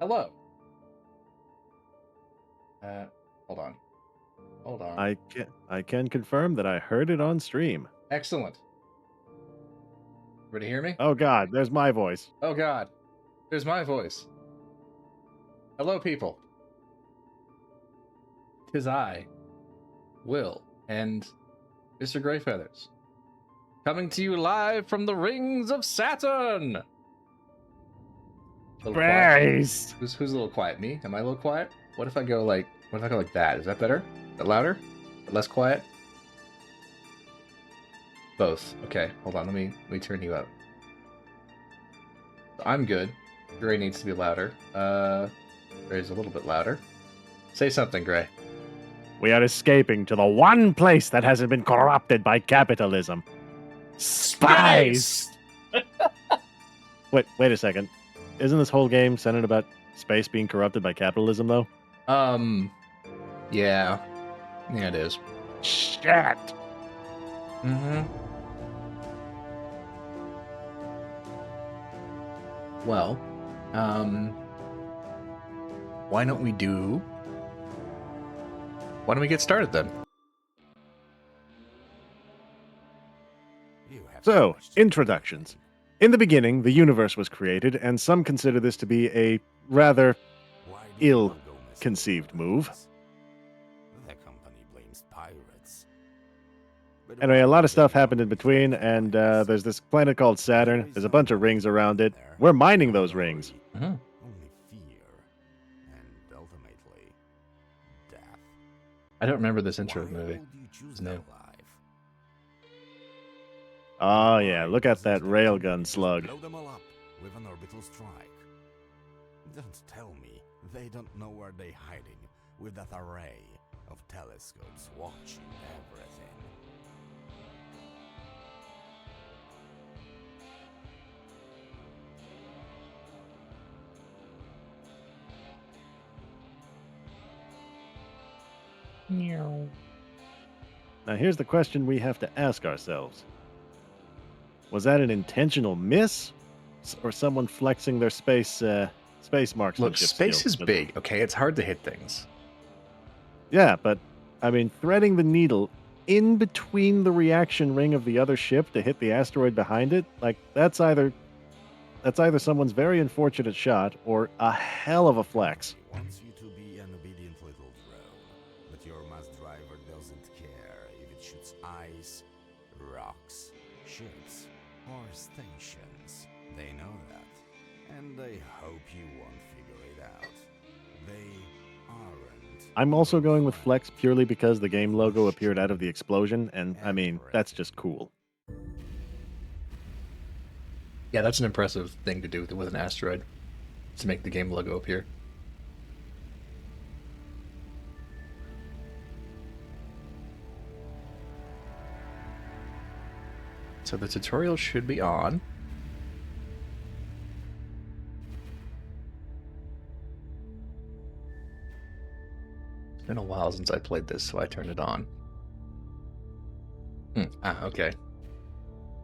Hello. Uh, hold on. Hold on. I can confirm that I heard it on stream. Excellent. Ready to hear me? Oh God, there's my voice. Oh God. There's my voice. Hello, people. 'Tis I, Will, and Mr. Greyfeathers. Coming to you live from the rings of Saturn! A little quiet. Christ. Who's a little quiet? Me? Am I a little quiet? What if I go like that? Is that better? Is that louder? Less quiet? Both. Okay, hold on, let me turn you up. I'm good. Gray needs to be louder. Gray's a little bit louder. Say something, Gray. We are escaping to the one place that hasn't been corrupted by capitalism. Spies! Wait a second. Isn't this whole game centered about space being corrupted by capitalism, though? Yeah. Yeah, it is. Shit! Mm-hmm. Well, why don't we get started then? So, introductions. In the beginning, the universe was created, and some consider this to be a rather ill-conceived move. The company blames pirates. Anyway, a lot of stuff happened in between, and there's this planet called Saturn. There's a bunch of rings around it. We're mining those rings. Mm-hmm. Only fear and ultimately death. I don't remember this intro of the Why movie. would you choose It's new. that life? Oh yeah, look at that railgun slug. Blow them all up with an orbital strike. Don't tell me they don't know where they're hiding with that array of telescopes watching everything. Now here's the question we have to ask ourselves. Was that an intentional miss? Or someone flexing their space marksmanship Look, space skills? is big, okay? It's hard to hit things. Yeah, but I mean, threading the needle in between the reaction ring of the other ship to hit the asteroid behind it, like that's either someone's very unfortunate shot or a hell of a flex. He wants you to be an obedient little drone, but your mass driver doesn't care if it shoots ice, rocks, ships, or stations. They know that, and they hope you won't figure it out. They aren't. I'm also going with flex purely because the game logo appeared out of the explosion, and I mean, that's just cool. Yeah, that's an impressive thing to do with an asteroid, to make the game logo appear. So the tutorial should be on. It's been a while since I played this, so I turned it on. Okay.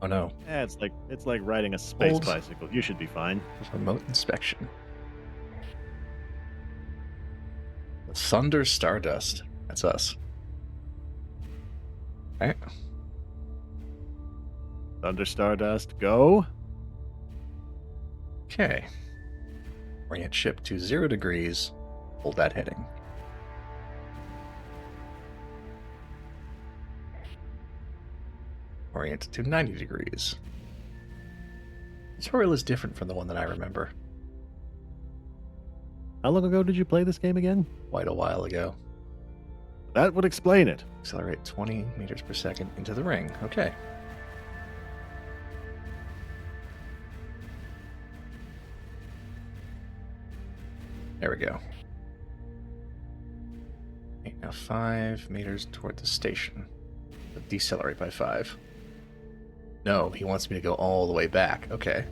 Oh no. Yeah, it's like riding a space Hold. bicycle. You should be fine. Remote inspection. Thunder Stardust. That's us. Alright. Thunder Stardust, go. Okay. Orient ship to 0 degrees. Hold that heading. Orient to 90 degrees. The tutorial is different from the one that I remember. How long ago did you play this game again? Quite a while ago. That would explain it. Accelerate 20 meters per second into the ring. Okay. There we go. Okay, now 5 meters toward the station. Decelerate by 5. No, he wants me to go all the way back. Okay.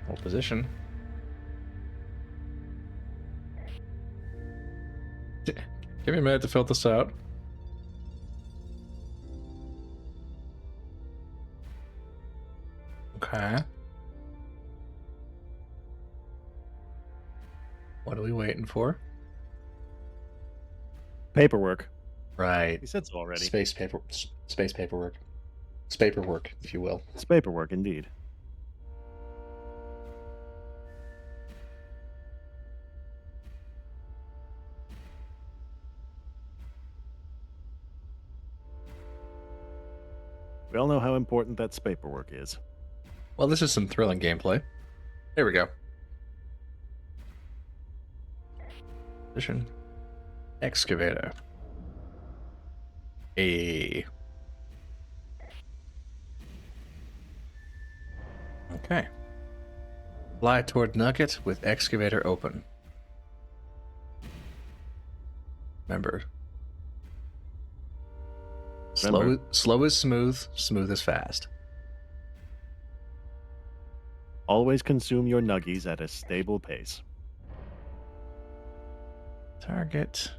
Hold position. Give me a minute to fill this out. Okay. What are we waiting for? Paperwork. Right. He said so already. Space paperwork. Spaperwork, if you will. It's paperwork, indeed. We all know how important that paperwork is. Well, this is some thrilling gameplay. There we go. Position. Excavator. A. Okay. Fly toward Nugget with excavator open. Remember. Slow is smooth, smooth is fast. Always consume your nuggies at a stable pace. Target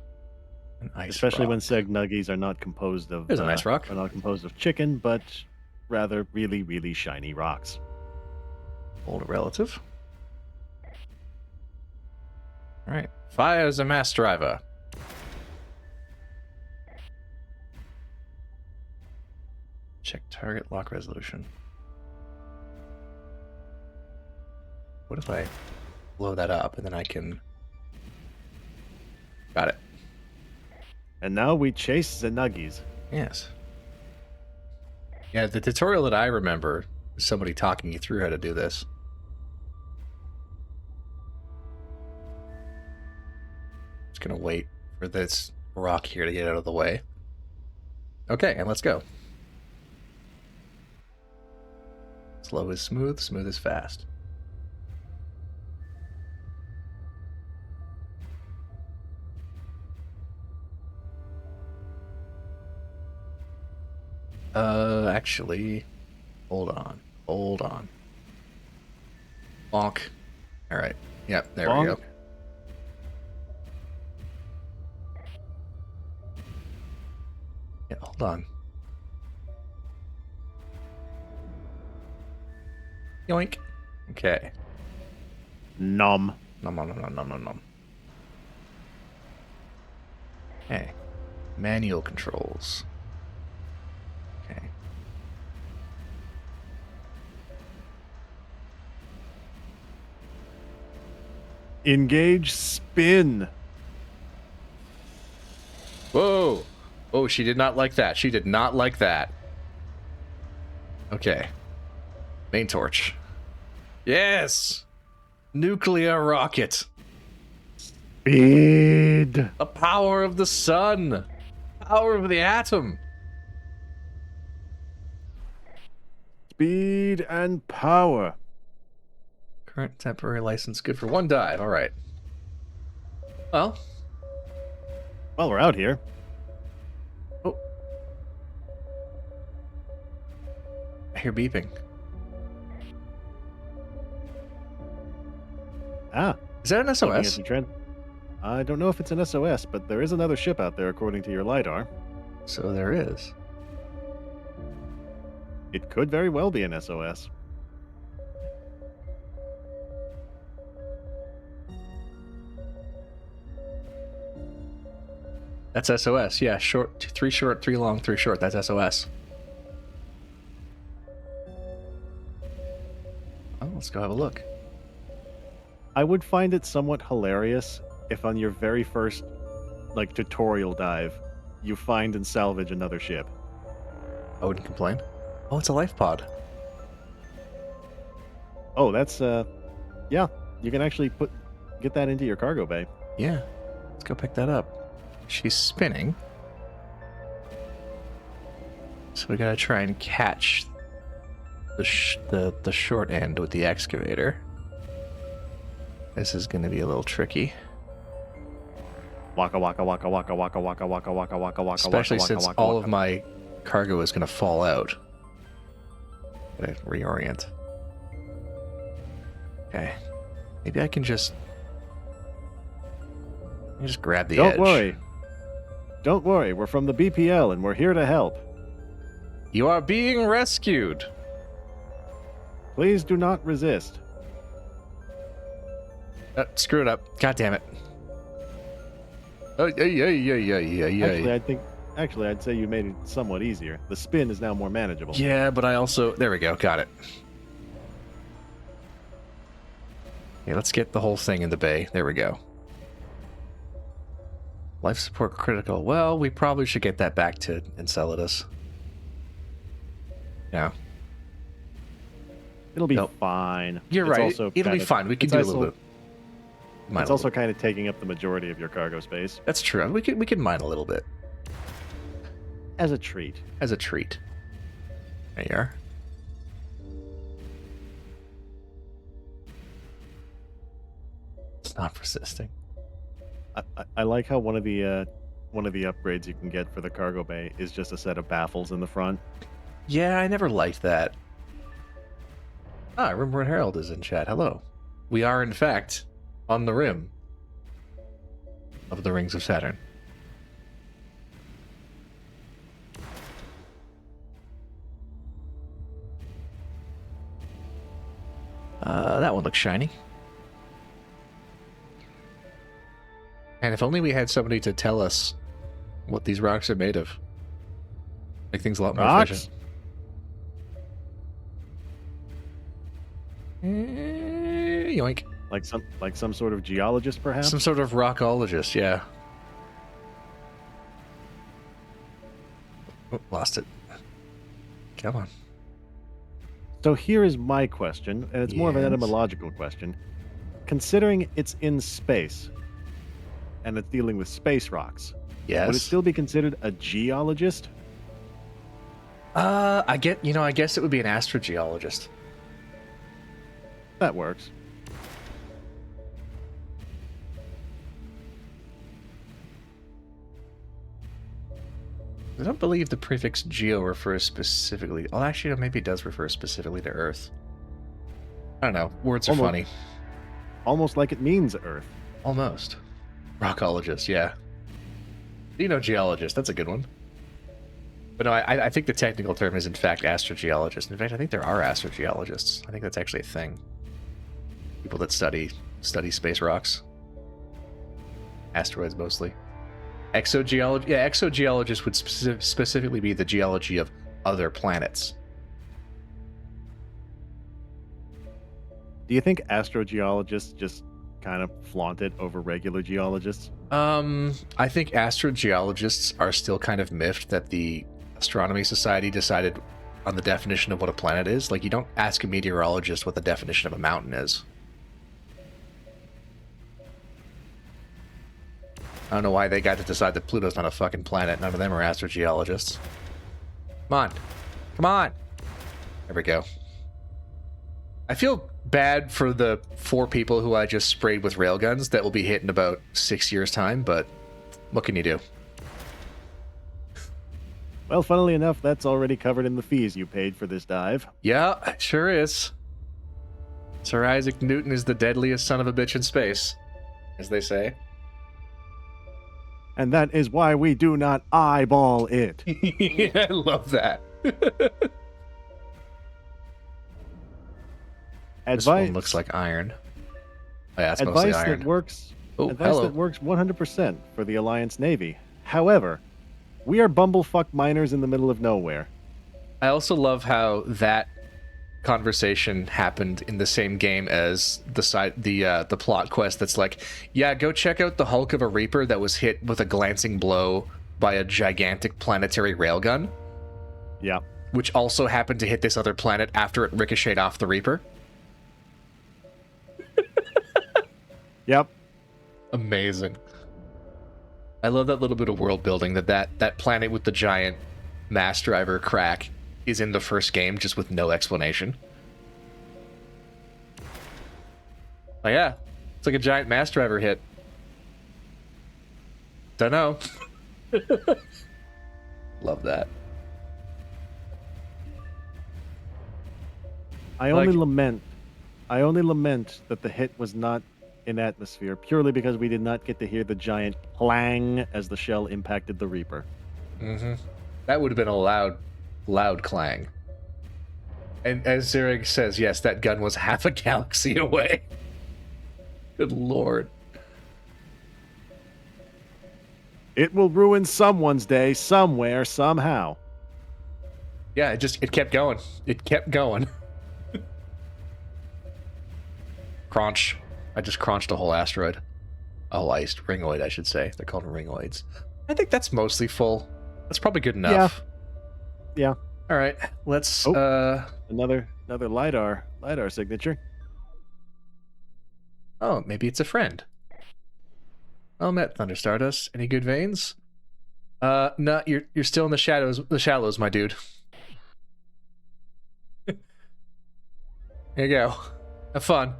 an ice Especially rock. when said nuggies are not composed of There's an ice rock. are not composed of chicken, but rather really, really shiny rocks. Hold a relative. Alright. Fires a mass driver. Check target lock resolution. What if I blow that up and then I can... Got it. And now we chase the nuggies. Yes. Yeah, the tutorial that I remember is somebody talking you through how to do this. Just gonna wait for this rock here to get out of the way. Okay, and let's go. Slow is smooth, smooth is fast. Actually, hold on. Bonk. All right. Yep, there we go. Bonk. Yeah, hold on. Yoink. Okay. Nom. Nom. Okay. Manual controls. Okay. Engage spin. Whoa! Oh, she did not like that. She did not like that. Okay. Main torch. Yes! Nuclear rocket. Speed. The power of the sun. Power of the atom. Speed and power. Current temporary license good for one dive. All right. Well. Well, we're out here. Oh. I hear beeping. Ah. Is that an looking at SOS? the trend. I don't know if it's an SOS, but there is another ship out there according to your LiDAR. So there is. It could very well be an SOS. That's SOS. Yeah, short, 3 short, 3 long, 3 short. That's SOS. Oh, let's go have a look. I would find it somewhat hilarious if on your very first, tutorial dive, you find and salvage another ship. I wouldn't complain. Oh, it's a life pod. Oh, that's, yeah, you can actually get that into your cargo bay. Yeah. Let's go pick that up. She's spinning. So we gotta try and catch the short end with the excavator. This is gonna be a little tricky. Waka waka waka waka waka waka waka waka waka waka. Especially waka, since waka, all waka. of my cargo is gonna fall out. Gotta reorient. Okay. Maybe I can just grab the edge. Don't worry, we're from the BPL and we're here to help. You are being rescued. Please do not resist. Screw it up. God damn it. Oh, yeah. Actually, I'd say you made it somewhat easier. The spin is now more manageable. Yeah, but I also... There we go. Got it. Okay, let's get the whole thing in the bay. There we go. Life support critical. Well, we probably should get that back to Enceladus. Yeah. It'll be fine. You're right. It'll be fine. We can do a little bit. It's also kind of taking up the majority of your cargo space. That's true. We can mine a little bit. As a treat. As a treat. There you are. It's not persisting. I like how one of the upgrades you can get for the cargo bay is just a set of baffles in the front. Yeah, I never liked that. Ah, Rimworld Herald is in chat. Hello. We are, in fact, on the rim of the rings of Saturn. That one looks shiny. And if only we had somebody to tell us what these rocks are made of. Make things a lot more efficient. Yoink. Like some sort of geologist, perhaps? Some sort of rockologist, yeah. Oh, lost it. Come on. So here is my question, and it's more of an Yes. etymological question. Considering it's in space, and it's dealing with space rocks, Yes. would it still be considered a geologist? I guess it would be an astrogeologist. That works. I don't believe the prefix geo refers specifically. Oh, actually, maybe it does refer specifically to Earth. I don't know. Words are funny. Almost like it means Earth. Almost. Rockologist, yeah. Geologist. That's a good one. But no, I think the technical term is, in fact, astrogeologist. In fact, I think there are astrogeologists. I think that's actually a thing. People that study space rocks. Asteroids, mostly. Exogeology. Yeah, exogeologist would specifically be the geology of other planets. Do you think astrogeologists just kind of flaunt it over regular geologists? I think astrogeologists are still kind of miffed that the Astronomy Society decided on the definition of what a planet is. Like, you don't ask a meteorologist what the definition of a mountain is. I don't know why they got to decide that Pluto's not a fucking planet. None of them are astrogeologists. Come on. Come on. There we go. I feel bad for the 4 people who I just sprayed with railguns that will be hit in about 6 years' time, but what can you do? Well, funnily enough, that's already covered in the fees you paid for this dive. Yeah, it sure is. Sir Isaac Newton is the deadliest son of a bitch in space, as they say. And that is why we do not eyeball it. Yeah, I love that. This one looks like iron. Oh, yeah, it's mostly advice iron. that works. Oh, Advice hello. that works 100% for the Alliance Navy. However, we are bumblefuck miners in the middle of nowhere. I also love how that conversation happened in the same game as the plot quest that's like, yeah, go check out the hulk of a Reaper that was hit with a glancing blow by a gigantic planetary railgun. Yeah. Which also happened to hit this other planet after it ricocheted off the Reaper. Yep. Amazing. I love that little bit of world building that planet with the giant mass driver crack is in the first game just with no explanation. Oh yeah, it's like a giant mass driver hit. Don't know. Love that. I only lament that the hit was not in atmosphere, purely because we did not get to hear the giant clang as the shell impacted the Reaper. Mm-hmm. That would have been a loud clang. And as Zurich says, yes, that gun was half a galaxy away. Good lord. It will ruin someone's day somewhere, somehow. Yeah, it kept going. It kept going. Crunch. I just crunched a whole asteroid. A whole iced ringoid, I should say. They're called ringoids. I think that's mostly full. That's probably good enough. Yeah. All right, let's. Another lidar signature. Oh, maybe it's a friend. Well met, Thunder Stardust. Any good veins? No, you're still in the shadows. The shallows, my dude. Here you go. Have fun.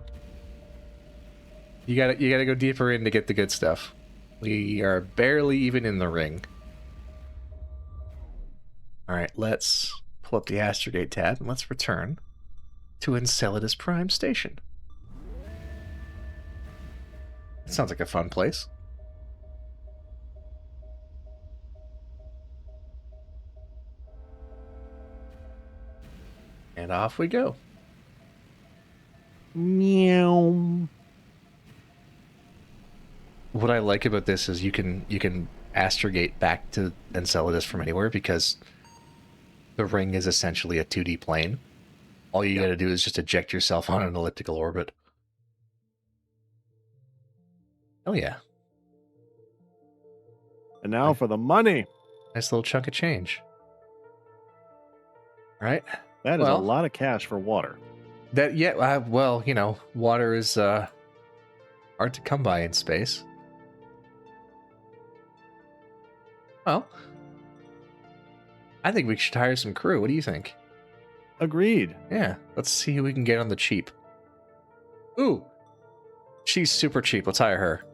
You gotta go deeper in to get the good stuff. We are barely even in the ring. All right, let's pull up the Astrogate tab and let's return to Enceladus Prime Station. It sounds like a fun place. And off we go. Meow. What I like about this is you can astrogate back to Enceladus from anywhere because the ring is essentially a 2D plane. All you gotta do is just eject yourself on an elliptical orbit. Oh yeah. And now for the money. Nice little chunk of change. Right? That is a lot of cash for water. Well, you know, water is hard to come by in space. Well, I think we should hire some crew. What do you think? Agreed. Yeah, let's see who we can get on the cheap. Ooh, she's super cheap. Let's hire her.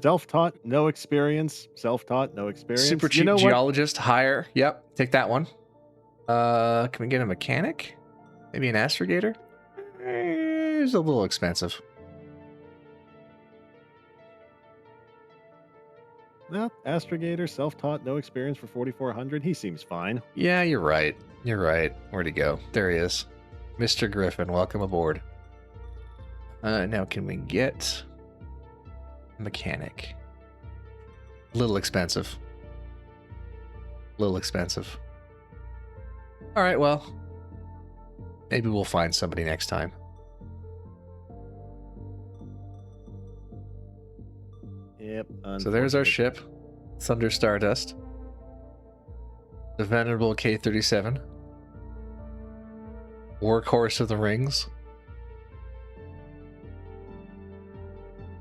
Self-taught, no experience. Self-taught, no experience. Super cheap geologist, hire. Yep, take that one. Can we get a mechanic? Maybe an astrogator? It's a little expensive. Well, astrogator, self-taught, no experience for 4,400. He seems fine. Yeah, you're right. You're right. Where'd he go? There he is. Mr. Griffin, welcome aboard. Now can we get a mechanic? A little expensive. All right, well, maybe we'll find somebody next time. Yep. So there's our ship, Thunder Stardust. The venerable K-37. Workhorse of the rings.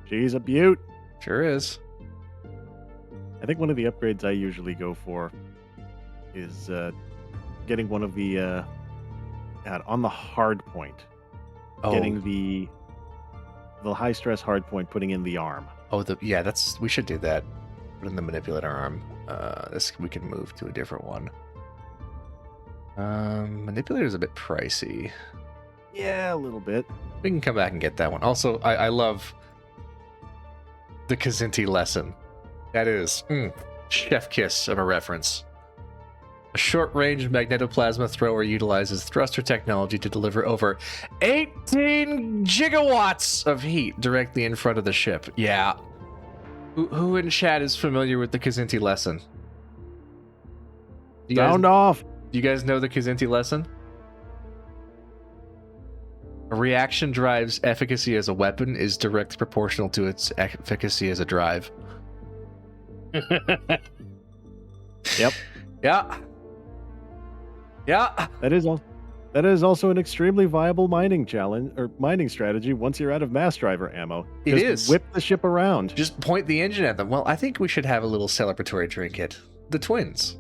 She's a beaut. Sure is. I think one of the upgrades I usually go for is getting one of the on the hard point. Oh. Getting the high stress hard point, putting in the arm. Oh, we should do that. Put in the manipulator arm. This we can move to a different one. Manipulator's a bit pricey. Yeah, a little bit. We can come back and get that one. Also, I love the Kazinti lesson. That is chef kiss of a reference. A short-range magnetoplasma thrower utilizes thruster technology to deliver over 18 gigawatts of heat directly in front of the ship. Yeah. Who in chat is familiar with the Kazinti lesson? Sound off. Do you guys know the Kazinti lesson? A reaction drive's efficacy as a weapon is directly proportional to its efficacy as a drive. Yep. Yeah. Yeah. That is also an extremely viable mining challenge or mining strategy once you're out of mass driver ammo. It is. Whip the ship around. Just point the engine at them. Well, I think we should have a little celebratory trinket. The twins.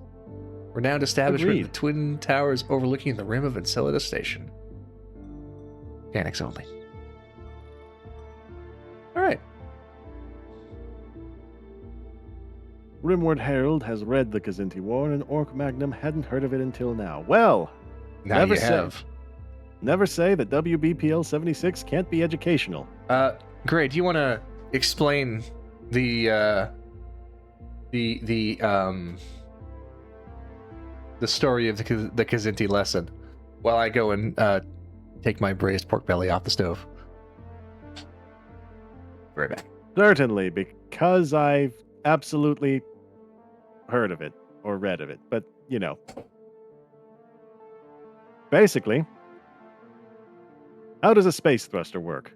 Renowned establishment, the Twin Towers overlooking the rim of Enceladus Station. Mechanics only. All right. Rimward Herald has read the Kazinti War, and Orc Magnum hadn't heard of it until now. Well, now you have. Never say that WBPL 76 can't be educational. Gray, do you want to explain the story of the Kazinti lesson while I go and take my braised pork belly off the stove? Be right back. Certainly, because I've absolutely heard of it or read of it. But, you know. Basically, how does a space thruster work?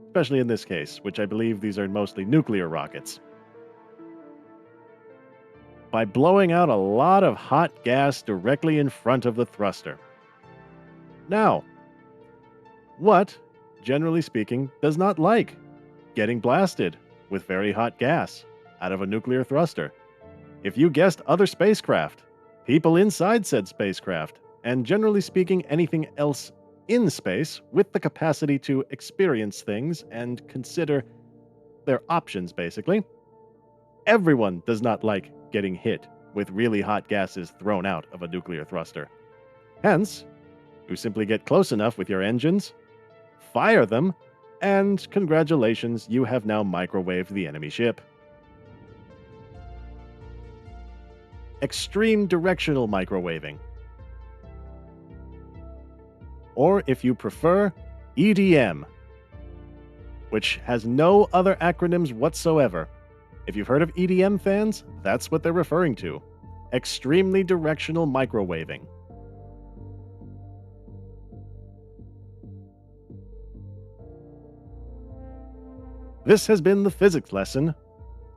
Especially in this case, which I believe these are mostly nuclear rockets. By blowing out a lot of hot gas directly in front of the thruster. Now, what, generally speaking, does not like getting blasted with very hot gas out of a nuclear thruster? If you guessed other spacecraft, people inside said spacecraft, and generally speaking, anything else in space with the capacity to experience things and consider their options, basically, everyone does not like getting hit with really hot gases thrown out of a nuclear thruster. Hence, you simply get close enough with your engines, fire them, and congratulations, you have now microwaved the enemy ship. Extreme directional microwaving. Or if you prefer, EDM, which has no other acronyms whatsoever. If you've heard of EDM, fans, that's what they're referring to. Extremely directional microwaving. This has been the physics lesson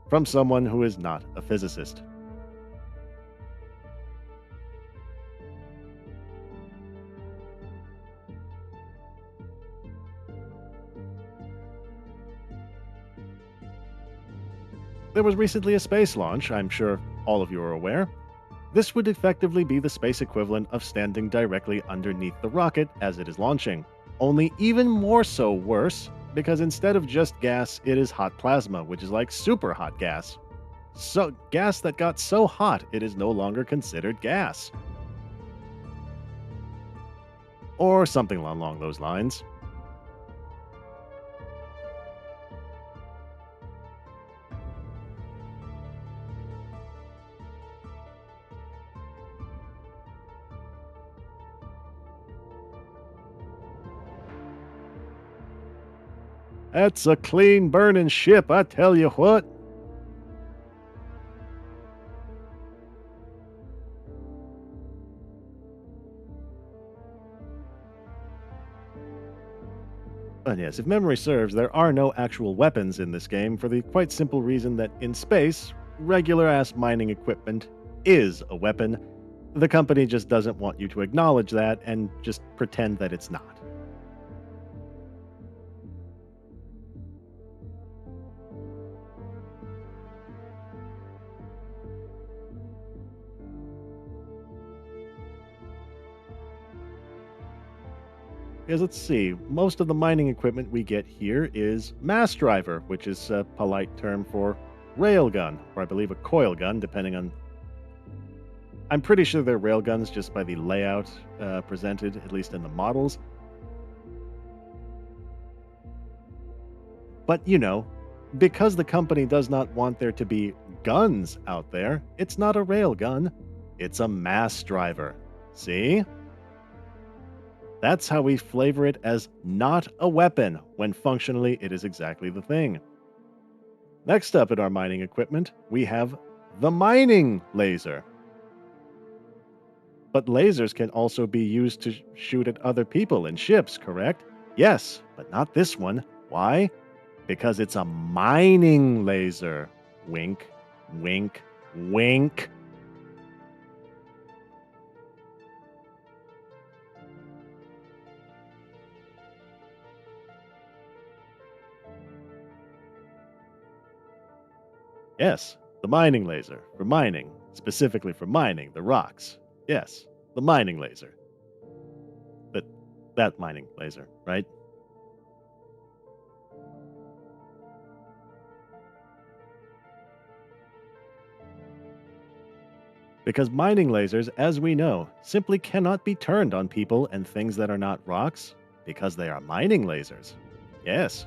from someone who is not a physicist. There was recently a space launch, I'm sure all of you are aware. This would effectively be the space equivalent of standing directly underneath the rocket as it is launching. Only even more so worse, because instead of just gas, it is hot plasma, which is like super hot gas. So, gas that got so hot it is no longer considered gas. Or something along those lines. That's a clean burning ship, I tell you what. But yes, if memory serves, there are no actual weapons in this game for the quite simple reason that in space, regular-ass mining equipment is a weapon. The company just doesn't want you to acknowledge that and just pretend that it's not. Because let's see, most of the mining equipment we get here is mass driver, which is a polite term for railgun, or I believe a coil gun, depending on... I'm pretty sure they're railguns just by the layout presented, at least in the models. But, you know, because the company does not want there to be guns out there, it's not a railgun, it's a mass driver. See? That's how we flavor it as not a weapon, when functionally it is exactly the thing. Next up in our mining equipment, we have the mining laser. But lasers can also be used to shoot at other people and ships, correct? Yes, but not this one. Why? Because it's a mining laser. Wink, wink, wink. Yes, the mining laser, for mining, specifically for mining the rocks. Yes, the mining laser. But that mining laser, right? Because mining lasers, as we know, simply cannot be turned on people and things that are not rocks, because they are mining lasers. Yes.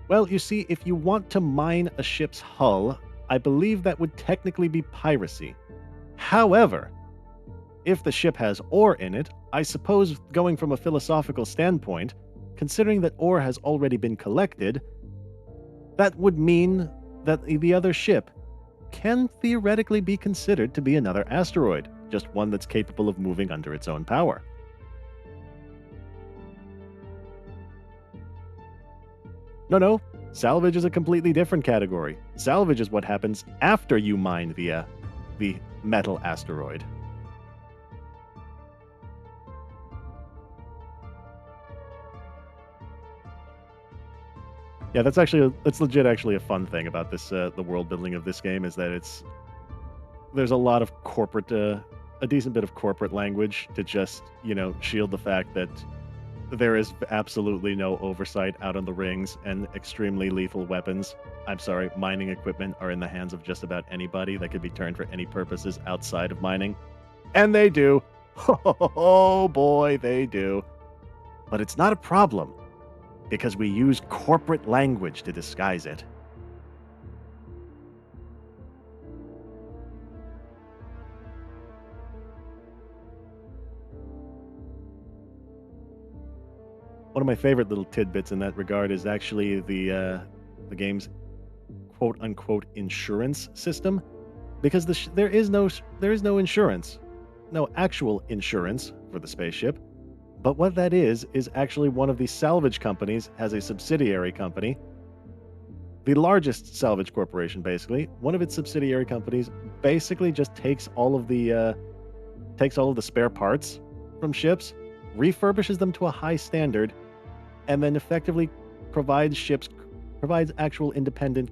Well, you see, if you want to mine a ship's hull, I believe that would technically be piracy. However, if the ship has ore in it, I suppose going from a philosophical standpoint, considering that ore has already been collected, that would mean that the other ship can theoretically be considered to be another asteroid, just one that's capable of moving under its own power. No, salvage is a completely different category. Salvage is what happens after you mine the metal asteroid. Yeah, that's legit actually a fun thing about this the world building of this game is that there's a lot of corporate a decent bit of corporate language to just, shield the fact that there is absolutely no oversight out on the rings, and extremely lethal weapons. I'm sorry, mining equipment are in the hands of just about anybody that could be turned for any purposes outside of mining. And they do. Oh boy, they do. But it's not a problem, because we use corporate language to disguise it. One of my favorite little tidbits in that regard is actually the game's quote-unquote insurance system, because there is no insurance, no actual insurance for the spaceship. But what that is actually one of the salvage companies has a subsidiary company, the largest salvage corporation, basically. One of its subsidiary companies basically just takes all of the spare parts from ships, refurbishes them to a high standard, and then effectively provides actual independent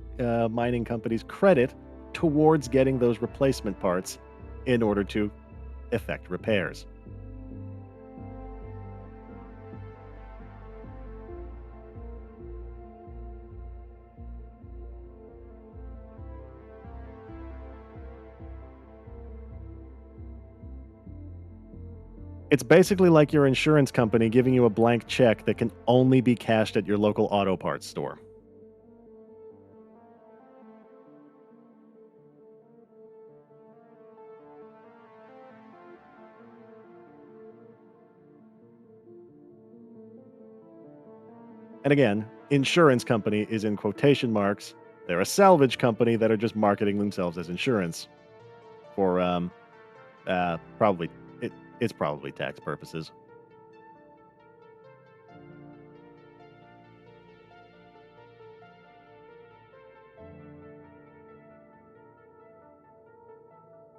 mining companies credit towards getting those replacement parts in order to effect repairs. It's basically like your insurance company giving you a blank check that can only be cashed at your local auto parts store. And again, insurance company is in quotation marks. They're a salvage company that are just marketing themselves as insurance for it's probably tax purposes.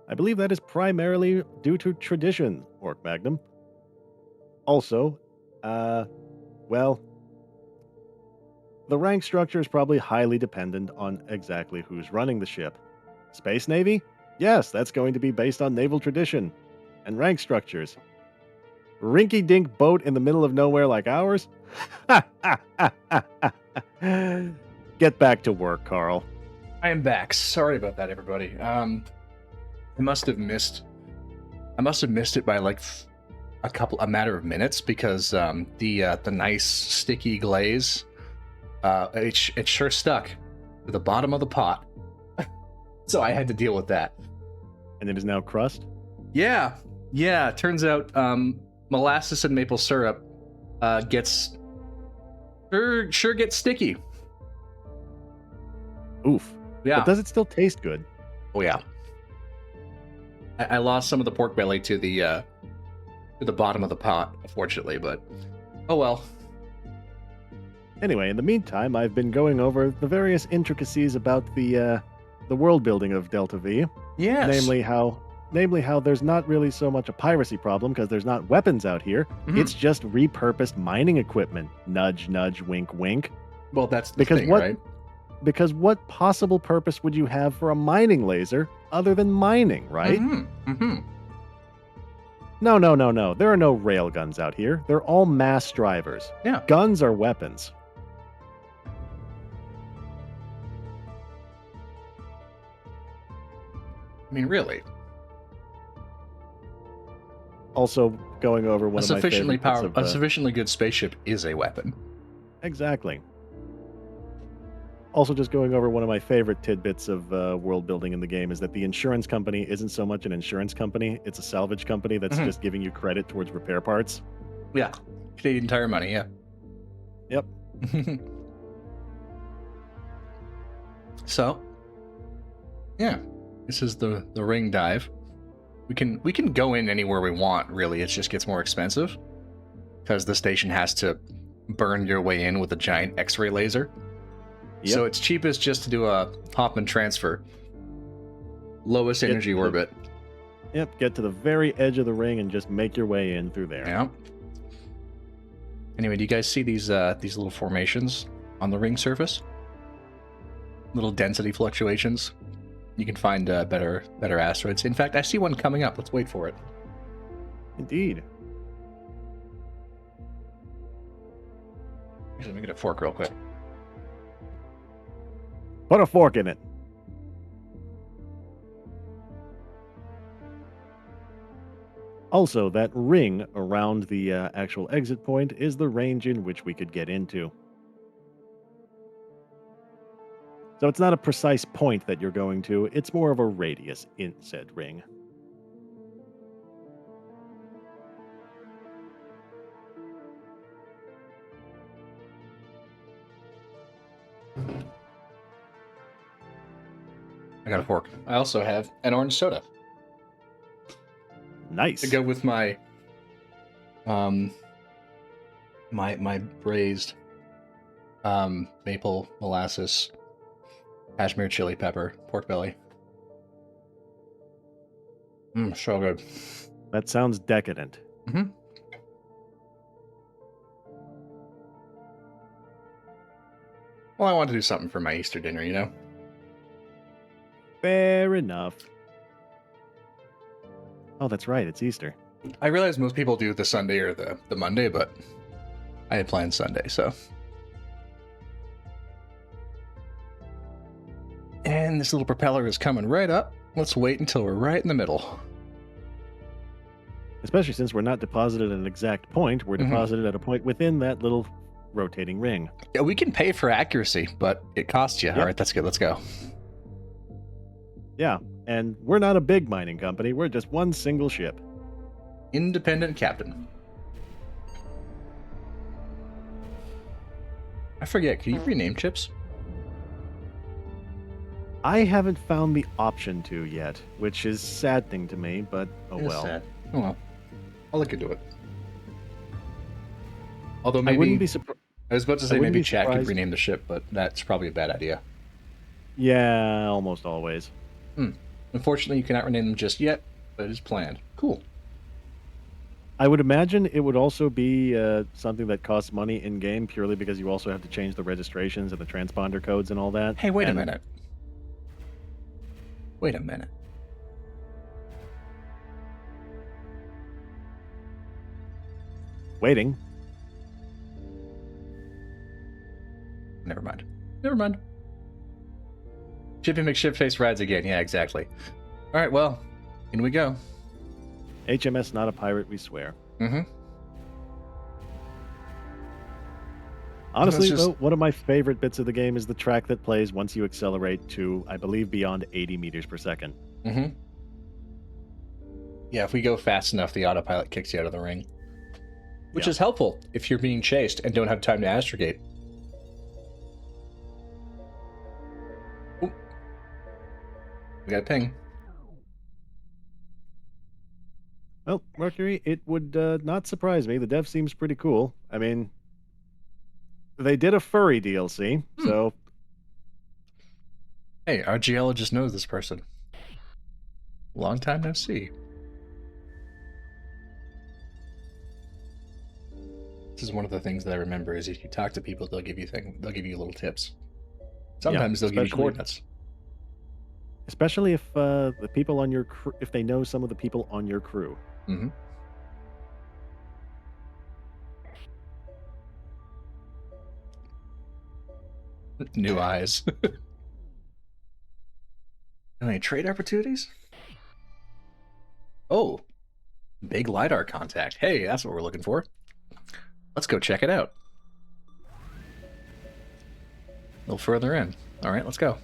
I believe that is primarily due to tradition, Orc Magnum. Also, well, the rank structure is probably highly dependent on exactly who's running the ship. Space Navy? Yes, that's going to be based on naval tradition and rank structures. Rinky-dink boat in the middle of nowhere like ours? Get back to work, Carl. I am back. Sorry about that, everybody. I must have missed it by like a matter of minutes, because the nice sticky glaze, it sure stuck to the bottom of the pot. So I had to deal with that. And it is now crust? Yeah. Turns out molasses and maple syrup gets sticky. Oof. Yeah. But does it still taste good? Oh yeah. I lost some of the pork belly to the bottom of the pot, unfortunately, but oh well. Anyway, in the meantime, I've been going over the various intricacies about the world building of Delta V. Yes. Namely how there's not really so much a piracy problem because there's not weapons out here. Mm-hmm. It's just repurposed mining equipment. Nudge, nudge, wink, wink. Well, that's the thing, right? Because what possible purpose would you have for a mining laser other than mining, right? Mm-hmm. Mm-hmm. No. There are no rail guns out here. They're all mass drivers. Yeah. Guns are weapons. I mean, really. Also, going over one of my favorite bits a sufficiently good spaceship is a weapon. Exactly. Also, just going over one of my favorite tidbits of world building in the game is that the insurance company isn't so much an insurance company; it's a salvage company that's Mhm. just giving you credit towards repair parts. Yeah. Canadian Tire money, yeah. Yep. So, yeah. This is the ring dive. We can go in anywhere we want, really. It just gets more expensive. Because the station has to burn your way in with a giant X-ray laser. Yep. So it's cheapest just to do a hop and transfer. Lowest Get energy to the- orbit. Yep. Get to the very edge of the ring and just make your way in through there. Yeah. Anyway, do you guys see these little formations on the ring surface? Little density fluctuations. You can find better asteroids. In fact, I see one coming up. Let's wait for it. Indeed. Let me get a fork real quick. Put a fork in it. Also, that ring around the actual exit point is the range in which we could get into. So it's not a precise point that you're going to, it's more of a radius in said ring. I got a fork. I also have an orange soda Nice. to go with my my braised maple molasses cashmere chili pepper pork belly. So good. That sounds decadent. Mm-hmm. Well, I wanted to do something for my Easter dinner, you know? Fair enough. Oh, that's right. It's Easter. I realize most people do the Sunday or the Monday, but I had planned Sunday, so. And this little propeller is coming right up. Let's wait until we're right in the middle. Especially since we're not deposited at an exact point, we're Mhm. deposited at a point within that little rotating ring. Yeah, we can pay for accuracy, but it costs you. Yep. All right, that's good. Let's go. Yeah, and we're not a big mining company. We're just one single ship. Independent captain. I forget, can you rename chips? I haven't found the option to yet, which is saddening to me, but oh It's well. sad. Oh well. I'll look into it. Although I maybe wouldn't be surprised. I was about to say wouldn't maybe be Chad could surprised- rename the ship, but that's probably a bad idea. Yeah, almost always. Unfortunately, you cannot rename them just yet, but it is planned. Cool. I would imagine it would also be something that costs money in game purely because you also have to change the registrations and the transponder codes and all that. Hey, wait a And- minute. Wait a minute. Waiting. Never mind. Never mind. Chippy McShipface rides again. Yeah, exactly. All right, well, in we go. HMS not a pirate, we swear. Mm-hmm. Honestly, Let's just- though, one of my favorite bits of the game is the track that plays once you accelerate to, I believe, beyond 80 meters per second. Mm-hmm. Yeah, if we go fast enough, the autopilot kicks you out of the ring. Which Yeah. is helpful if you're being chased and don't have time to astrogate. Oop. We got a ping. Well, Mercury, it would not surprise me. The dev seems pretty cool. I mean, they did a furry DLC, so Hey, our geologist knows this person. Long time no see. This is one of the things that I remember is if you talk to people, they'll give you little tips. Sometimes they'll give you especially- coordinates. especially if the people on your if they know some of the people on your crew. Mm-hmm. New eyes. Any trade opportunities? Oh, big LiDAR contact. Hey, that's what we're looking for. Let's go check it out. little further in. All right, let's go.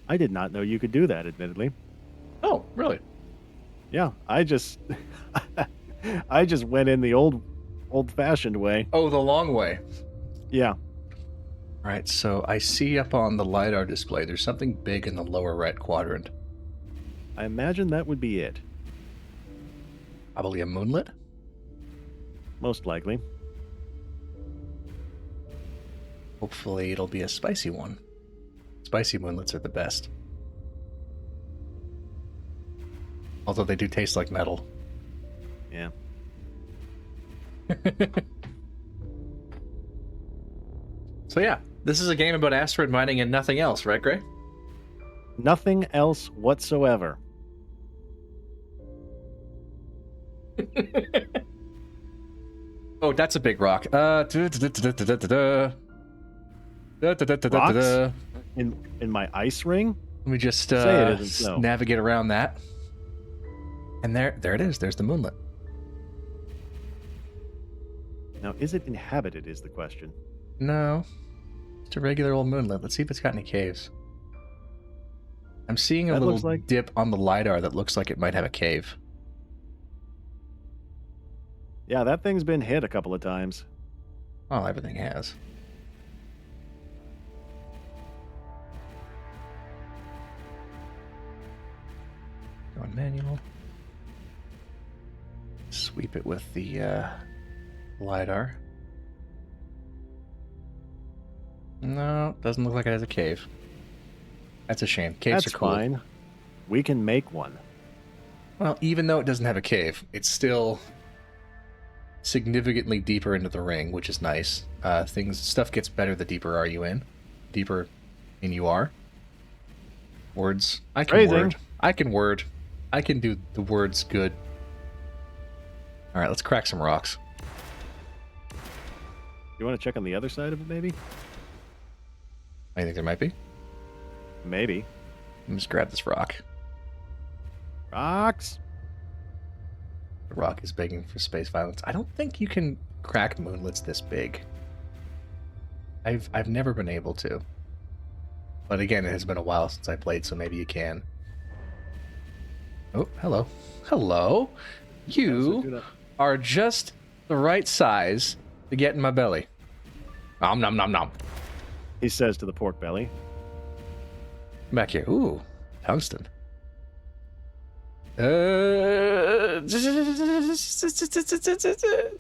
I did not know you could do that, admittedly. Oh, really? Yeah, I just went in the old-fashioned way. Oh, the long way. Yeah. All right, so I see up on the LiDAR display, there's something big in the lower right quadrant. I imagine that would be it. Probably a moonlet? Most likely. Hopefully it'll be a spicy one. Spicy moonlets are the best. Although they do taste like metal. Yeah. So yeah, this is a game about asteroid mining and nothing else, right, Gray? Nothing else whatsoever. Oh, that's a big rock. Rocks? In my ice ring? Let me just Say it isn't so. navigate around that. And there it is. There's the moonlet. Now, is it inhabited is the question. No. It's a regular old moonlet. Let's see if it's got any caves. I'm seeing a That little looks like- dip on the LiDAR that looks like it might have a cave. Yeah, that thing's been hit a couple of times. Well, everything has. Going manual. Sweep it with the LiDAR. No, doesn't look like it has a cave. That's a shame. Caves That's are cool. fine. We can make one. Well, even though it doesn't have a cave, it's still significantly deeper into the ring, which is nice. Stuff gets better the deeper are you in. Deeper in you are. Words. I can Phrasing. word. I can word. I can do the words good. All right, let's crack some rocks. You want to check on the other side of it, maybe? I think there might be. Maybe. Let me just grab this rock. Rocks? The rock is begging for space violence. I don't think you can crack moonlets this big. I've never been able to. But again, it has been a while since I played, so maybe you can. Oh, hello. Hello. You are just the right size to get in my belly. Nom nom nom nom. He says to the pork belly. Back here. Ooh, tungsten. It's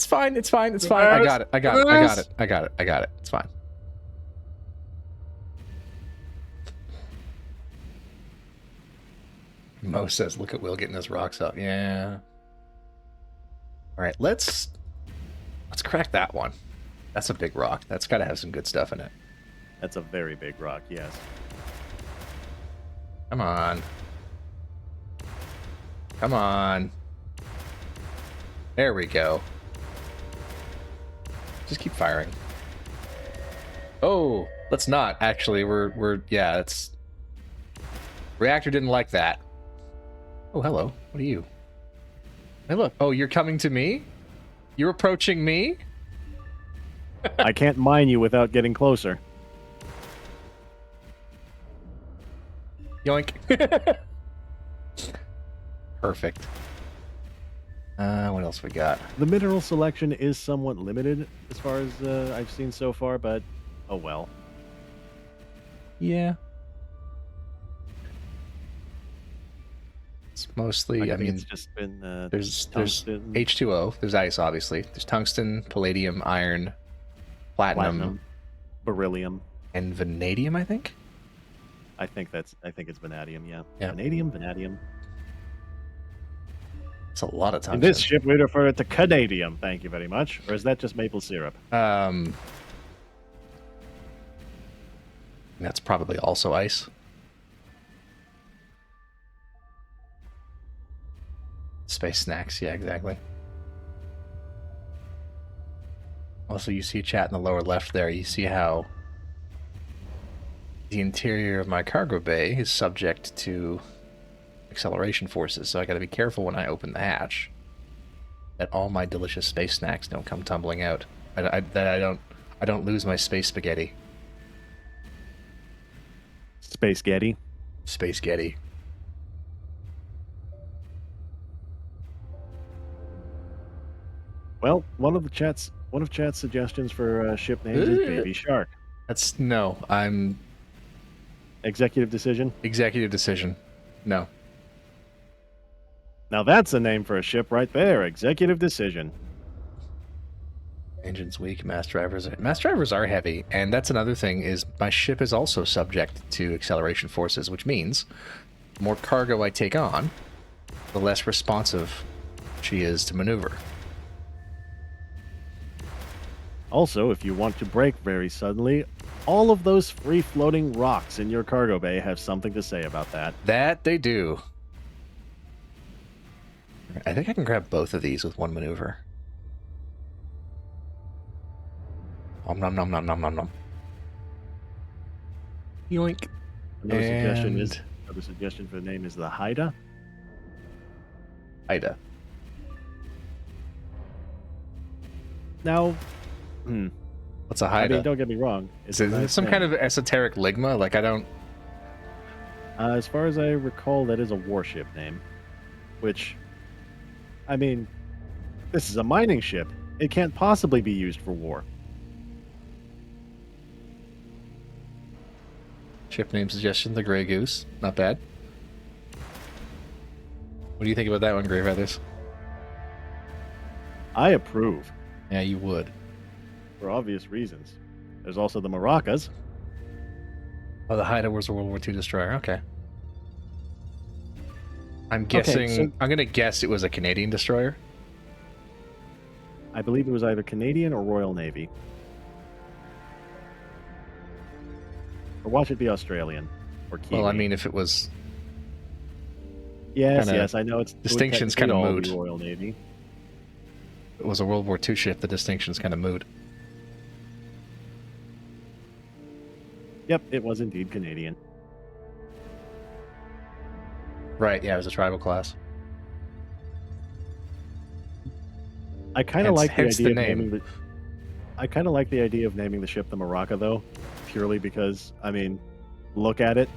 fine. It's fine. It's fine. I got it. I got it. I got it. I got it. I got it. It's fine. Mo says, "Look at Will getting those rocks up." Yeah. All right. Let's crack that one. That's a big rock. That's got to have some good stuff in it. That's a very big rock, yes. Come on. Come on. There we go. Just keep firing. Oh, let's not. Actually, yeah, it's... Reactor didn't like that. Oh, hello. What are you? Hey, look. Oh, you're coming to me? You're approaching me? I can't mine you without getting closer. Yoink. Perfect. What else we got? The mineral selection is somewhat limited as far as I've seen so far, but oh well. Yeah. It's mostly, I mean, it's just been there's tungsten, H2O, there's ice, obviously. There's tungsten, palladium, iron, platinum, beryllium. and vanadium, I think. I think it's vanadium, yeah. Yeah. Vanadium. It's a lot of In tungsten. this ship, we refer it to Canadium. Thank you very much. Or is that just maple syrup? That's probably also ice. Space snacks, yeah, exactly. Also, you see chat in the lower left there. You see how the interior of my cargo bay is subject to acceleration forces, so I got to be careful when I open the hatch that all my delicious space snacks don't come tumbling out. That I don't lose my space spaghetti. Space Getty. Space Getty. Well, one of chat's suggestions for ship names is Baby Shark. That's no. I'm Executive decision. executive decision. No. Now that's a name for a ship right there. Executive decision. Engine's weak. Mass drivers are heavy, and that's another thing. Is my ship is also subject to acceleration forces, which means the more cargo I take on, the less responsive she is to maneuver. Also, if you want to brake very suddenly, all of those free-floating rocks in your cargo bay have something to say about that. That they do. I think I can grab both of these with one maneuver. Om nom nom nom nom nom nom. Yoink. Another suggestion for the name is the Haida. Ida. Now, What's a I Haida? mean, don't get me wrong. Is it some kind of esoteric ligma? Like, I don't... As far as I recall, that is a warship name. Which, I mean, this is a mining ship. It can't possibly be used for war. Ship name suggestion, the Grey Goose. Not bad. What do you think about that one, Greyfeathers? I approve, Yeah, you would. for obvious reasons. There's also the Maracas. Oh, the Haida was a World War II destroyer. Okay. I'm guessing... I'm going to guess it was a Canadian destroyer. I believe it was either Canadian or Royal Navy. Or watch it be Australian. Or Kiwi. Well, I mean, if it was... Yes, kinda- yes, I know it's... it would distinction's technically kinda all be moot. Royal Navy. It was a World War II ship. The distinction's kind of moot. Yep, it was indeed Canadian. Right, yeah, it was a tribal class. I kind of like the hence idea the of name. naming the... I kind of like the idea of naming the ship the Maraca, though, purely because, I mean, look at it,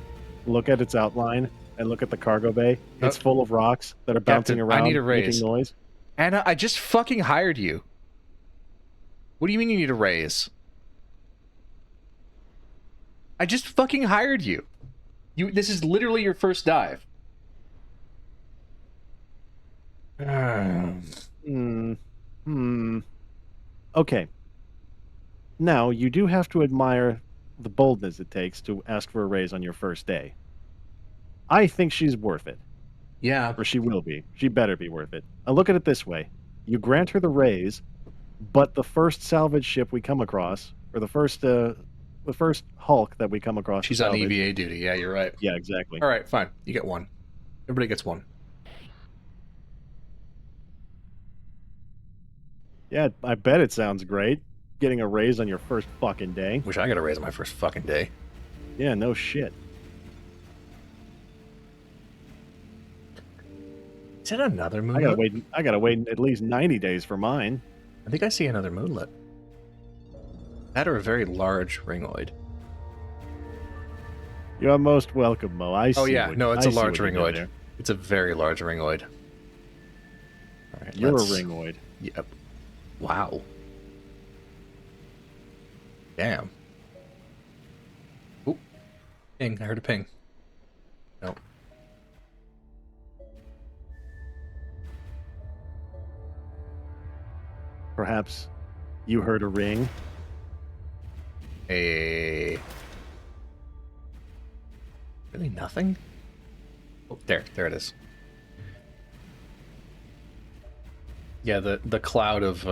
look at its outline, and look at the cargo bay. It's full of rocks that are bouncing Captain, I around, need a raise. making noise. Anna, I just fucking hired you. What do you mean you need a raise? I just fucking hired you. This is literally your first dive. Okay. Now, you do have to admire the boldness it takes to ask for a raise on your first day. I think she's worth it. Yeah. Or she will be. She better be worth it. Now look at it this way. You grant her the raise, but the first salvage ship we come across, or the first Hulk that we come across... She's to on salvage- EVA duty. Yeah, you're right. Yeah, exactly. All right, fine. You get one. Everybody gets one. Yeah, I bet it sounds great. Getting a raise on your first fucking day. Wish I got a raise on my first fucking day. Yeah, no shit. Is it another I moonlet? gotta wait at least 90 days for mine. I think I see another moonlet. That or a very large ringoid. You are most welcome, Mo. I see. Oh yeah, no, it's I a see large what you did ringoid. there. It's a very large ringoid. All right, You're let's- a ringoid. Yep. Wow. Damn. Oop. Ping. I heard a ping. Nope. Perhaps you heard a ring. Really nothing? Oh, there it is. Yeah, the cloud of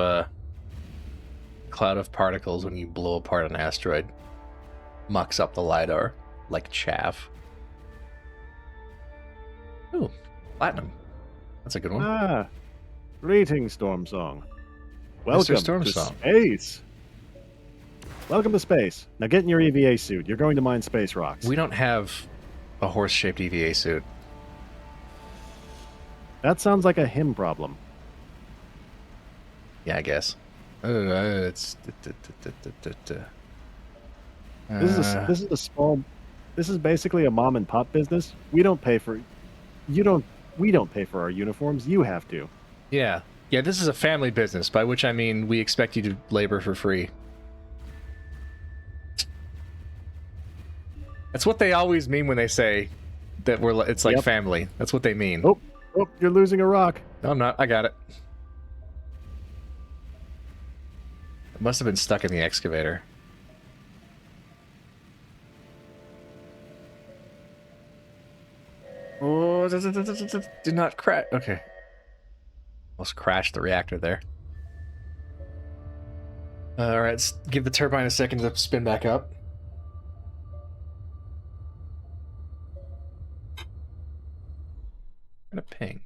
particles when you blow apart an asteroid mucks up the lidar like chaff. Ooh, platinum. That's a good one. Ah, greetings, Storm Song. Welcome Storm to Song. space. Welcome to space. Now get in your EVA suit. You're going to mine space rocks. We don't have a horse-shaped EVA suit. That sounds like a him problem. Yeah, I guess. It's This is a small. This is basically a mom and pop business. We don't pay for our uniforms. You have to. yeah. This is a family business, by which I mean we expect you to labor for free. That's what they always mean when they say that it's like family. That's what they mean. Oh, you're losing a rock. No, I'm not. I got it. It must have been stuck in the excavator. Oh, do not crash. Okay. Almost crashed the reactor there. Alright, let's give the turbine a second to spin back up. And a ping.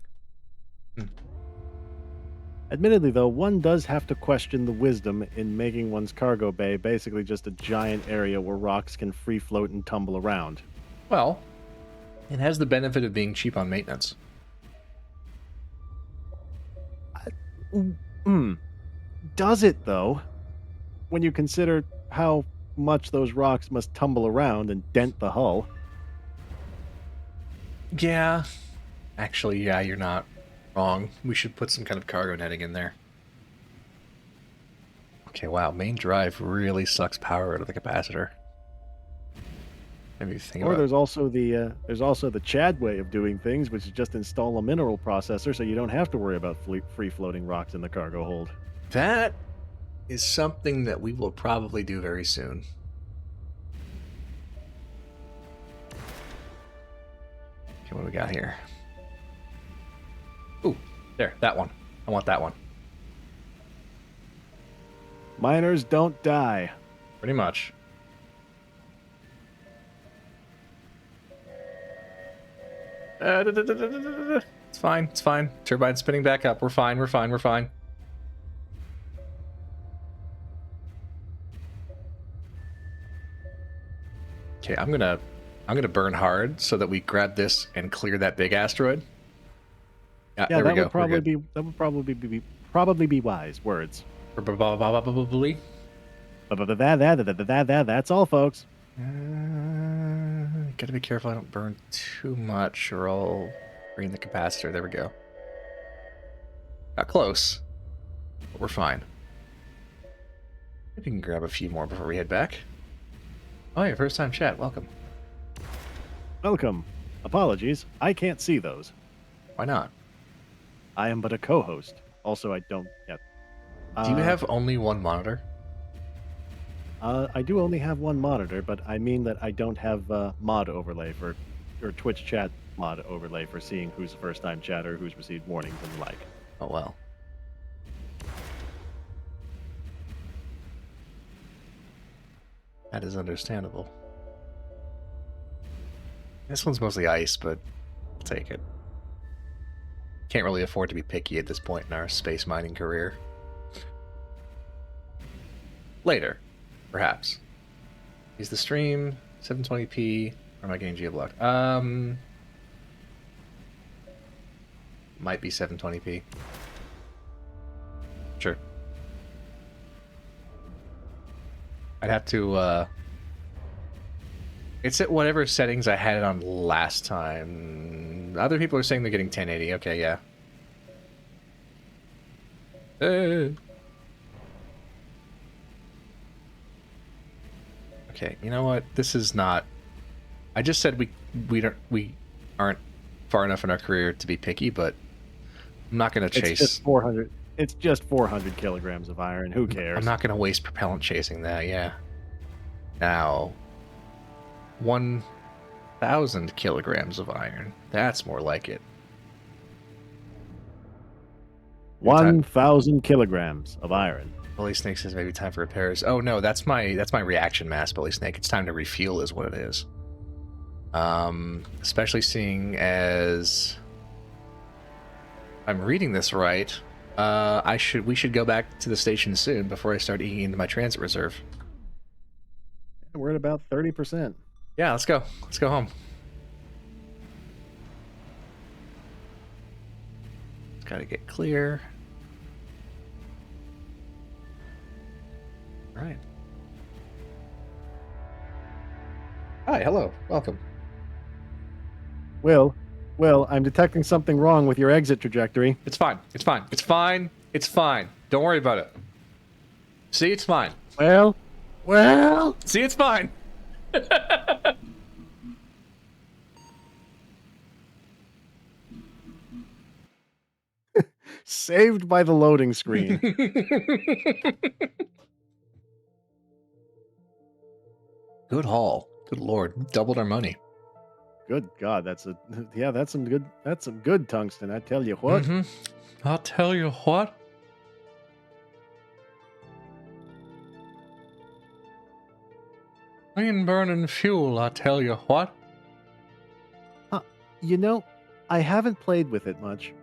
Admittedly, though, one does have to question the wisdom in making one's cargo bay basically just a giant area where rocks can free float and tumble around. Well, it has the benefit of being cheap on maintenance. Does it, though? When you consider how much those rocks must tumble around and dent the hull. Yeah. Actually, yeah, you're not wrong. We should put some kind of cargo netting in there. Okay, wow, main drive really sucks power out of the capacitor. Maybe think about. Or there's also the Chad way of doing things, which is just install a mineral processor so you don't have to worry about free floating rocks in the cargo hold. That is something that we will probably do very soon. Okay, what do we got here? Ooh, there, that one. I want that one. Miners don't die. Pretty much. It's fine, it's fine. Turbine's spinning back up. We're fine, we're fine, we're fine. Okay, I'm gonna burn hard so that we grab this and clear that big asteroid. Yeah, there we go. that would probably be wise words. Probably. That's all, folks. Gotta be careful I don't burn too much or I'll drain the capacitor. There we go. Got close, but we're fine. Maybe we can grab a few more before we head back. Oh, yeah, first time chat. Welcome. Welcome. Apologies, I can't see those. Why not? I am but a co-host. Also, I don't yet. Do you have only one monitor? I do only have one monitor, but I mean that I don't have mod overlay or Twitch chat mod overlay for seeing who's a first-time chatter, who's received warnings and the like. Oh, well. That is understandable. This one's mostly ice, but I'll take it. Can't really afford to be picky at this point in our space mining career. Later, perhaps. Is the stream 720p? Or am I getting geo-blocked? Might be 720p. Sure. I'd have to, it's at whatever settings I had it on last time. Other people are saying they're getting 1080. Okay, yeah. Okay, you know what? This is not... I just said we aren't far enough in our career to be picky, but I'm not going to chase... It's just 400 kilograms of iron. Who cares? I'm not going to waste propellant chasing that, yeah. Now, 1,000 kilograms of iron. That's more like it. 1,000 kilograms of iron. Bully Snake says maybe time for repairs. Oh no, that's my reaction mass, Bully Snake. It's time to refuel is what it is. Especially seeing as I'm reading this right, we should go back to the station soon before I start eating into my transit reserve. We're at about 30%. Yeah, let's go. Let's go home. Just gotta get clear. All right. Hi, hello, welcome. Well, I'm detecting something wrong with your exit trajectory. It's fine. It's fine. It's fine. It's fine. Don't worry about it. See, it's fine. Well. See, it's fine. Saved by the loading screen. Good haul. Good lord. Doubled our money. Good God, that's some good tungsten. I tell you what. I'll tell you what. Clean burning fuel, I tell you what. You know, I haven't played with it much,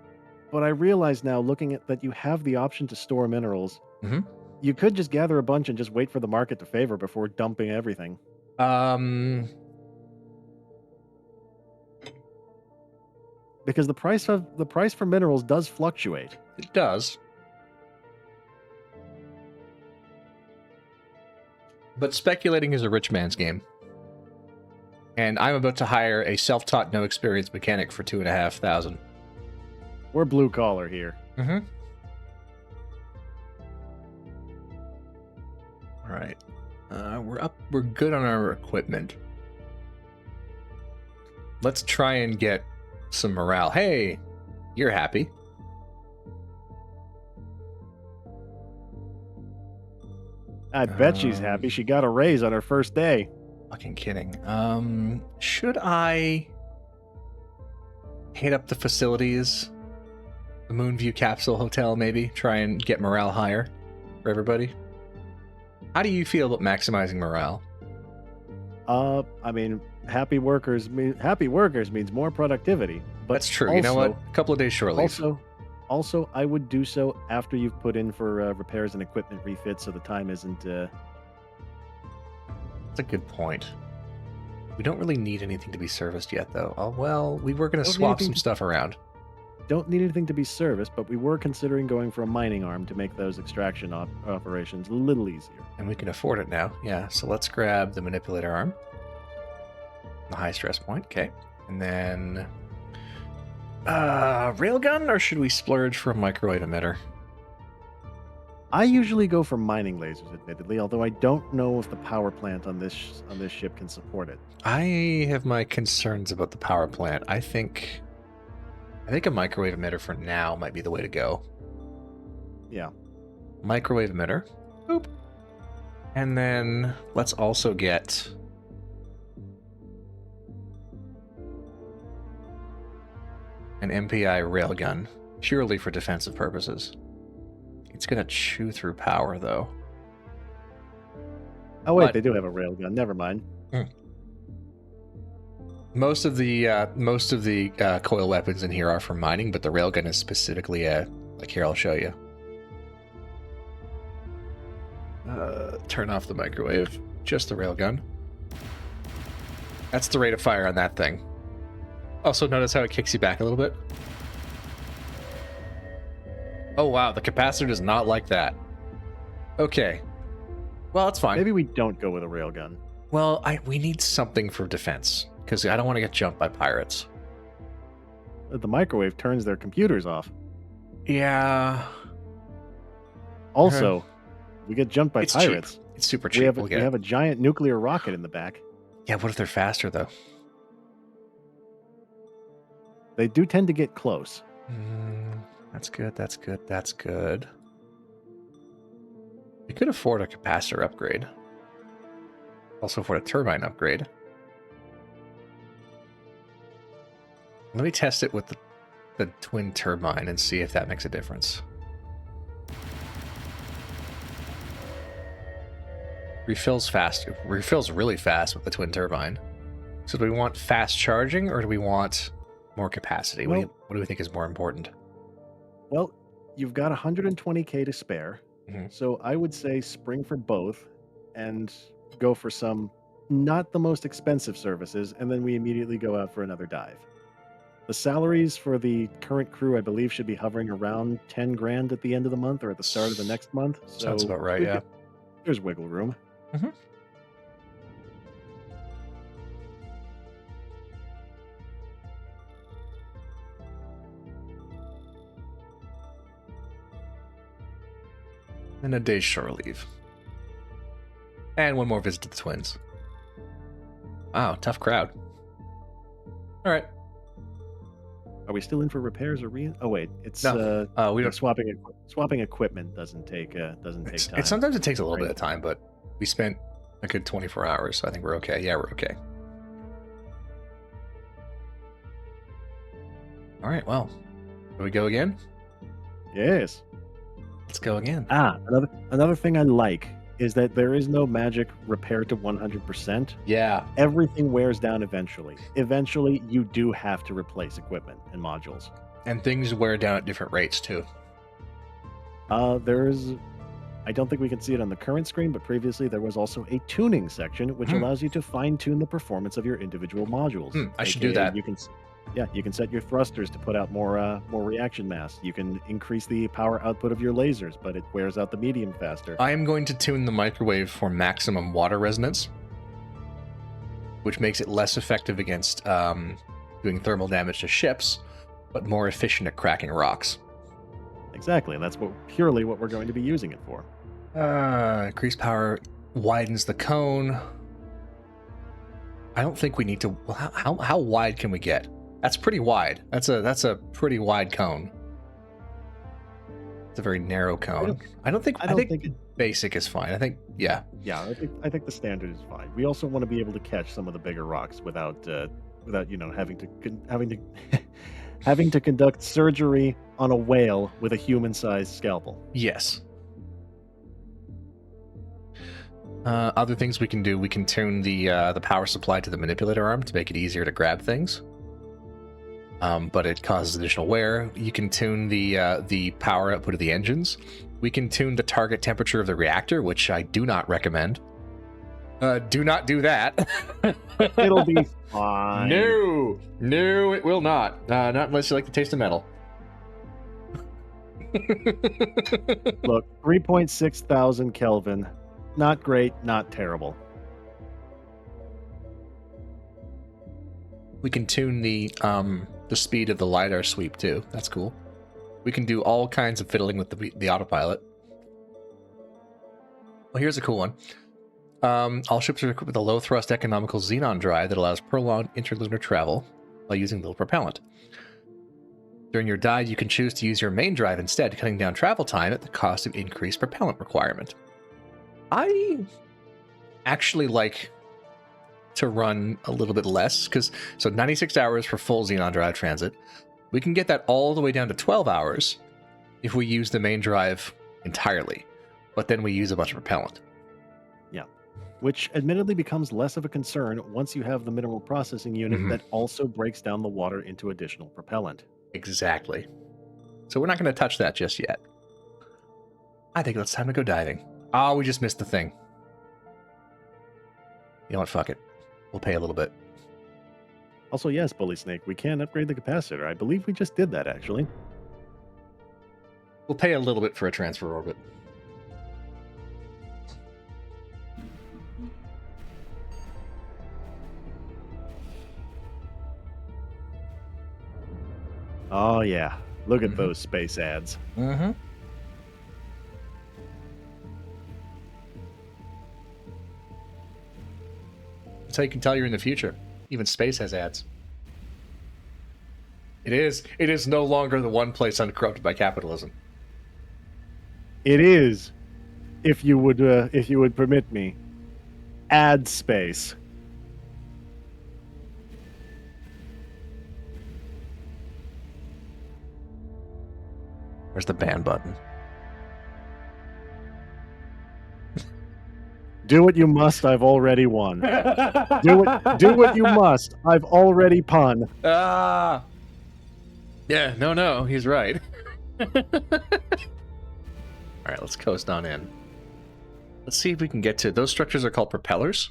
but I realize now, looking at that, you have the option to store minerals. Mhm. You could just gather a bunch and just wait for the market to favor before dumping everything. Because the price for minerals does fluctuate. It does. But speculating is a rich man's game. And I'm about to hire a self-taught, no experience mechanic for $2,500. We're blue collar here. Mm-hmm. All right. We're good on our equipment. Let's try and get some morale. Hey, you're happy. I bet she's happy. She got a raise on her first day. Fucking kidding. Should I hit up the facilities? The Moonview Capsule Hotel, maybe? Try and get morale higher for everybody? How do you feel about maximizing morale? I mean, happy workers means more productivity. But that's true. You know what? A couple of days short leave. Also, I would do so after you've put in for repairs and equipment refits, so the time isn't. That's a good point. We don't really need anything to be serviced yet, though. Oh well, we were going to swap some stuff around. Don't need anything to be serviced, but we were considering going for a mining arm to make those extraction operations a little easier. And we can afford it now. Yeah. So let's grab the manipulator arm, the high stress point. Okay, and then. Railgun, or should we splurge for a microwave emitter? I usually go for mining lasers, admittedly, although I don't know if the power plant on this ship can support it. I have my concerns about the power plant. I think a microwave emitter for now might be the way to go. Yeah. Microwave emitter. Boop. And then let's also get an MPI railgun, purely for defensive purposes. It's gonna chew through power, though. Oh wait, they do have a railgun. Never mind. Most of the coil weapons in here are for mining, but the railgun is specifically like here. I'll show you. Turn off the microwave. Just the railgun. That's the rate of fire on that thing. Also, notice how it kicks you back a little bit. Oh, wow. The capacitor does not like that. Okay. Well, that's fine. Maybe we don't go with a railgun. Well, we need something for defense, because I don't want to get jumped by pirates. The microwave turns their computers off. Yeah. Also, we get jumped by pirates. Cheap. It's super cheap. We have a giant nuclear rocket in the back. Yeah, what if they're faster, though? They do tend to get close. That's good, that's good, that's good. We could afford a capacitor upgrade. Also afford a turbine upgrade. Let me test it with the twin turbine and see if that makes a difference. Refills fast. It refills really fast with the twin turbine. So do we want fast charging, or do we want more capacity? Well, what do we think is more important? Well, you've got 120k to spare, so I would say spring for both and go for some not the most expensive services, and then we immediately go out for another dive. The salaries for the current crew, I believe, should be hovering around 10 grand at the end of the month or at the start of the next month. So Sounds about right, yeah. there's wiggle room. Mm-hmm. And a day's shore leave. And one more visit to the twins. Wow, tough crowd. All right. Are we still in for repairs or oh wait, it's No, we don't. swapping equipment doesn't take time. Sometimes it takes a little bit of time, but we spent a good 24 hours, so I think we're okay. Yeah, we're okay. All right, well, do we go again? Yes. Let's go again. Another thing I like is that there is no magic repair to 100%. Yeah. Everything wears down eventually. Eventually, you do have to replace equipment and modules. And things wear down at different rates, too. I don't think we can see it on the current screen, but previously there was also a tuning section, which allows you to fine-tune the performance of your individual modules. I should do that. You can set your thrusters to put out more reaction mass. You can increase the power output of your lasers, but it wears out the medium faster. I am going to tune the microwave for maximum water resonance, which makes it less effective against doing thermal damage to ships, but more efficient at cracking rocks. Exactly, and that's purely what we're going to be using it for. Increased power widens the cone. I don't think we need to. How wide can we get? That's pretty wide. That's a pretty wide cone. It's a very narrow cone. I think basic is fine. I think yeah. Yeah, I think the standard is fine. We also want to be able to catch some of the bigger rocks without having to conduct surgery on a whale with a human-sized scalpel. Yes. Other things we can do, we can tune the power supply to the manipulator arm to make it easier to grab things. But it causes additional wear. You can tune the power output of the engines. We can tune the target temperature of the reactor, which I do not recommend. Do not do that. It'll be fine. No, it will not. Not unless you like the taste of metal. Look, 3.6 thousand Kelvin. Not great, not terrible. We can tune the speed of the LiDAR sweep too. That's cool. We can do all kinds of fiddling with the autopilot. Well, here's a cool one. All ships are equipped with a low-thrust economical xenon drive that allows prolonged interlunar travel while using little propellant. During your dive, you can choose to use your main drive instead, cutting down travel time at the cost of increased propellant requirement. I actually like to run a little bit less, so 96 hours for full xenon drive transit. We can get that all the way down to 12 hours if we use the main drive entirely, but then we use a bunch of propellant. Yeah, which admittedly becomes less of a concern once you have the mineral processing unit that also breaks down the water into additional propellant. Exactly. So we're not going to touch that just yet. I think it's time to go diving. Oh, we just missed the thing. You know what? Fuck it. We'll pay a little bit. Also, yes, Bully Snake, we can upgrade the capacitor. I believe we just did that, actually. We'll pay a little bit for a transfer orbit. Oh, yeah. Look at those space ads. Mm-hmm. That's how you can tell you're in the future. Even space has ads. It is no longer the one place uncorrupted by capitalism. It is, if you would permit me, ad space. Where's the ban button? Do what you must, I've already won. Do what you must, I've already pun. Ah! Yeah, no, he's right. Alright, let's coast on in. Let's see if we can get to... Those structures are called propellers.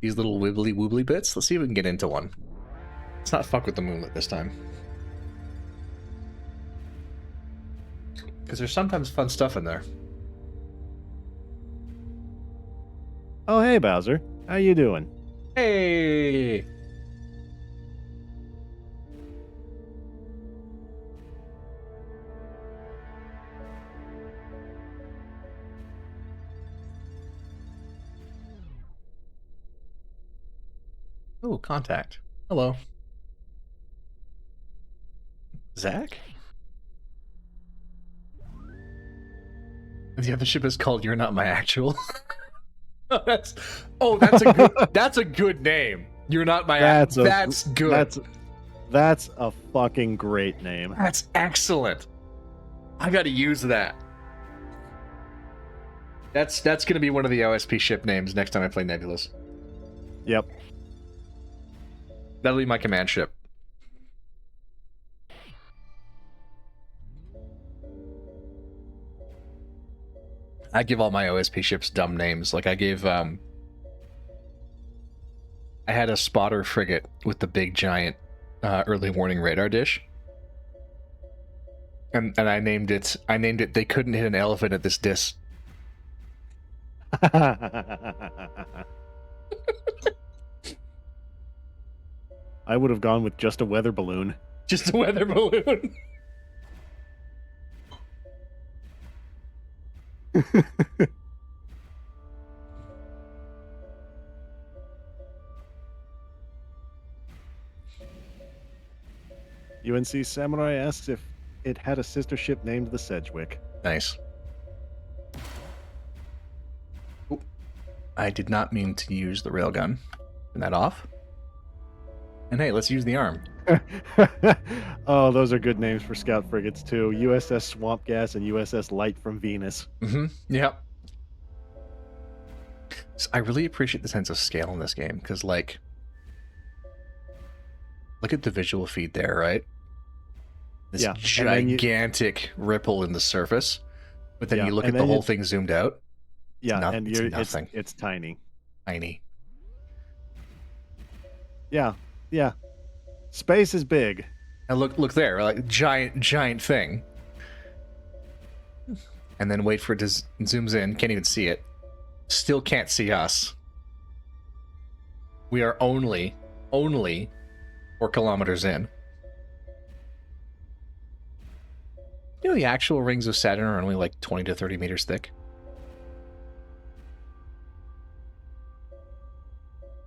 these little wibbly woobly bits. Let's see if we can get into one. Let's not fuck with the moonlit this time. Because there's sometimes fun stuff in there. Oh, hey, Bowser. How you doing? Hey! Oh, contact. Hello. Zach? The other ship is called You're Not My Actual. that's a good name. You're Not My Actual. That's good. That's a fucking great name. That's excellent. I gotta use that. That's gonna be one of the OSP ship names next time I play Nebulous. Yep. That'll be my command ship. I give all my OSP ships dumb names. Like I gave I had a spotter frigate with the big giant early warning radar dish. And I named it They Couldn't Hit an Elephant at This Dis. I would have gone with just a weather balloon. Just a weather balloon. UNC Samurai asks if it had a sister ship named the Sedgwick. Nice. Ooh. I did not mean to use the railgun. Turn that off. And hey, let's use the arm. Oh, those are good names for scout frigates too. USS Swamp Gas and USS Light from Venus. Mm-hmm. Yep. So I really appreciate the sense of scale in this game because, like, look at the visual feed there, right? This gigantic ripple in the surface, but then you look at the whole thing zoomed out. Yeah, it's tiny. Tiny. Yeah. Yeah. Space is big. And look there, like giant thing. And then wait for it to zooms in, can't even see it. Still can't see us. We are only 4 kilometers in. You know the actual rings of Saturn are only like 20 to 30 meters thick.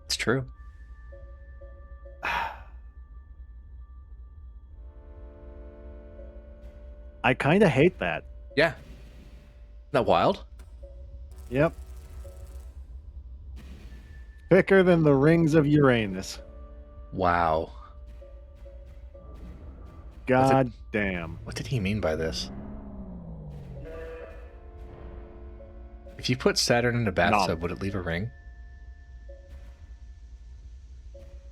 It's true. I kind of hate that. Yeah. Isn't that wild? Yep. Thicker than the rings of Uranus. Wow. God damn. What did he mean by this? If you put Saturn in a bathtub, would it leave a ring?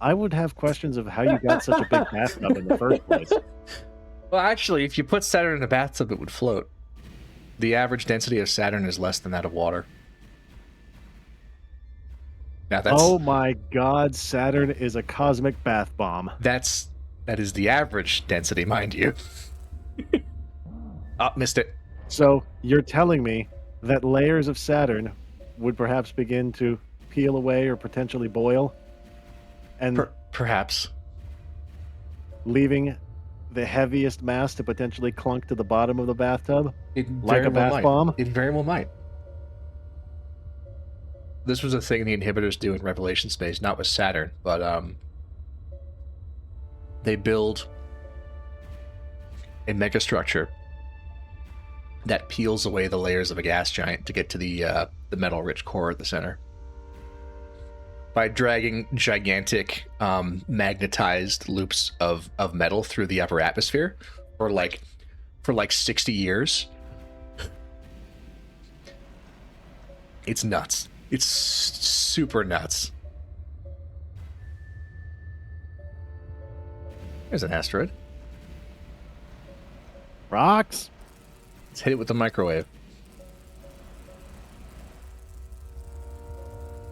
I would have questions of how you got such a big bathtub in the first place. Well, actually, if you put Saturn in a bathtub, it would float. The average density of Saturn is less than that of water. Now oh my god, Saturn is a cosmic bath bomb. That is the average density, mind you. Oh, missed it. So you're telling me that layers of Saturn would perhaps begin to peel away or potentially boil? And perhaps. Leaving the heaviest mass to potentially clunk to the bottom of the bathtub? Like a bath bomb? It very well might. This was a thing the inhibitors do in Revelation Space, not with Saturn, but they build a megastructure that peels away the layers of a gas giant to get to the metal-rich core at the center. By dragging gigantic magnetized loops of metal through the upper atmosphere for like 60 years. It's nuts. It's super nuts. There's an asteroid. Rocks. Let's hit it with the microwave.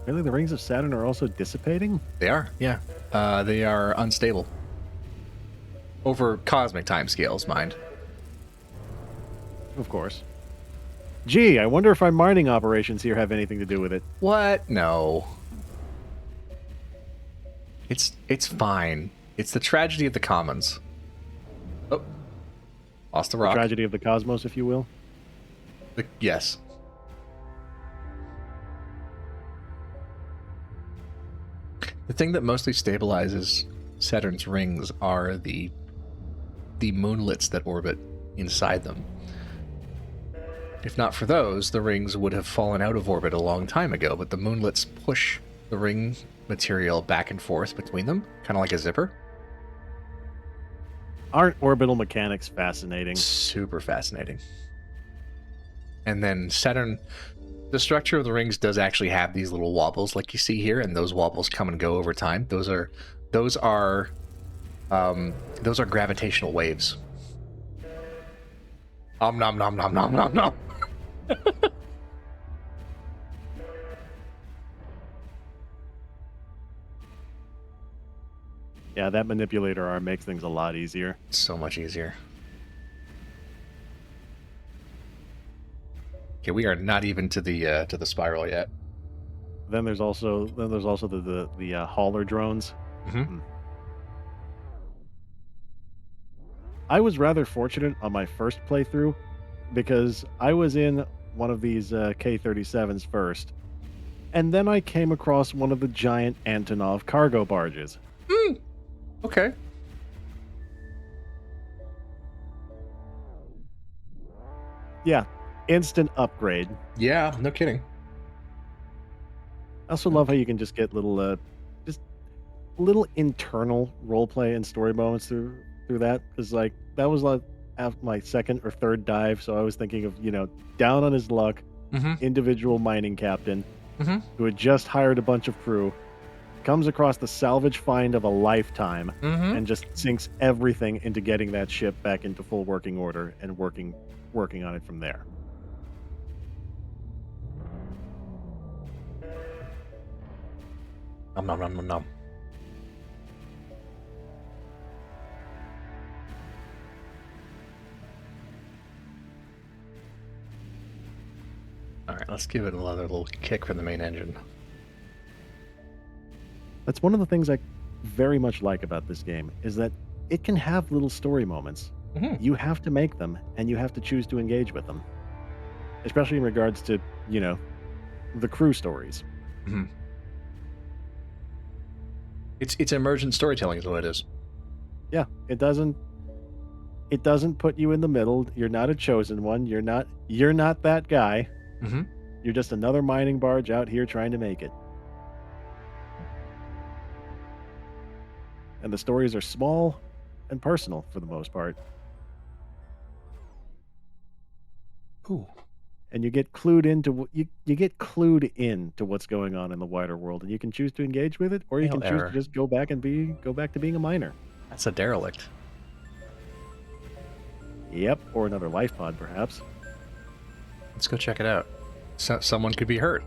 Really, the rings of Saturn are also dissipating? They are, yeah. They are unstable. Over cosmic timescales, mind. Of course. Gee, I wonder if our mining operations here have anything to do with it. What? No. It's fine. It's the tragedy of the commons. Oh. Lost the rock. Tragedy of the cosmos, if you will. Yes. The thing that mostly stabilizes Saturn's rings are the moonlets that orbit inside them. If not for those, the rings would have fallen out of orbit a long time ago, but the moonlets push the ring material back and forth between them, kind of like a zipper. Aren't orbital mechanics fascinating? Super fascinating. And then Saturn, the structure of the rings does actually have these little wobbles like you see here, and those wobbles come and go over time. Those are gravitational waves. Nom nom nom nom nom nom nom. Yeah, that manipulator arm makes things a lot easier. So much easier. Okay, we are not even to the spiral yet. Then there's also the hauler drones. Mm-hmm. I was rather fortunate on my first playthrough because I was in one of these K-37s first, and then I came across one of the giant Antonov cargo barges. Okay. Yeah, instant upgrade. Yeah, no kidding. I also love how you can just get little internal roleplay and story moments through that. Because like that was like after my second or third dive, so I was thinking of down on his luck, individual mining captain who had just hired a bunch of crew, comes across the salvage find of a lifetime, and just sinks everything into getting that ship back into full working order and working on it from there. Nom nom nom nom nom. All right, let's give it another little kick from the main engine. That's one of the things I very much like about this game, is that it can have little story moments. You have to make them, and you have to choose to engage with them. Especially in regards to, the crew stories. It's emergent storytelling is what it is. Yeah, it doesn't put you in the middle. You're not a chosen one. You're not that guy. You're just another mining barge out here trying to make it. And the stories are small and personal for the most part. Ooh. And you get clued into you get clued into what's going on in the wider world, and you can choose to engage with it, or you Hail can choose error. to just go back to being a miner. That's a derelict. Yep, or another life pod, perhaps. Let's go check it out. Someone could be hurt.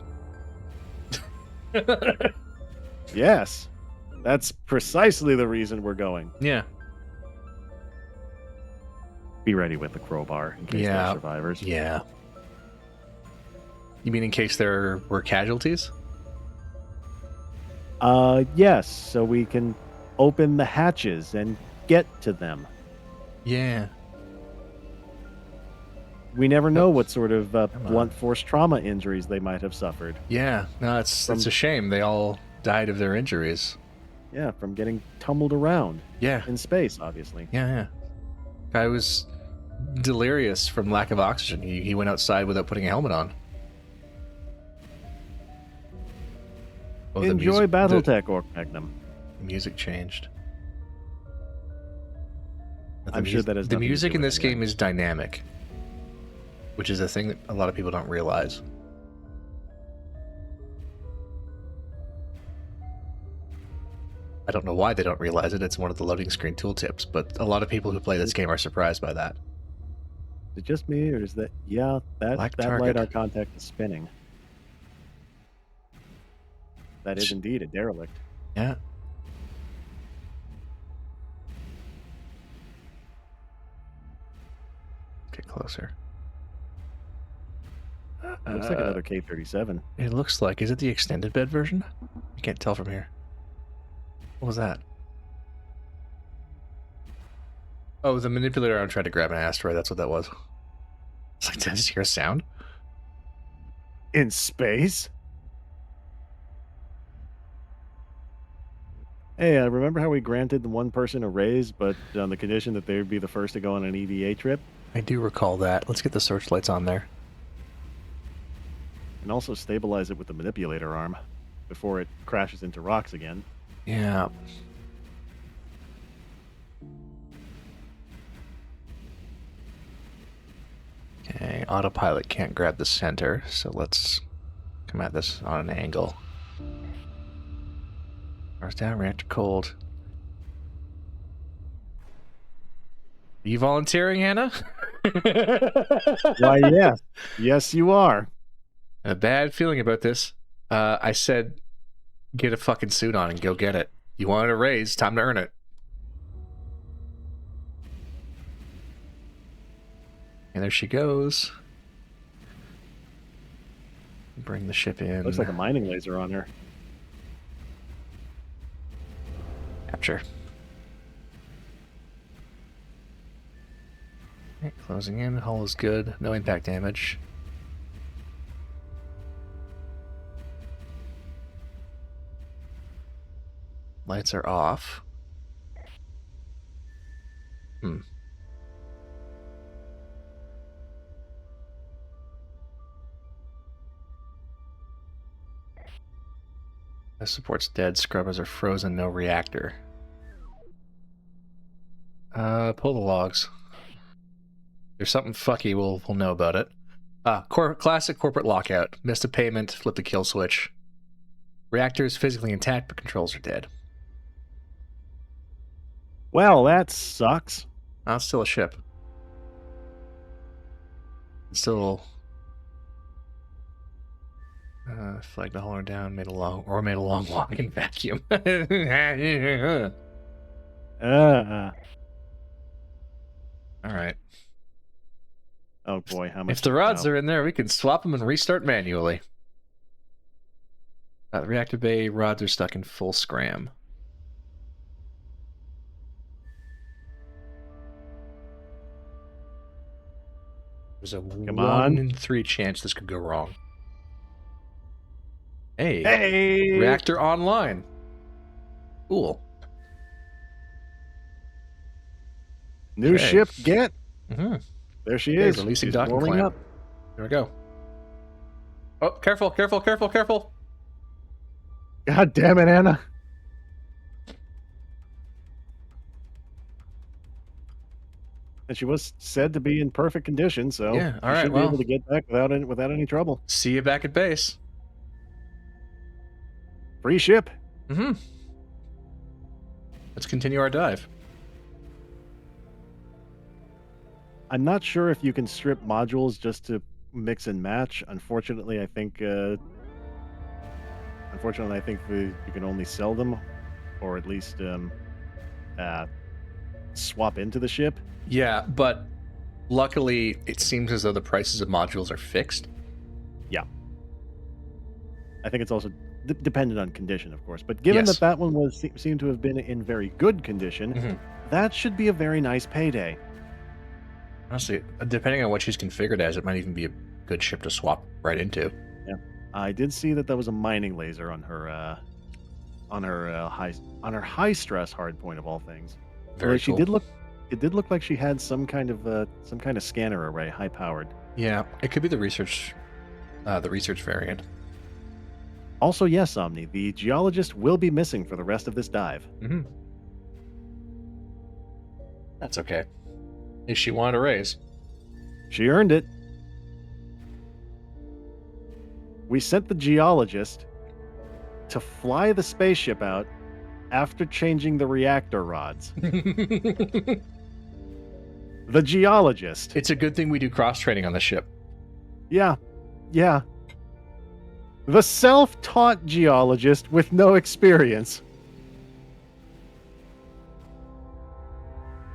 Yes, that's precisely the reason we're going. Yeah. Be ready with the crowbar in case there are survivors. Yeah. You mean in case there were casualties? Yes, so we can open the hatches and get to them. Yeah. We never know what sort of blunt force trauma injuries they might have suffered. Yeah. No, it's a shame. They all died of their injuries. Yeah, from getting tumbled around. Yeah. In space, obviously. Yeah. Guy was delirious from lack of oxygen. He went outside without putting a helmet on. Oh, Enjoy Battletech, Orc Magnum. The music changed. I'm sure that is the music in this game is dynamic, which is a thing that a lot of people don't realize. I don't know why they don't realize it. It's one of the loading screen tooltips, but a lot of people who play this game are surprised by that. Is it just me, or is that... Yeah, that Black LiDAR target. contact is spinning. That is indeed a derelict. Yeah. Get closer. It looks like another K-37. It looks like. Is it the extended bed version? I can't tell from here. What was that? Oh, the manipulator arm tried to grab an asteroid. That's what that was. It's like, did I just hear a sound? In space? Hey, remember how we granted the one person a raise, but on the condition that they would be the first to go on an EVA trip? I do recall that. Let's get the searchlights on there. And also stabilize it with the manipulator arm before it crashes into rocks again. Yeah. Okay, autopilot can't grab the center, so let's come at this on an angle. Cars down, reactor cold. Are you volunteering, Hannah? Why, yes. Yes, you are. A bad feeling about this. I said, get a fucking suit on and go get it. You wanted a raise, time to earn it. And there she goes. Bring the ship in. Looks like a mining laser on her. Capture. Okay, closing in. Hull is good. No impact damage. Lights are off. The support's dead. Scrubbers are frozen. No reactor. Pull the logs. There's something fucky. We'll know about it. Classic corporate lockout. Missed a payment. Flip the kill switch. Reactor is physically intact, but controls are dead. Well, that sucks. It's still a ship. It's still flagged the hauler down, made a long walk in vacuum. All right. Oh boy, how much? If the rods are in there, we can swap them and restart manually. The reactor bay rods are stuck in full scram. There's a 1 in 3 chance this could go wrong. Hey! Reactor online. Cool. New ship get. Mm-hmm. There she is. Releasing She's docking warming clamp. up. There we go. Oh, careful, careful, careful, careful. God damn it, Anna. And she was said to be in perfect condition, so yeah, all right, she should be able to get back without any trouble. See you back at base. Free ship. Mm-hmm. Let's continue our dive. I'm not sure if you can strip modules just to mix and match. Unfortunately, I think you can only sell them, or at least swap into the ship. Yeah, but luckily, it seems as though the prices of modules are fixed. Yeah. I think it's also dependent on condition, of course. But given that one seemed to have been in very good condition, that should be a very nice payday. Honestly, depending on what she's configured as, it might even be a good ship to swap right into. Yeah, I did see that was a mining laser on her high stress hardpoint of all things. Very cool. It did look like she had some kind of scanner array, high powered. Yeah, it could be the research variant. Also, yes, Omni, the geologist will be missing for the rest of this dive. Mm-hmm. That's okay. If she wanted a raise. She earned it. We sent the geologist to fly the spaceship out after changing the reactor rods. The geologist. It's a good thing we do cross-training on the ship. Yeah. The self-taught geologist with no experience.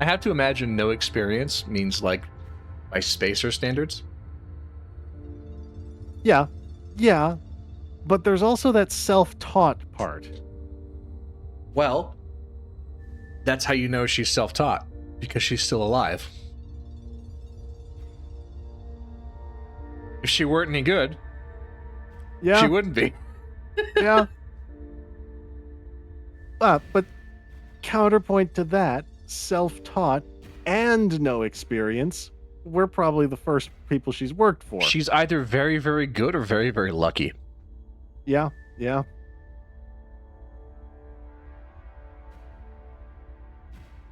I have to imagine no experience means like by spacer standards. Yeah, yeah, but there's also that self-taught part. Well, that's how you know she's self-taught, because she's still alive. If she weren't any good, Yeah, she wouldn't be. yeah. But counterpoint to that, self-taught and no experience, we're probably the first people she's worked for. She's either very, very good or very, very lucky. Yeah, yeah.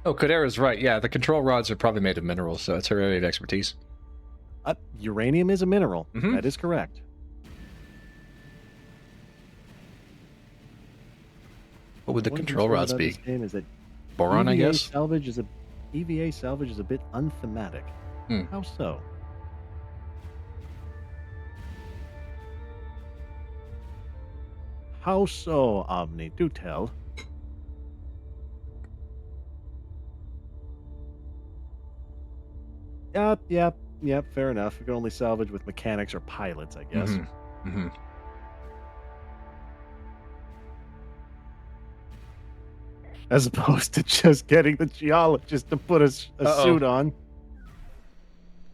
Oh, Kadera's right. Yeah, the control rods are probably made of minerals, so it's her area of expertise. Uranium is a mineral. Mhm. That is correct. What would the One control concern rods about be? this game is that Boron, I EVA guess? EVA salvage is a bit unthematic. Hmm. How so? How so, Omni? Do tell. Yep, fair enough. You can only salvage with mechanics or pilots, I guess. Mm-hmm. As opposed to just getting the geologist to put a suit on.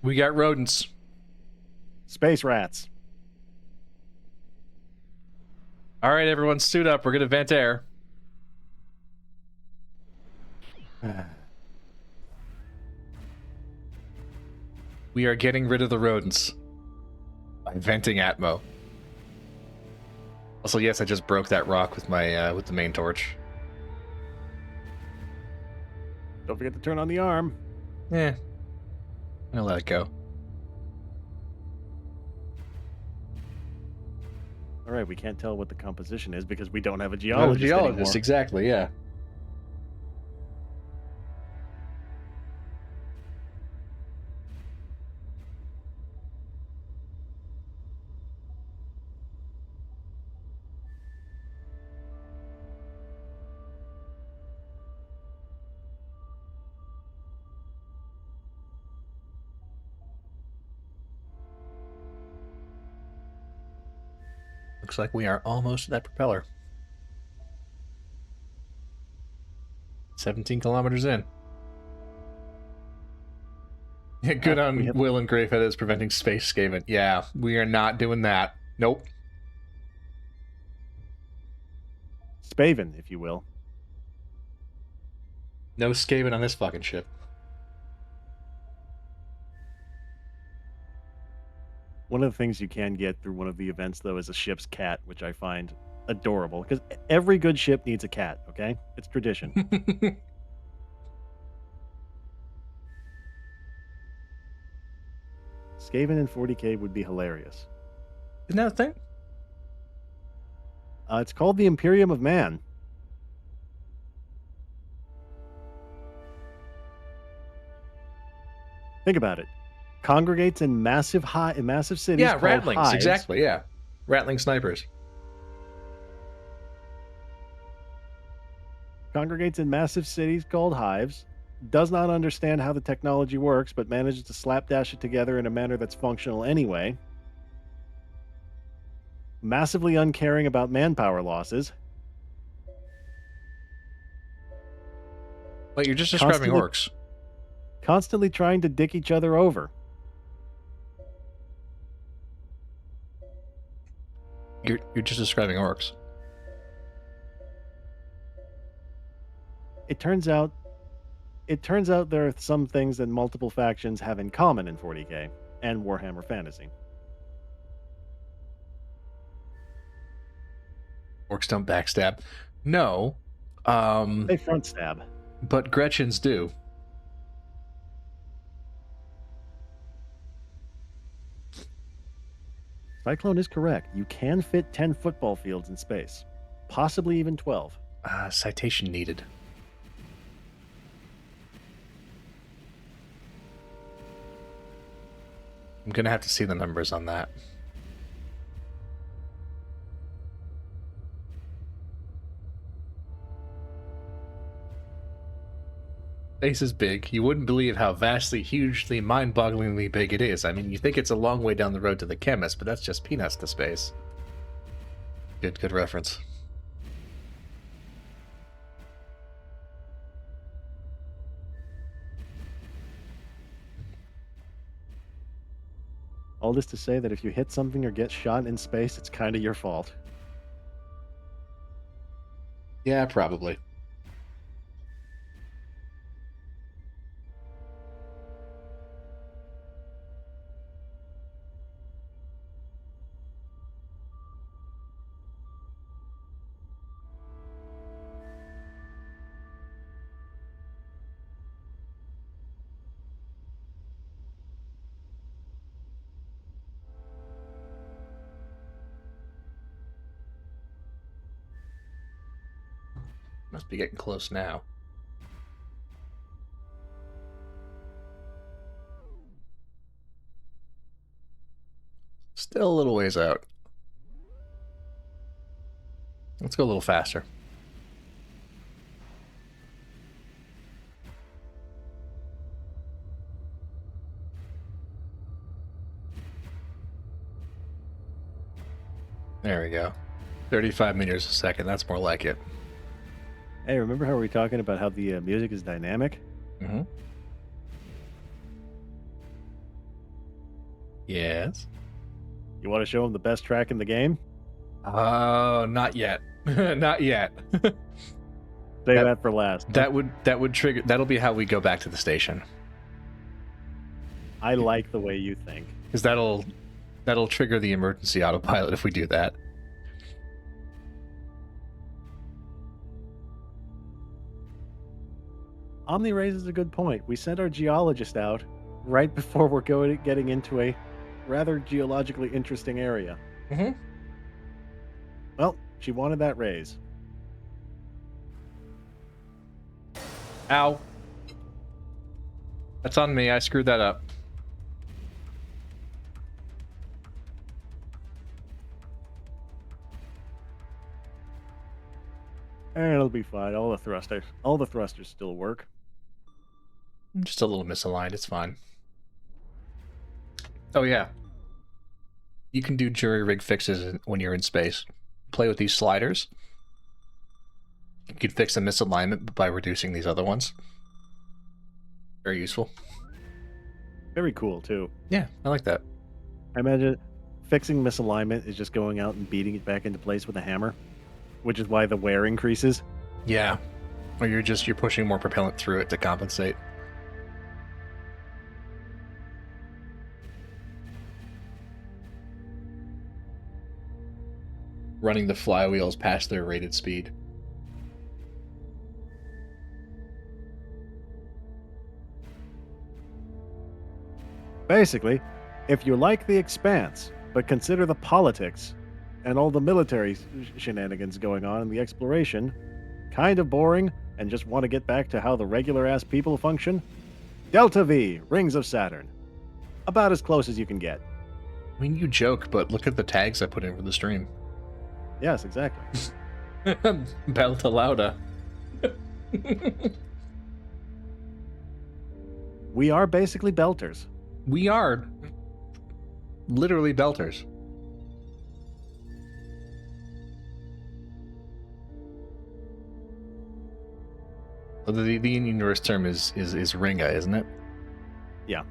We got rodents. Space rats. All right, everyone, suit up. We're going to vent air. We are getting rid of the rodents by venting Atmo. Also, yes, I just broke that rock with my with the main torch. Don't forget to turn on the arm. Eh, I'll let it go. All right, we can't tell what the composition is because we don't have a Not a geologist, geologist, anymore. exactly. Yeah. Looks like we are almost at that propeller. 17 kilometers in. Yeah, good on Will and Greyfeathers preventing space Skaven. Yeah, we are not doing that. Nope. Spaven, if you will. No Skaven on this fucking ship. One of the things you can get through one of the events, though, is a ship's cat, which I find adorable. Because every good ship needs a cat, okay? It's tradition. Skaven in 40k would be hilarious. Isn't that a thing? It's called the Imperium of Man. Think about it. Congregates in massive cities. Yeah, called rattlings. hives. Exactly, yeah. Rattling snipers. Congregates in massive cities called hives. Does not understand how the technology works, but manages to slapdash it together in a manner that's functional anyway. Massively uncaring about manpower losses. Wait, you're just describing orcs. Constantly trying to dick each other over. You're just describing orcs. It turns out there are some things that multiple factions have in common in 40k and Warhammer Fantasy. Orcs don't backstab. No. They front stab. But Gretchens do. Cyclone is correct. You can fit 10 football fields in space. Possibly even 12. Citation needed. I'm gonna have to see the numbers on that. Space is big. You wouldn't believe how vastly, hugely, mind-bogglingly big it is. I mean, you think it's a long way down the road to the chemist, but that's just peanuts to space. Good reference. All this to say that if you hit something or get shot in space, it's kind of your fault. Yeah, probably. Must be getting close now. Still a little ways out. Let's go a little faster. There we go. 35 meters a second. That's more like it. Hey, remember how we were talking about how the music is dynamic? Mm-hmm. Yes. You want to show them the best track in the game? Oh, not yet. Not yet. Save that for last. That would trigger. That'll be how we go back to the station. I like the way you think. Because that'll trigger the emergency autopilot if we do that. Omni raises a good point. We sent our geologist out right before we're getting into a rather geologically interesting area. Mm-hmm. Well, she wanted that raise. Ow. That's on me. I screwed that up. And it'll be fine. All the thrusters still work. Just a little misaligned. It's fine. Oh, yeah. You can do jury rig fixes when you're in space. Play with these sliders. You could fix a misalignment by reducing these other ones. Very useful. Very cool, too. Yeah, I like that. I imagine fixing misalignment is just going out and beating it back into place with a hammer, which is why the wear increases. Yeah. Or you're pushing more propellant through it to compensate. Running the flywheels past their rated speed. Basically, if you like The Expanse, but consider the politics and all the military shenanigans going on in the exploration kind of boring and just want to get back to how the regular-ass people function, Delta V, Rings of Saturn. About as close as you can get. I mean, you joke, but look at the tags I put in for the stream. Yes, exactly. Belta Lauda. We are basically belters. We are literally belters. The in-universe term is Ringa, isn't it? Yeah.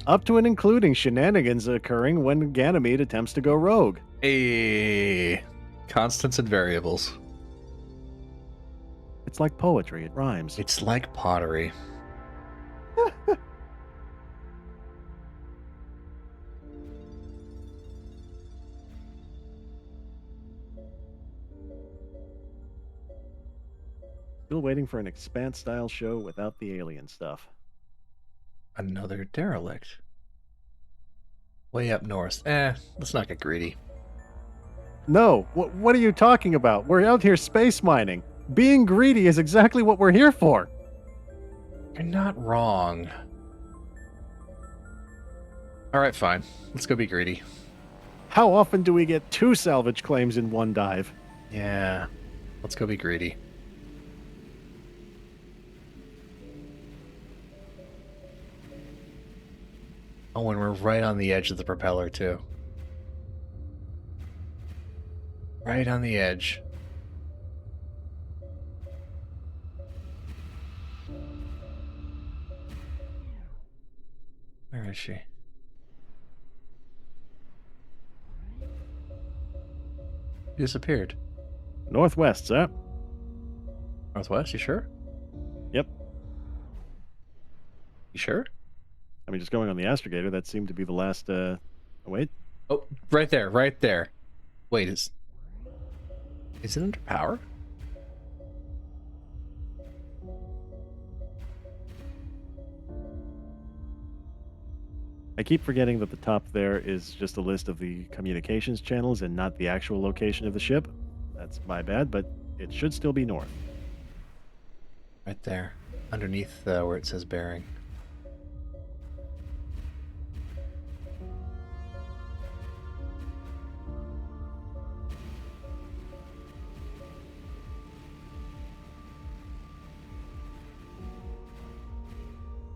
Up to and including shenanigans occurring when Ganymede attempts to go rogue. Hey, constants and variables. It's like poetry, it rhymes. It's like pottery. Still waiting for an Expanse-style show without the alien stuff. Another derelict. Way up north. Let's not get greedy. No, what are you talking about? We're out here space mining. Being greedy is exactly what we're here for. You're not wrong. Alright, fine. Let's go be greedy. How often do we get 2 salvage claims in one dive? Yeah. Let's go be greedy. Oh, and we're right on the edge of the propeller, too. Right on the edge. Where is she? She disappeared. Northwest, sir. Northwest, you sure? Yep. You sure? I mean, just going on the astrogator, that seemed to be the last, wait. Oh, right there, right there. Wait, is it under power? I keep forgetting that the top there is just a list of the communications channels and not the actual location of the ship. That's my bad, but it should still be north. Right there, underneath where it says bearing.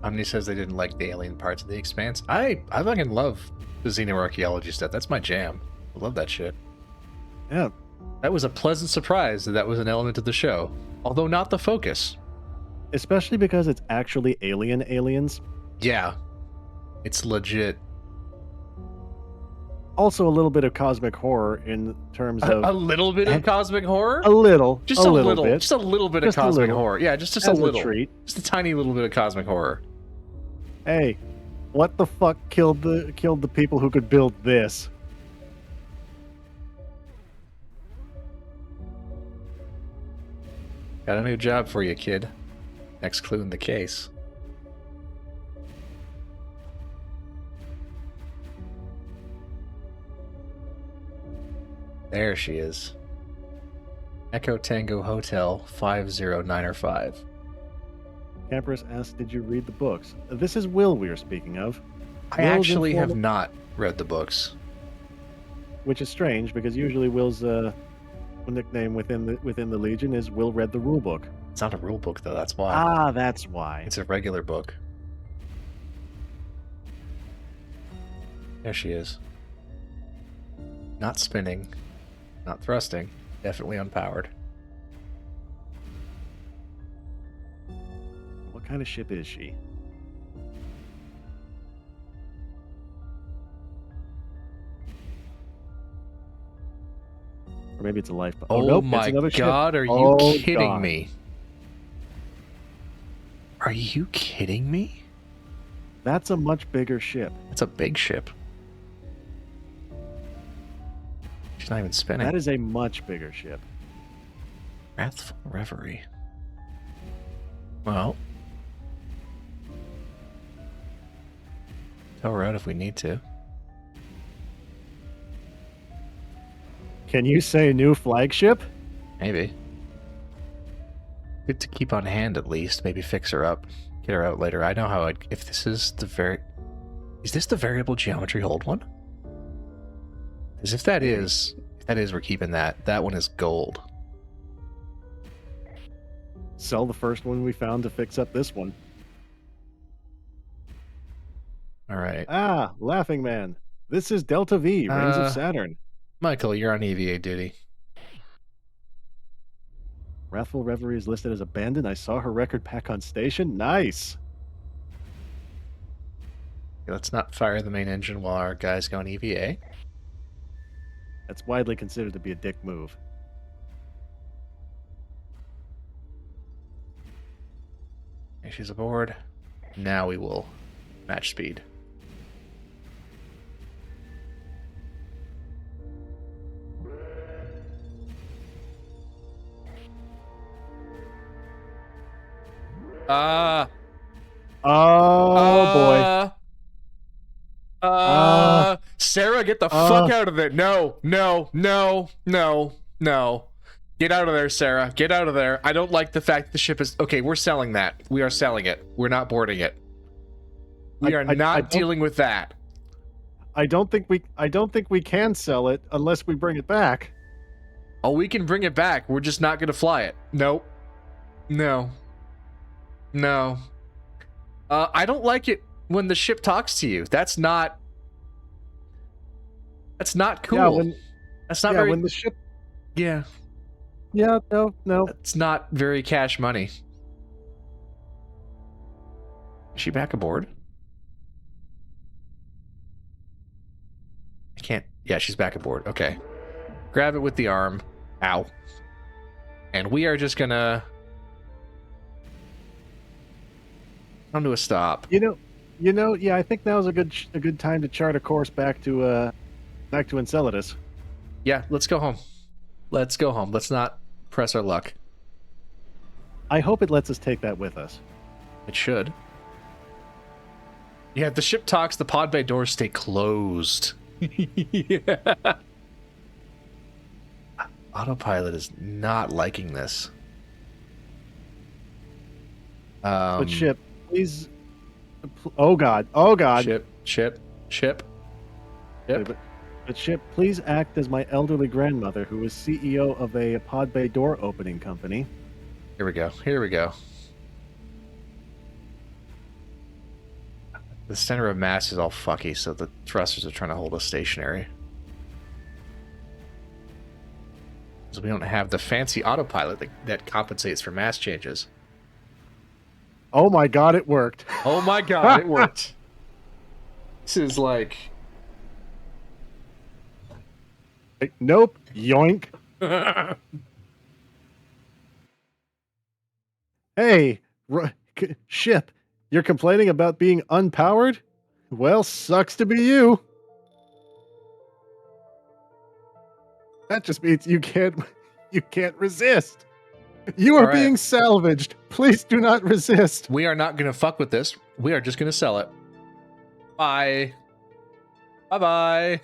Omni says they didn't like the alien parts of The Expanse. I fucking love the xenoarchaeology stuff. That's my jam. I love that shit. Yeah. That was a pleasant surprise that was an element of the show, although not the focus. Especially because it's actually aliens. Yeah. It's legit. Also a little bit of cosmic horror in terms of... A little bit of cosmic horror? A little. Just a little bit. Just a little bit Just of a cosmic little. horror. Yeah, just As a a little. treat. Just a tiny little bit of cosmic horror. Hey, what the fuck killed the people who could build this? Got a new job for you, kid. Next clue in the case. There she is. Echo Tango Hotel 5095. Campress asked, did you read the books? This is Will we are speaking of. I Will's actually have informal- not read the books. Which is strange, because usually Will's nickname within the Legion is Will read the rulebook. It's not a rule book, though. That's why. Ah, that's why. It's a regular book. There she is. Not spinning. Not thrusting. Definitely unpowered. What kind of ship is she? Or maybe it's a lifeboat. Oh, nope, it's my another ship. god, are you Oh, kidding God. me? Are you kidding me? That's a much bigger ship. That's a big ship. She's not even spinning. That is a much bigger ship. Wrathful Reverie. Well. Tow her out if we need to. Can you say new flagship? Maybe. Good to keep on hand at least. Maybe fix her up. Get her out later. I know how I'd... If this is the Is this the variable geometry hold one? Because if that is, we're keeping that. That one is gold. Sell the first one we found to fix up this one. All right. Ah, Laughing Man. This is Delta V, Rings of Saturn. Michael, you're on EVA duty. Wrathful Reverie is listed as abandoned. I saw her record pack on station. Nice. Okay, let's not fire the main engine while our guys go on EVA. That's widely considered to be a dick move. Okay, she's aboard. Now we will match speed. Oh boy. Sarah, get the fuck out of there. No. Get out of there, Sarah. Get out of there. I don't like the fact the ship is... Okay, we're selling that. We are selling it. We're not boarding it. We are not dealing with that. I don't think we can sell it unless we bring it back. Oh, we can bring it back. We're just not going to fly it. Nope. No. No. I don't like it when the ship talks to you. That's not cool. Yeah, that's not very... when the ship... Yeah. Yeah, no. That's not very cash money. Is she back aboard? I can't... Yeah, she's back aboard. Okay. Grab it with the arm. Ow. And we are just gonna... come to a stop. You know, yeah, I think now's a good time to chart a course back to Enceladus. Yeah, let's go home. Let's go home. Let's not press our luck. I hope it lets us take that with us. It should. Yeah, if the ship talks, the pod bay doors stay closed. Yeah. Autopilot is not liking this. But ship, please... Oh God. Ship. But ship, please act as my elderly grandmother, who is CEO of a pod bay door opening company. Here we go. The center of mass is all fucky, so the thrusters are trying to hold us stationary. So we don't have the fancy autopilot that compensates for mass changes. Oh my God, it worked. Oh my God, it worked. This is like... Nope. Yoink. Hey, ship, you're complaining about being unpowered? Well, sucks to be you. That just means you can't resist. You are being salvaged. Please do not resist. We are not going to fuck with this. We are just going to sell it. Bye. Bye-bye.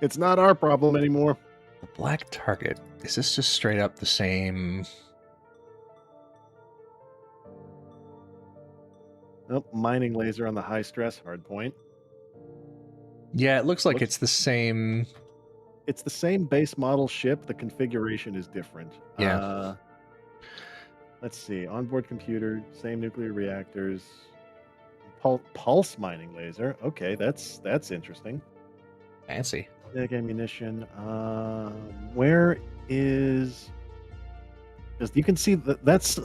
It's not our problem anymore. The black target. Is this just straight up the same? Oh, mining laser on the high stress hard point. Yeah, it looks like it's the same. It's the same base model ship. The configuration is different. Yeah. Let's see. Onboard computer, same nuclear reactors. Pulse mining laser. Okay, that's interesting. Fancy. Big ammunition. Where is? Because you can see that's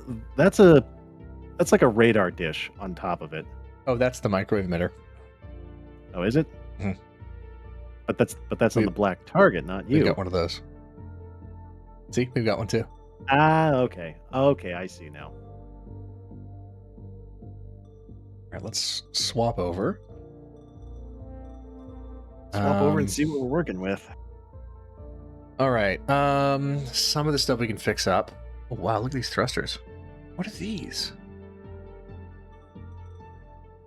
like a radar dish on top of it. Oh, that's the microwave emitter. Oh, is it? Mm-hmm. But that's on the black target, not you. We got one of those. See, we've got one too. Ah, okay. Okay, I see now. All right, let's swap over. Swap over and see what we're working with. All right. Some of the stuff we can fix up. Oh, wow, look at these thrusters. What are these?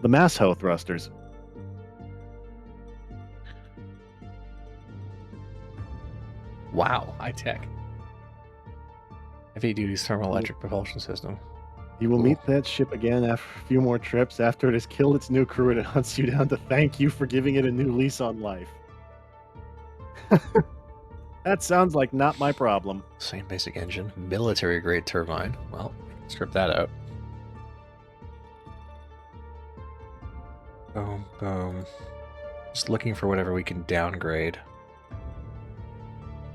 The mass hoe thrusters. Wow, high tech. Heavy duty thermoelectric propulsion system. You will meet that ship again after a few more trips after it has killed its new crew and it hunts you down to thank you for giving it a new lease on life. That sounds like not my problem. Same basic engine. Military grade turbine. Well, strip that out. Boom, boom. Just looking for whatever we can downgrade.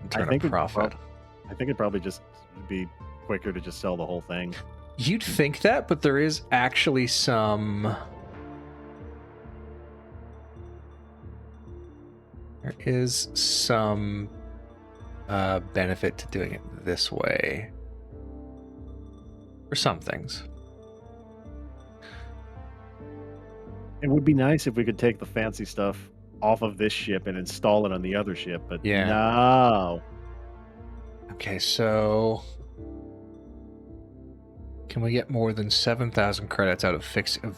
And turn a profit. I think it'd probably just be quicker to just sell the whole thing. You'd think that, but there is actually some... There is some benefit to doing it this way. For some things. It would be nice if we could take the fancy stuff off of this ship and install it on the other ship, but yeah. No. Okay, so... Can we get more than 7,000 credits out of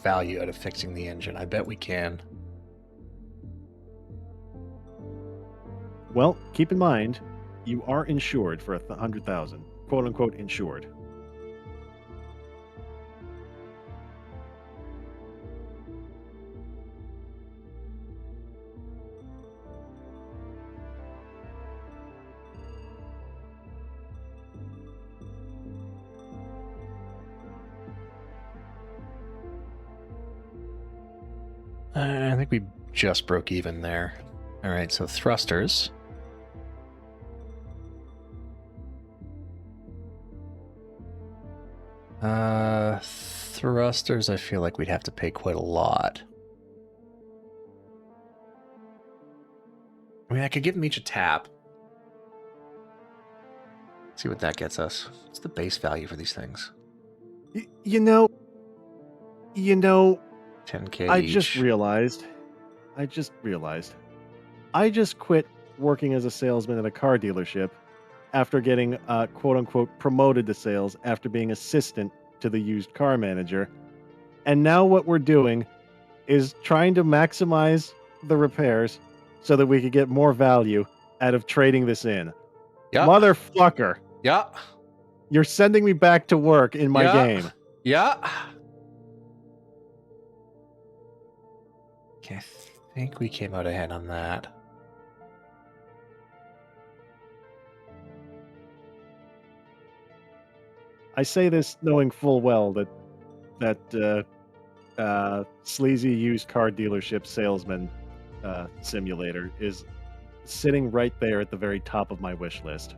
value out of fixing the engine? I bet we can. Well, keep in mind, you are insured for 100,000, quote unquote insured. I think we just broke even there. All right, so thrusters. Thrusters, I feel like we'd have to pay quite a lot. I mean, I could give them each a tap. See what that gets us. What's the base value for these things? You know, 10K I each. just realized. I just quit working as a salesman at a car dealership after getting quote unquote promoted to sales after being assistant to the used car manager. And now what we're doing is trying to maximize the repairs so that we could get more value out of trading this in. Yeah. Motherfucker. Yeah. You're sending me back to work in my game. Yeah. Okay, I think we came out ahead on that. I say this knowing full well that sleazy used car dealership salesman simulator is sitting right there at the very top of my wish list.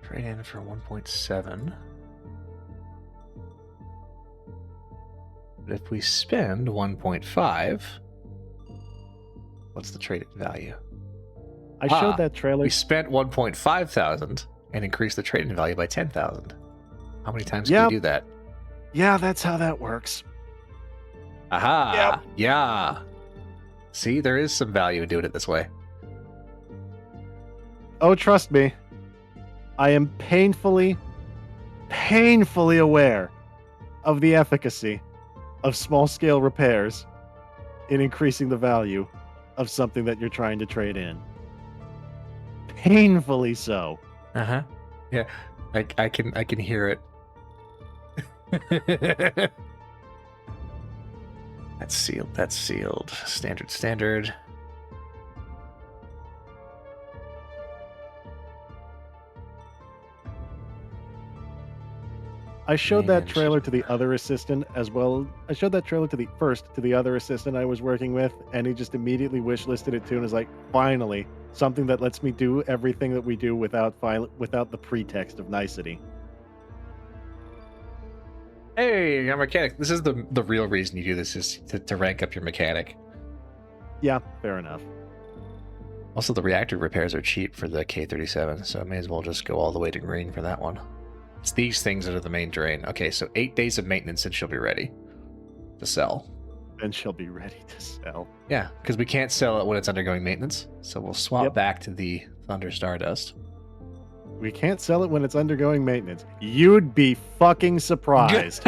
Trade in for 1.7. But if we spend 1.5, what's the trade value? I showed that trailer. We spent 1.5 thousand and increased the trade-in value by 10,000. How many times can we do that? Yeah, that's how that works. Aha! Yep. Yeah. See, there is some value in doing it this way. Oh, trust me. I am painfully aware of the efficacy of small-scale repairs in increasing the value of something that you're trying to trade in. Painfully so. Uh-huh. Yeah. I can hear it. That's sealed. Standard. I showed that trailer to the other assistant as well. I showed that trailer to the other assistant I was working with, and he just immediately wish listed it too and was like, finally, something that lets me do everything that we do without the pretext of nicety. Hey, you're a mechanic. This is the real reason you do this, is to rank up your mechanic. Yeah, fair enough. Also, the reactor repairs are cheap for the K-37, so I may as well just go all the way to green for that one. It's these things that are the main drain. Okay, so 8 days of maintenance and she'll be ready to sell. And she'll be ready to sell. Yeah, because we can't sell it when it's undergoing maintenance, so we'll swap back to the Thunder Stardust. We can't sell it when it's undergoing maintenance. You'd be fucking surprised.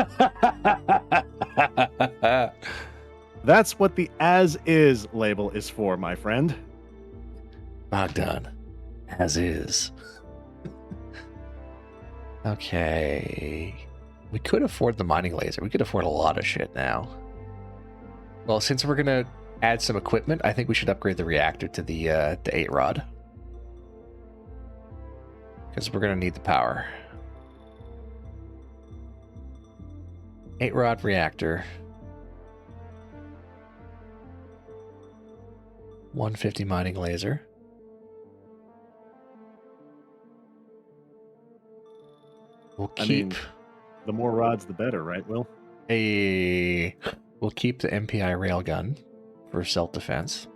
That's what the as is label is for, my friend. Bogdan, as is. Okay. We could afford the mining laser. We could afford a lot of shit now. Well, since we're going to add some equipment, I think we should upgrade the reactor to the 8-rod. Because we're going to need the power. 8-rod reactor. 150 mining laser. We'll keep... the more rods, the better, right, Will? We'll keep the MPI railgun for self-defense.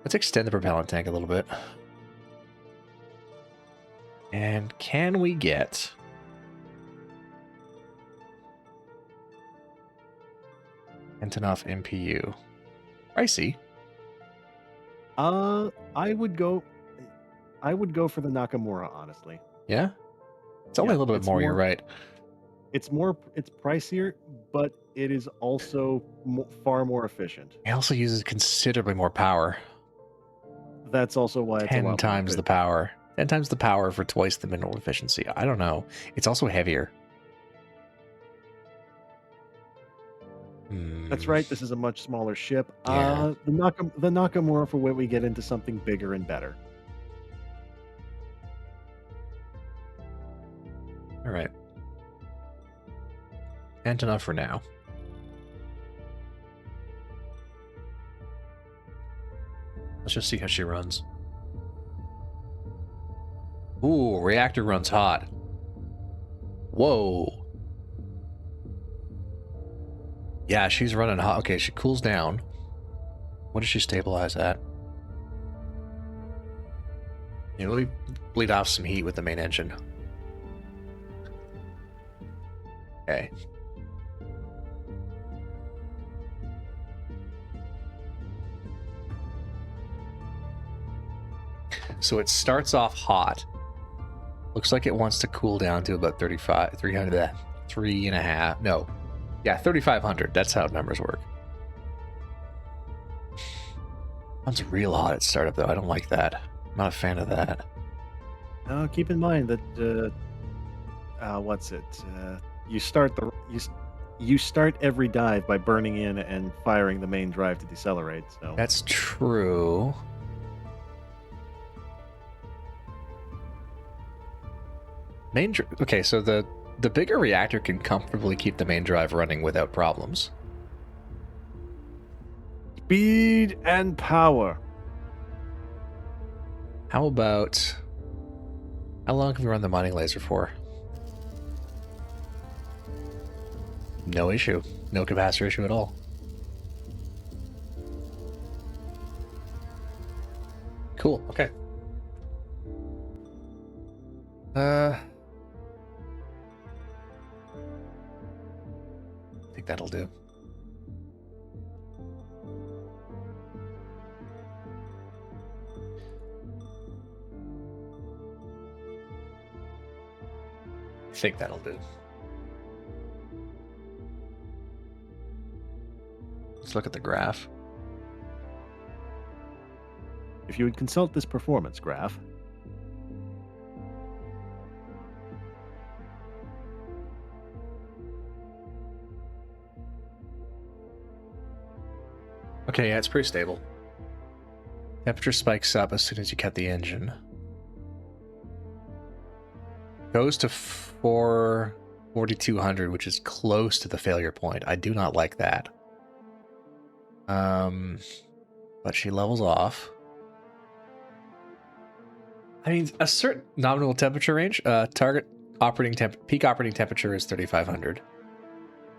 Let's extend the propellant tank a little bit. And can we get... Antonov MPU? Pricey. I would go for the Nakamura, honestly. Yeah? It's only a little bit more, you're right. It's pricier, but it is also far more efficient. It also uses considerably more power. That's also why it's 10 times the power. 10 times the power for twice the mineral efficiency. I don't know. It's also heavier. That's right. This is a much smaller ship. Yeah. The Nakamura for when we get into something bigger and better. All right. And enough for now. Let's just see how she runs. Ooh, reactor runs hot. Whoa. Yeah, she's running hot. Okay, she cools down. What does she stabilize at? Yeah, let me bleed off some heat with the main engine. Okay. So it starts off hot. Looks like it wants to cool down to about 3,500, 3.5. No. Yeah, 3,500. That's how numbers work. Sounds real hot at startup, though. I don't like that. I'm not a fan of that. Keep in mind that you start every dive by burning in and firing the main drive to decelerate. So That's true. Okay, so the bigger reactor can comfortably keep the main drive running without problems. speed and power. How about... How long can we run the mining laser for? No issue. No capacitor issue at all. Cool, okay. I think that'll do. I think that'll do. Let's look at the graph. If you would consult this performance graph, Okay, yeah, it's pretty stable. Temperature spikes up as soon as you cut the engine. Goes to 4,200, which is close to the failure point. I do not like that. But she levels off. I mean, a certain nominal temperature range. Target peak operating temperature is 3,500.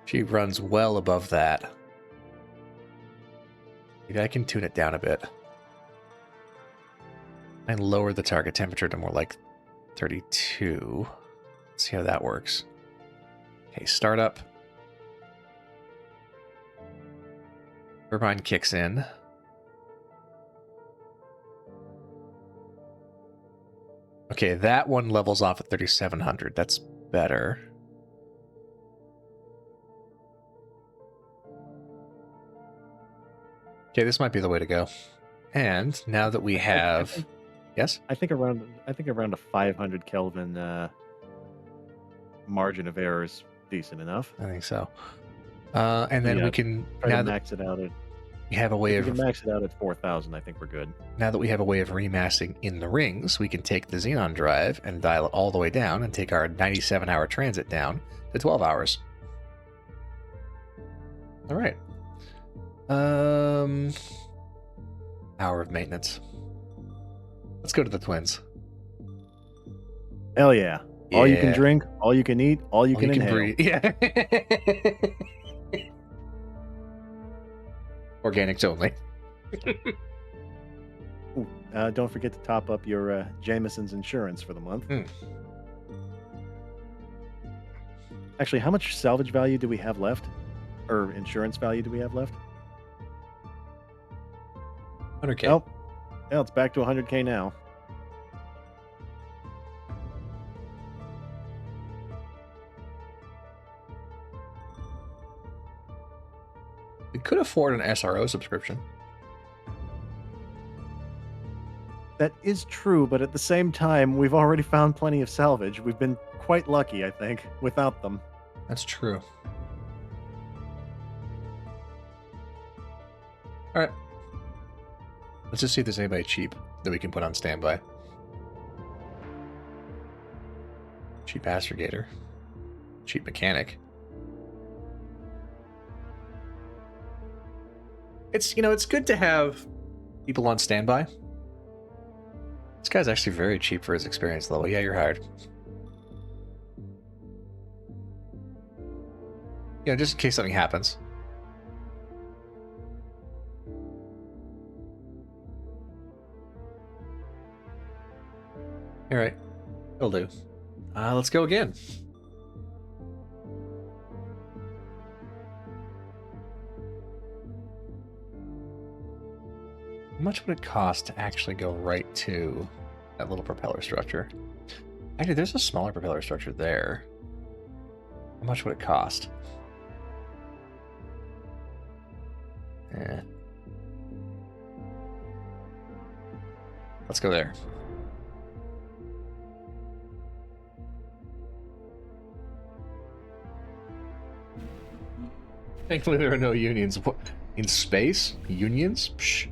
She runs well above that. Maybe I can tune it down a bit. And lower the target temperature to more like 32. Let's see how that works. Okay, startup. Turbine kicks in. Okay, that one levels off at 3,700. That's better. Okay, this might be the way to go. And now that we have... Yes? I think around a 500 Kelvin margin of error is decent enough. I think so. And then we can... Try to max it out at... We have a way If of... we can max it out at 4,000, I think we're good. Now that we have a way of remassing in the rings, we can take the Xenon drive and dial it all the way down and take our 97-hour transit down to 12 hours. All right. Hour of maintenance. Let's go to the twins. Hell yeah. All you can Yeah. drink, all you can eat, all you All can you can inhale. breathe. Yeah. Organics only. Ooh, don't forget to top up your Jameson's insurance for the month. Actually, how much salvage value do we have left? Or insurance value do we have left? 100K. Nope. Yeah, it's back to 100K now. We could afford an SRO subscription. That is true, but at the same time, we've already found plenty of salvage. We've been quite lucky, I think, without them. That's true. All right. Let's just see if there's anybody cheap that we can put on standby. Cheap astrogator. Cheap mechanic. It's, you know, it's good to have people on standby. This guy's actually very cheap for his experience level. Yeah, you're hired. You know, just in case something happens. All right, it'll do. Let's go again. How much would it cost to actually go right to that little propeller structure? Actually, there's a smaller propeller structure there. How much would it cost? Let's go there. Thankfully, there are no unions. What? In space? Unions? Psh.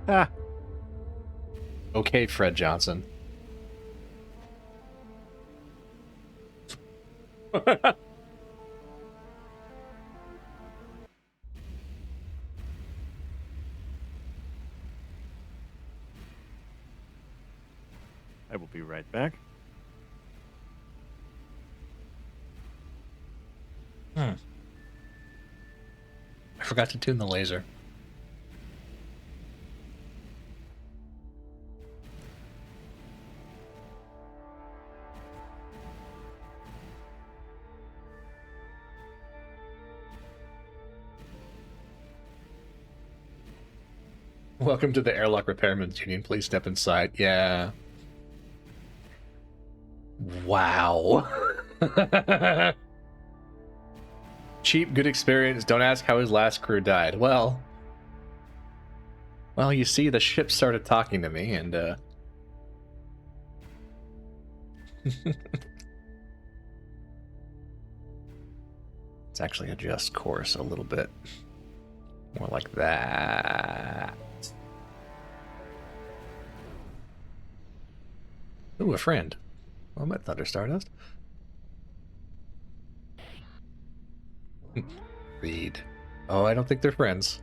Ah. Okay, Fred Johnson. I will be right back. I forgot to tune the laser. Welcome to the Airlock Repairmen's Union. Please step inside. Yeah. Wow. Cheap, good experience. Don't ask how his last crew died. Well, you see, the ship started talking to me, and let's actually adjust course a little bit. More like that. Ooh, a friend. Well, I met Thunder Stardust. Read. Oh, I don't think they're friends.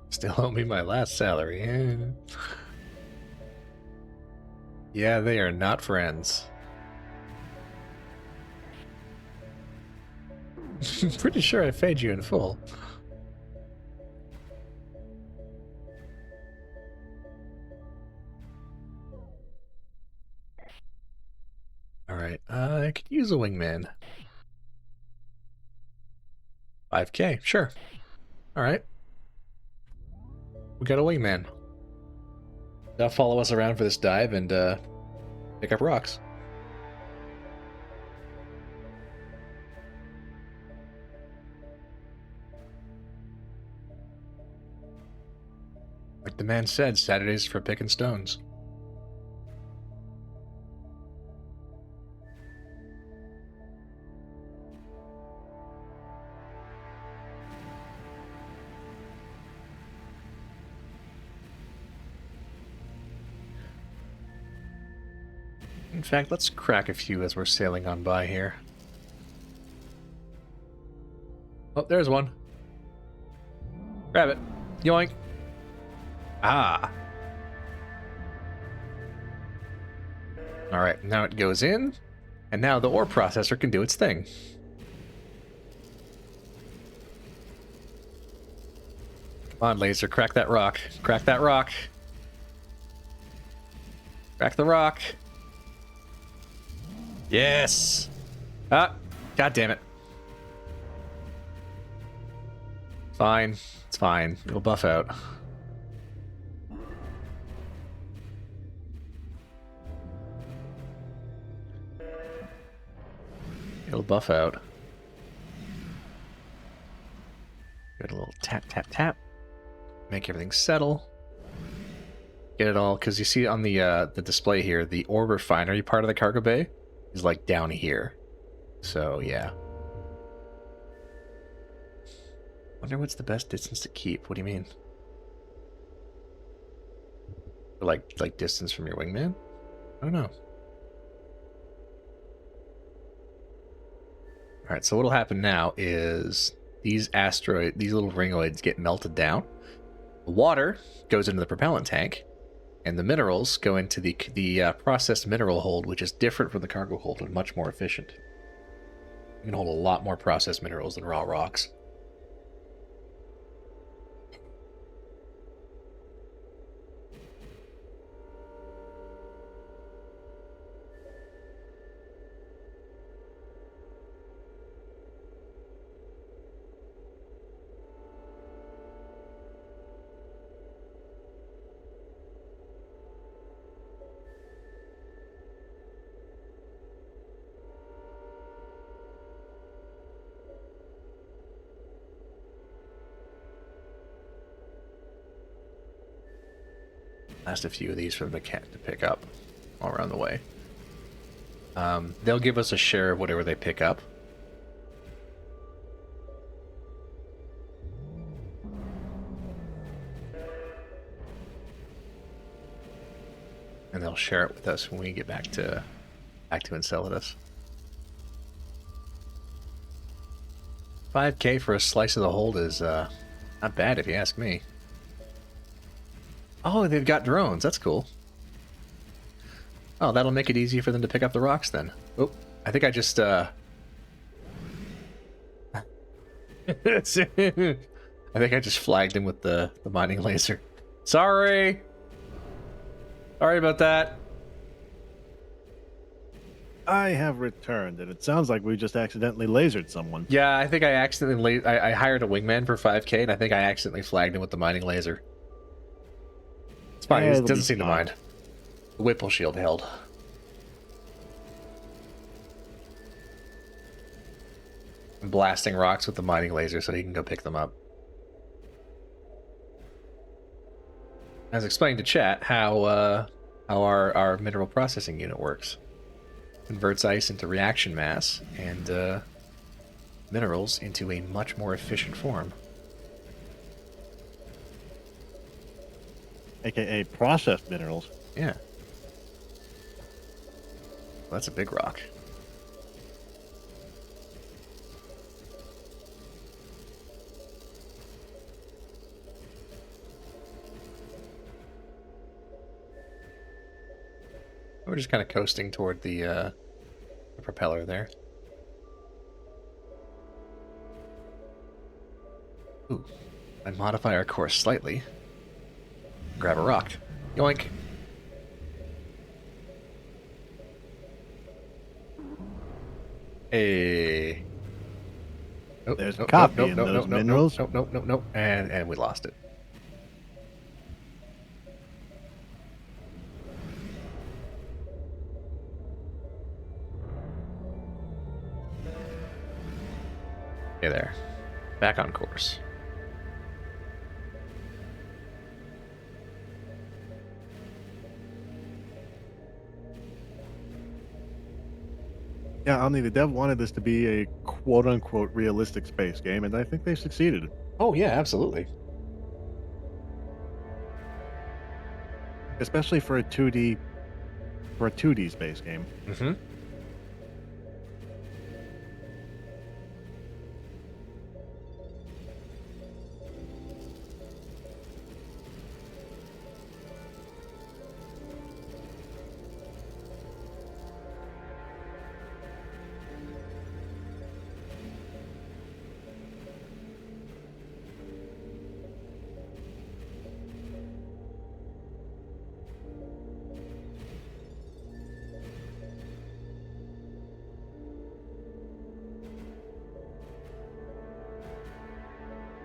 Still owe me my last salary. Yeah, they are not friends. Pretty sure I paid you in full. Alright, I could use a wingman. 5K, sure. Alright. We got a wingman. Now follow us around for this dive and pick up rocks. Like the man said, Saturdays for picking stones. In fact, let's crack a few as we're sailing on by here. Oh, there's one. Grab it. Yoink. Ah. Alright, now it goes in, and now the ore processor can do its thing. Come on, laser, crack that rock. Crack that rock. Crack the rock. Yes! Ah, god damn it. Fine. It's fine. It'll buff out. It'll buff out. Get a little tap, tap, tap. Make everything settle. Get it all, because you see on the display here, the ore refinery part of the cargo bay is like down here. So, yeah. Wonder what's the best distance to keep. What do you mean? Like distance from your wingman? I don't know. All right, so what'll happen now is these little ringoids get melted down. The water goes into the propellant tank, and the minerals go into the processed mineral hold, which is different from the cargo hold and much more efficient. You can hold a lot more processed minerals than raw rocks. Last a few of these for the cat to pick up all around the way. They'll give us a share of whatever they pick up. And they'll share it with us when we get back to Enceladus. 5K for a slice of the hold is not bad if you ask me. Oh, they've got drones. That's cool. Oh, that'll make it easier for them to pick up the rocks then. Oh, I think I just I think I just flagged him with the mining laser. Sorry. Sorry about that. I have returned, and it sounds like we just accidentally lasered someone. Yeah, I think I accidentally I hired a wingman for 5K, and I think I accidentally flagged him with the mining laser. It's fine. Yeah, He it'll doesn't be seem to fine. mind. The Whipple shield held. I'm blasting rocks with the mining laser so he can go pick them up. As explained to chat, how our mineral processing unit works. Converts ice into reaction mass and minerals into a much more efficient form. AKA processed minerals. Yeah. Well, that's a big rock. We're just kind of coasting toward the propeller there. Ooh, I'd modify our course slightly. Grab a rock. Yoink. Hey. Nope, There's nope, copy nope, in nope, those nope, nope, minerals. Nope. And we lost it. Okay, there. Back on course. Yeah, Omni, the dev wanted this to be a quote-unquote realistic space game, and I think they succeeded. Oh, yeah, absolutely. Especially for a 2D space game. Mm-hmm.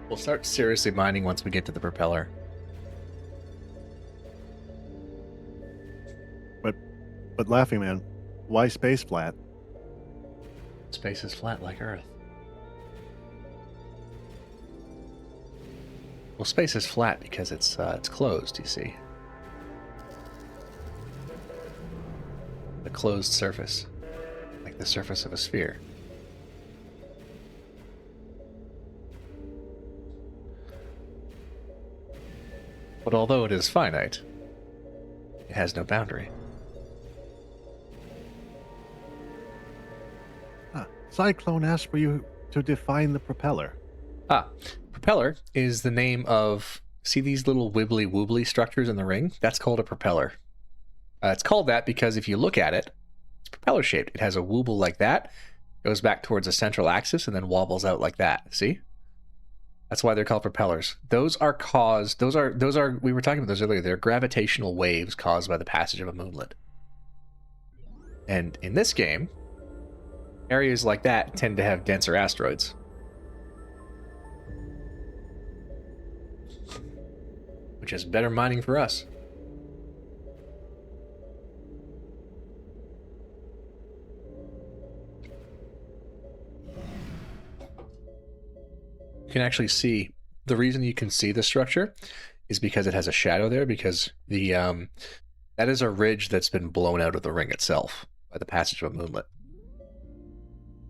We'll start seriously mining once we get to the propeller. But Laughing Man, why space flat? Space is flat like Earth. Well, space is flat because it's closed, you see. A closed surface, like the surface of a sphere. But although it is finite, it has no boundary. Cyclone asked for you to define the propeller. Propeller is the name of, see these little wibbly wobbly structures in the ring? That's called a propeller. It's called that because if you look at it, it's propeller shaped. It has a wobble like that, goes back towards a central axis, and then wobbles out like that. See? That's why they're called propellers. Those are, we were talking about those earlier, they're gravitational waves caused by the passage of a moonlet. And in this game, areas like that tend to have denser asteroids. Which is better mining for us. You can actually see, the reason you can see the structure is because it has a shadow there, because the that is a ridge that's been blown out of the ring itself by the passage of a moonlet.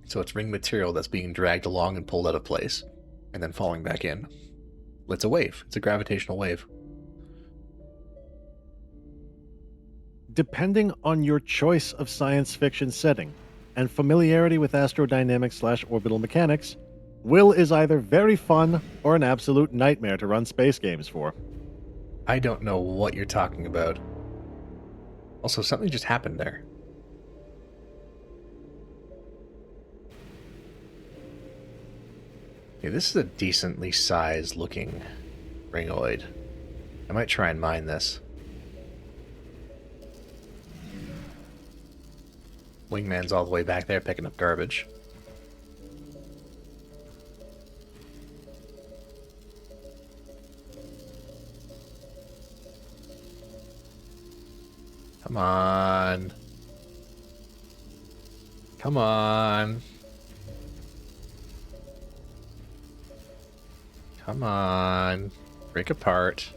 So it's ring material that's being dragged along and pulled out of place and then falling back in. It's a wave. It's a gravitational wave. Depending on your choice of science fiction setting and familiarity with astrodynamics / orbital mechanics, Will is either very fun or an absolute nightmare to run space games for. I don't know what you're talking about. Also, something just happened there. Okay, this is a decently sized looking ringoid. I might try and mine this. Wingman's all the way back there picking up garbage. Come on. Come on. Come on. Break apart.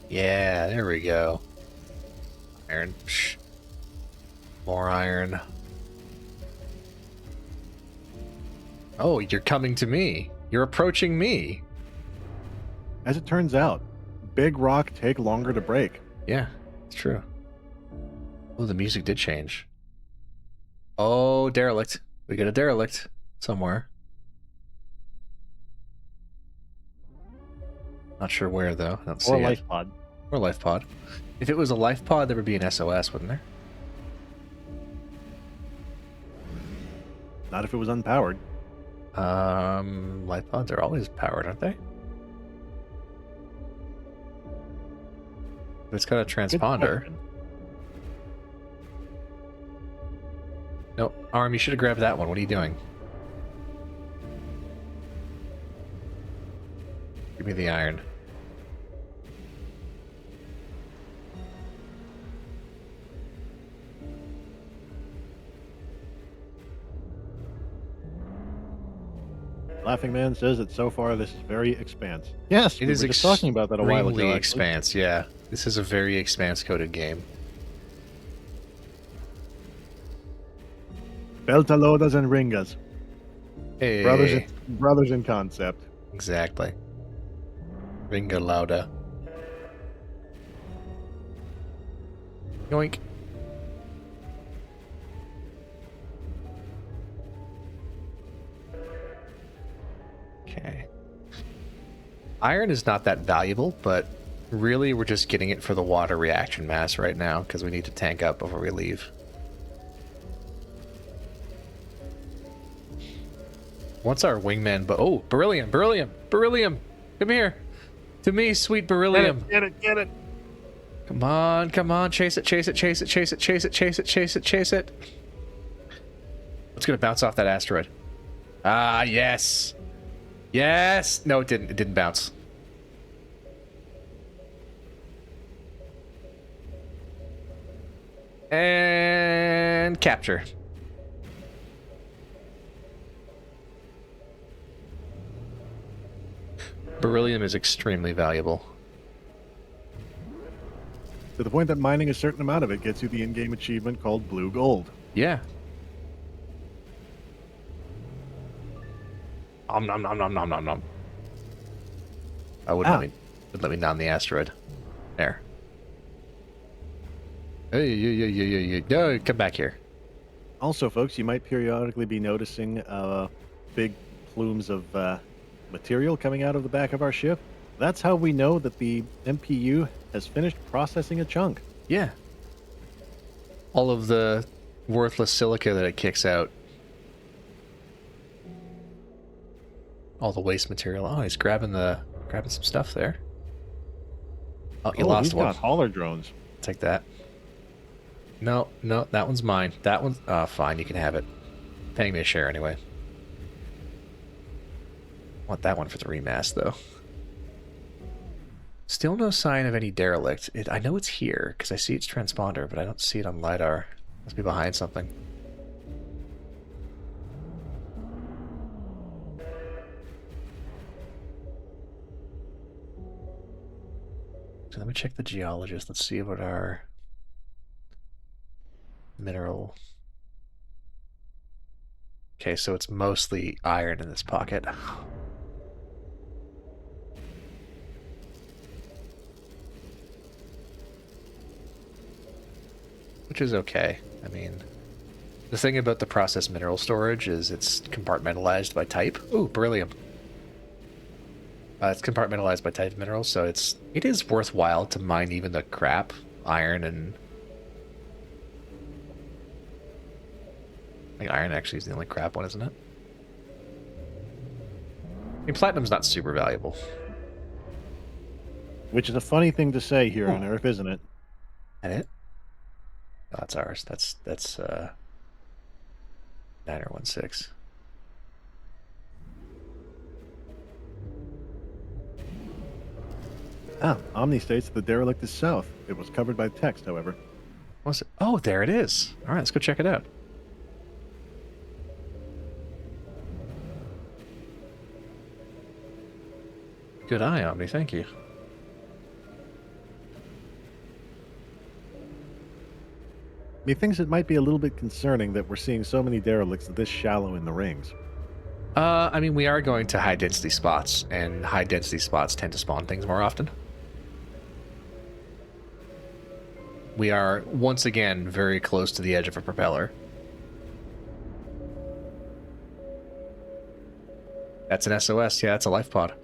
Yeah, there we go. Iron. Psh. More iron. Oh, you're coming to me. You're approaching me. As it turns out, big rock take longer to break. Yeah, it's true. Oh, the music did change. Oh, derelict. We got a derelict somewhere. Not sure where, though. I don't see Or it. life pod. Or life pod. If it was a life pod, there would be an SOS, wouldn't there? Not if it was unpowered. Life pods are always powered, aren't they? It's got a Good transponder. question. No, Arm, you should have grabbed that one. What are you doing? Give me the iron. Laughing Man says that so far this is very expanse. Yes, It we is were just talking about that a while ago. extremely actually. expanse, yeah. This is a very expanse-coded game. Beltalodas and Ringas. Hey, Brothers in concept. exactly. Ringa Lauda. Yoink. Okay. Iron is not that valuable, but really we're just getting it for the water reaction mass right now because we need to tank up before we leave. Once our wingman, oh, beryllium, beryllium, beryllium, come here, to me, sweet beryllium. Get it. Come on, chase it, chase it, chase it, chase it, chase it, chase it, chase it, chase it. It's gonna bounce off that asteroid. Ah, yes, yes. No, it didn't. It didn't bounce. And capture. Beryllium is extremely valuable. To the point that mining a certain amount of it gets you the in-game achievement called Blue Gold. Yeah. nom nom nom nom nom nom. I wouldn't let me down the asteroid. There. Hey, no, come back here. Also, folks, you might periodically be noticing big plumes of material coming out of the back of our ship. That's how we know that the MPU has finished processing a chunk. Yeah. All of the worthless silica that it kicks out. All the waste material. Oh, he's grabbing some stuff there. Oh, you lost he's one. got hauler drones. Take that. No, that one's mine. That one's... Oh, fine, you can have it. Paying me a share anyway. Want that one for the remast, though. Still no sign of any derelict. I know it's here, because I see its transponder, but I don't see it on LiDAR. Must be behind something. So let me check the geologist. Let's see what our mineral... Okay, so it's mostly iron in this pocket. Which is okay. I mean, the thing about the processed mineral storage is it's compartmentalized by type. Ooh, beryllium. It's compartmentalized by type of minerals, so it is worthwhile to mine even the crap, iron and... I think iron actually is the only crap one, isn't it? I mean, platinum's not super valuable. Which is a funny thing to say here on Earth, isn't it? That it? Oh, that's ours. That's 9016. Omni states the derelict is south. It was covered by text, however. What's it? Oh, there it is. All right, let's go check it out. Good eye, Omni. Thank you. Methinks it might be a little bit concerning that we're seeing so many derelicts this shallow in the rings. I mean, we are going to high-density spots, and high-density spots tend to spawn things more often. We are, once again, very close to the edge of a propeller. That's an SOS. Yeah, that's a life pod.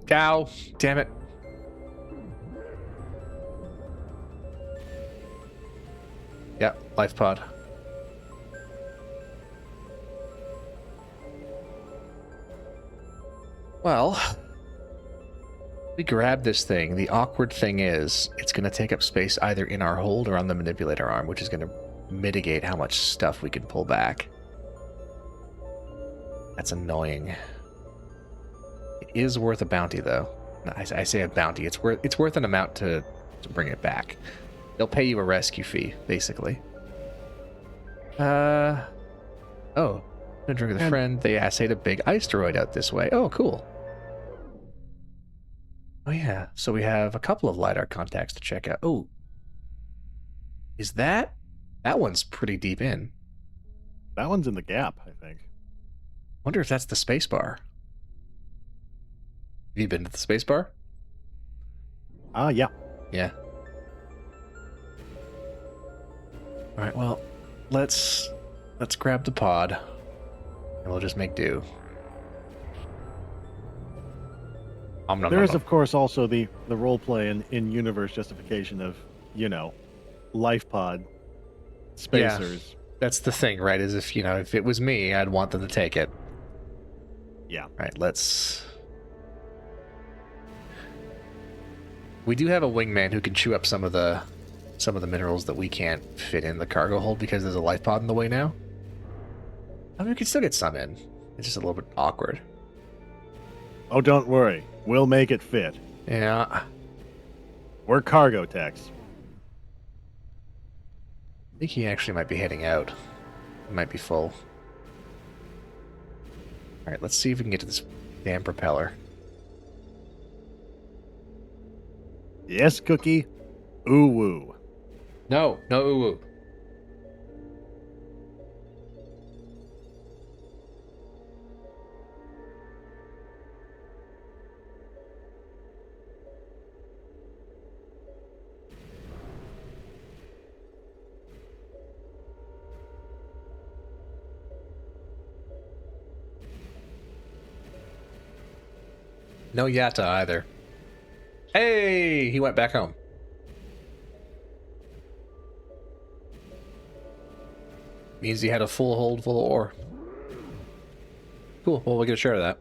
Cow. Damn it. Yep, life pod. Well, we grab this thing. The awkward thing is, it's going to take up space either in our hold or on the manipulator arm, which is going to mitigate how much stuff we can pull back. That's annoying. It is worth a bounty, though. I say a bounty. It's worth an amount to bring it back. They'll pay you a rescue fee, basically. Oh. No drink with a friend. They assayed a big asteroid out this way. Oh, cool. Oh, yeah. So we have a couple of LiDAR contacts to check out. Oh. Is that? That one's pretty deep in. That one's in the gap, I think. Wonder if that's the space bar. Have you been to the space bar? Yeah. Yeah. All right, well, let's grab the pod, and we'll just make do. There is, of course, also the roleplay and in-universe justification of, life pod spacers. Yeah, that's the thing, right? Is if it was me, I'd want them to take it. Yeah. All right, let's. We do have a wingman who can chew up some of the minerals that we can't fit in the cargo hold because there's a life pod in the way now. I mean, we can still get some in. It's just a little bit awkward. Oh, don't worry. We'll make it fit. Yeah. We're cargo techs. I think he actually might be heading out. It might be full. Alright, let's see if we can get to this damn propeller. Yes, Cookie. Ooh woo. No, no ooh woo. No Yatta either. Hey, he went back home. Means he had a full hold full of ore. Cool. Well, we'll get a share of that.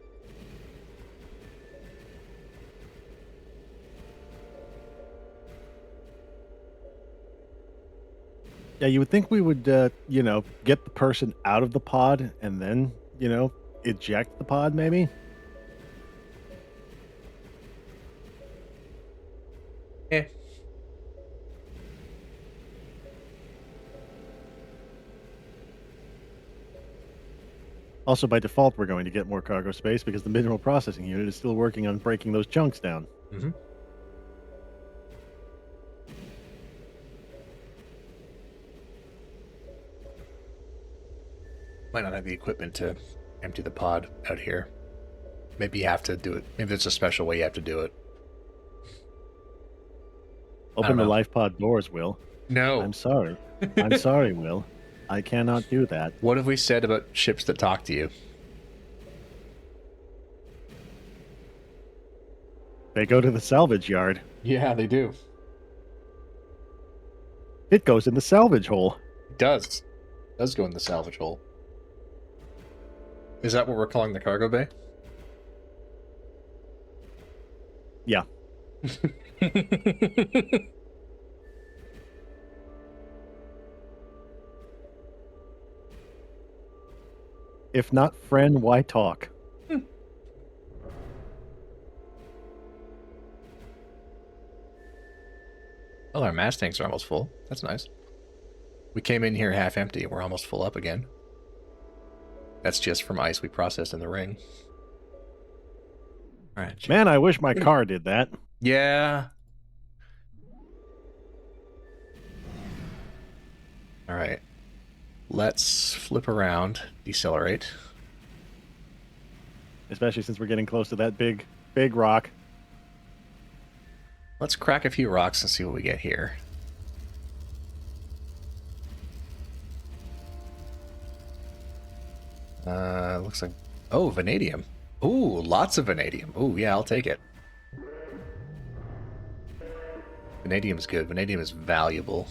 Yeah, you would think we would, get the person out of the pod and then, eject the pod, maybe? Eh. Also, by default, we're going to get more cargo space because the mineral processing unit is still working on breaking those chunks down. Mm-hmm. Might not have the equipment to empty the pod out here. Maybe you have to do it. Maybe there's a special way you have to do it. Open the know. life pod doors, Will. No. I'm sorry. I'm sorry, Will. I cannot do that. What have we said about ships that talk to you? They go to the salvage yard. Yeah, they do. It goes in the salvage hole. It does. It does go in the salvage hole. Is that what we're calling the cargo bay? Yeah. If not friend, why talk? Well, our mass tanks are almost full. That's nice. We came in here half empty and we're almost full up again. That's just from ice we processed in the ring. All right. Man, I wish my car did that. Yeah. All right. Let's flip around, decelerate. Especially since we're getting close to that big rock. Let's crack a few rocks and see what we get here. Looks like... Oh, vanadium. Ooh, lots of vanadium. Ooh, yeah, I'll take it. Vanadium's good. Vanadium is valuable.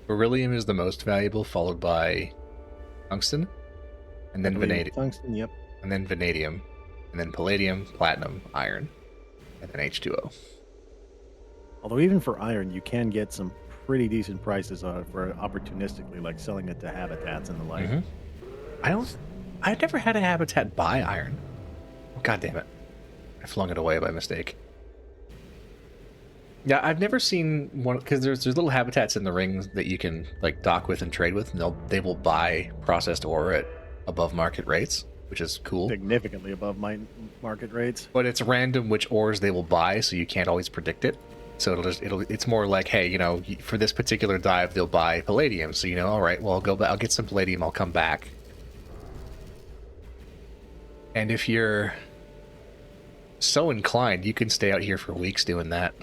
Beryllium is the most valuable, followed by tungsten, and then vanadium. Tungsten, yep. And then vanadium, and then palladium, platinum, iron, and then H2O. Although even for iron, you can get some pretty decent prices for opportunistically, like selling it to habitats and the like. Mm-hmm. I've never had a habitat buy iron. God damn it. I flung it away by mistake. Yeah, I've never seen one, because there's little habitats in the rings that you can like dock with and trade with, and they will buy processed ore at above market rates, which is cool. Significantly above my market rates. But it's random which ores they will buy, so you can't always predict it. So it's more like, hey, for this particular dive they'll buy palladium, so all right, well I'll get some palladium, I'll come back. And if you're so inclined, you can stay out here for weeks doing that.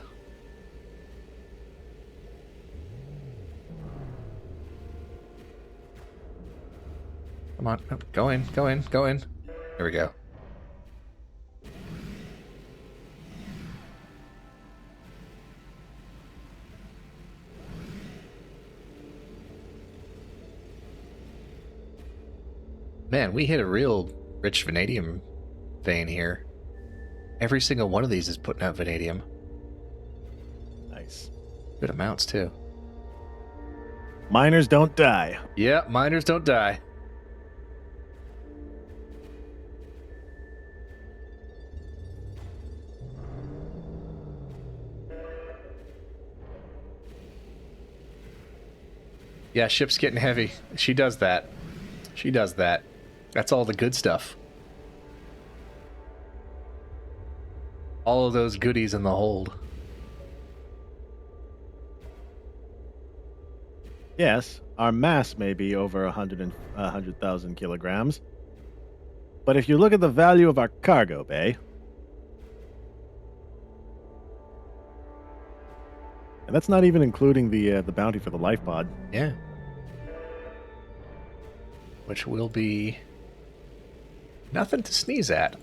Come on, oh, go in. There we go. Man, we hit a real rich vanadium vein here. Every single one of these is putting out vanadium. Nice. Good amounts, too. Miners don't die. Yeah, miners don't die. Yeah, ship's getting heavy. She does that. That's all the good stuff. all of those goodies in the hold. Yes, our mass may be over 100,000 kilograms, but if you look at the value of our cargo bay, and that's not even including the bounty for the life pod. Yeah. Which will be nothing to sneeze at.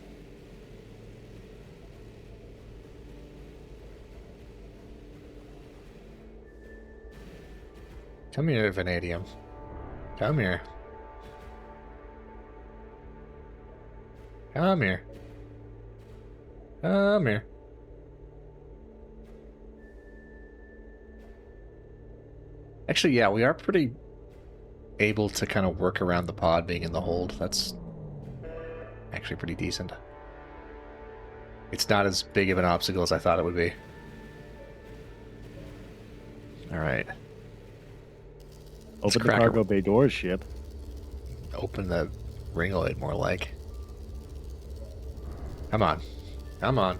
Come here, Vanadium. Come here. Come here. Come here. Actually, yeah, we are pretty able to kind of work around the pod being in the hold. That's actually pretty decent. It's not as big of an obstacle as I thought it would be. All right. Open the cargo bay doors, ship. Open the ringoid, more like. Come on. Come on.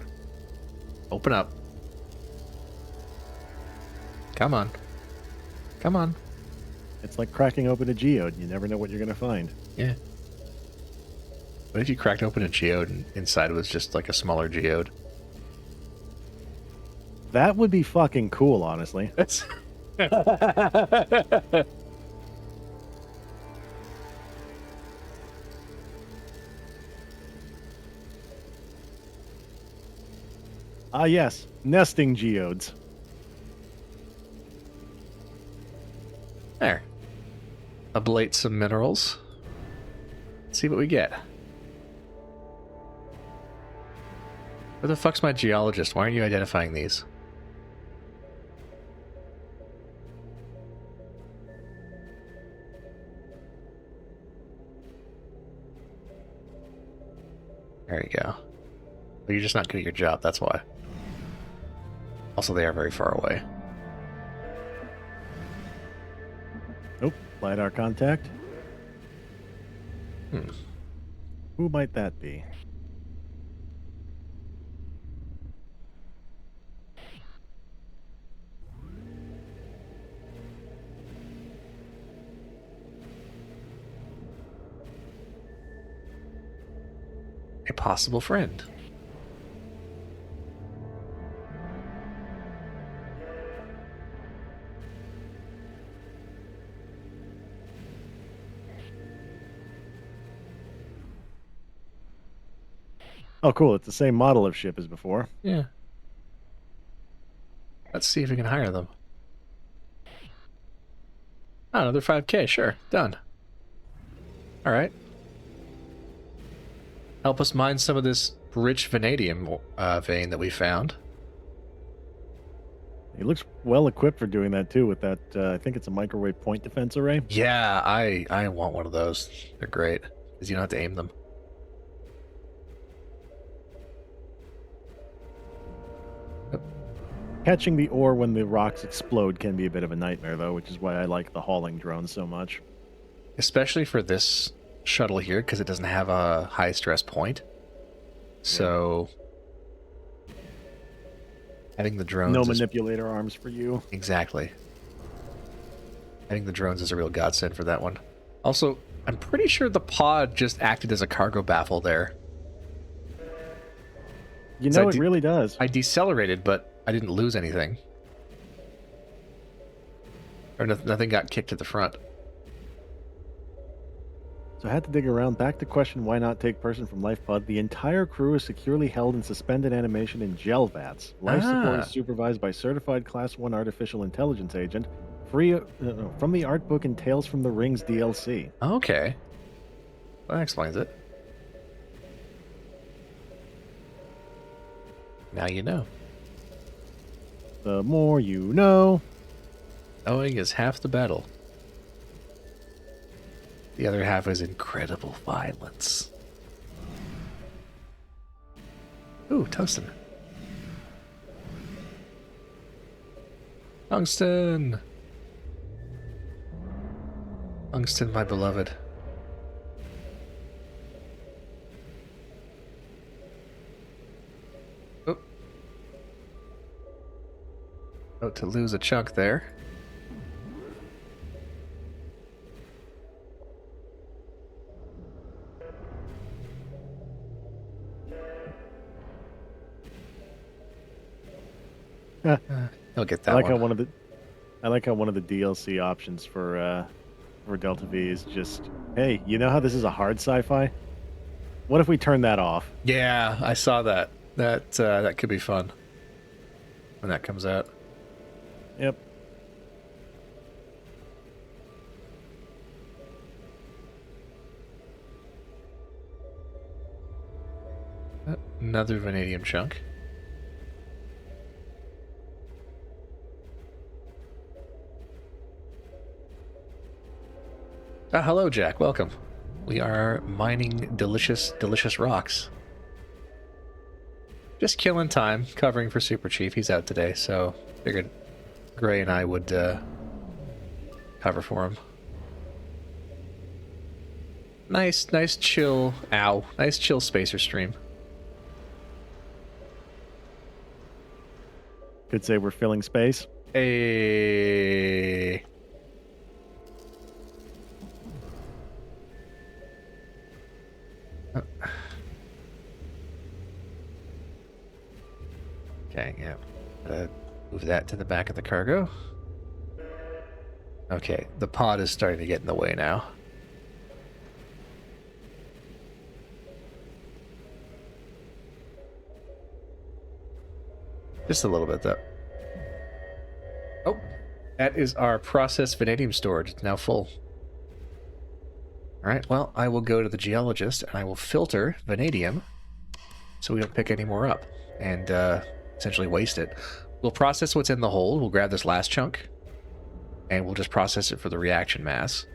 Open up. Come on. Come on. It's like cracking open a geode. You never know what you're going to find. Yeah. What if you cracked open a geode and inside was just like a smaller geode? That would be fucking cool, honestly. That's... Ah, yes. Nesting geodes. There. Ablate some minerals. See what we get. Where the fuck's my geologist? Why aren't you identifying these? There you go. But you're just not good at your job, that's why. Also, they are very far away. Nope. LiDAR contact. Hmm. Who might that be? A possible friend. Oh, cool. It's the same model of ship as before. Yeah. Let's see if we can hire them. Oh, another 5K, sure. Done. Alright. Help us mine some of this rich vanadium vein that we found. He looks well equipped for doing that too with that, I think it's a microwave point defense array. Yeah, I want one of those. They're great, because you don't have to aim them. Catching the ore when the rocks explode can be a bit of a nightmare, though, which is why I like the hauling drone so much. Especially for this shuttle here, because it doesn't have a high stress point. So having the drones No manipulator arms for you. Exactly. Having the drones is a real godsend for that one. Also, I'm pretty sure the pod just acted as a cargo baffle there. You know, it really does. I decelerated, but I didn't lose anything. Or nothing got kicked to the front. So I had to dig around back to question why not take person from life pod. The entire crew is securely held in suspended animation in gel vats. Life support is supervised by certified Class 1 artificial intelligence agent from the art book and Tales from the Rings DLC. Okay. Well, that explains it. Now you know. The more you know. Knowing is half the battle. The other half is incredible violence. Ooh, tungsten. Tungsten! Tungsten, my beloved. About to lose a chunk there. He'll get that I like one. how one of the DLC options for Delta V is just, hey, you know how this is a hard sci-fi? What if we turn that off? Yeah, I saw that. That could be fun when that comes out. Yep. Another vanadium chunk. Ah, hello, Jack. Welcome. We are mining delicious, delicious rocks. Just killing time, covering for Super Chief. He's out today, so figured Gray and I would cover for him. Nice chill. Ow. Nice chill spacer stream. Could say we're filling space. Hey. Okay, yeah. Move that to the back of the cargo. Okay, the pod is starting to get in the way now. Just a little bit, though. Oh, that is our processed vanadium storage. It's now full. All right, well, I will go to the geologist, and I will filter vanadium so we don't pick any more up and essentially waste it. We'll process what's in the hole. We'll grab this last chunk, and we'll just process it for the reaction mass.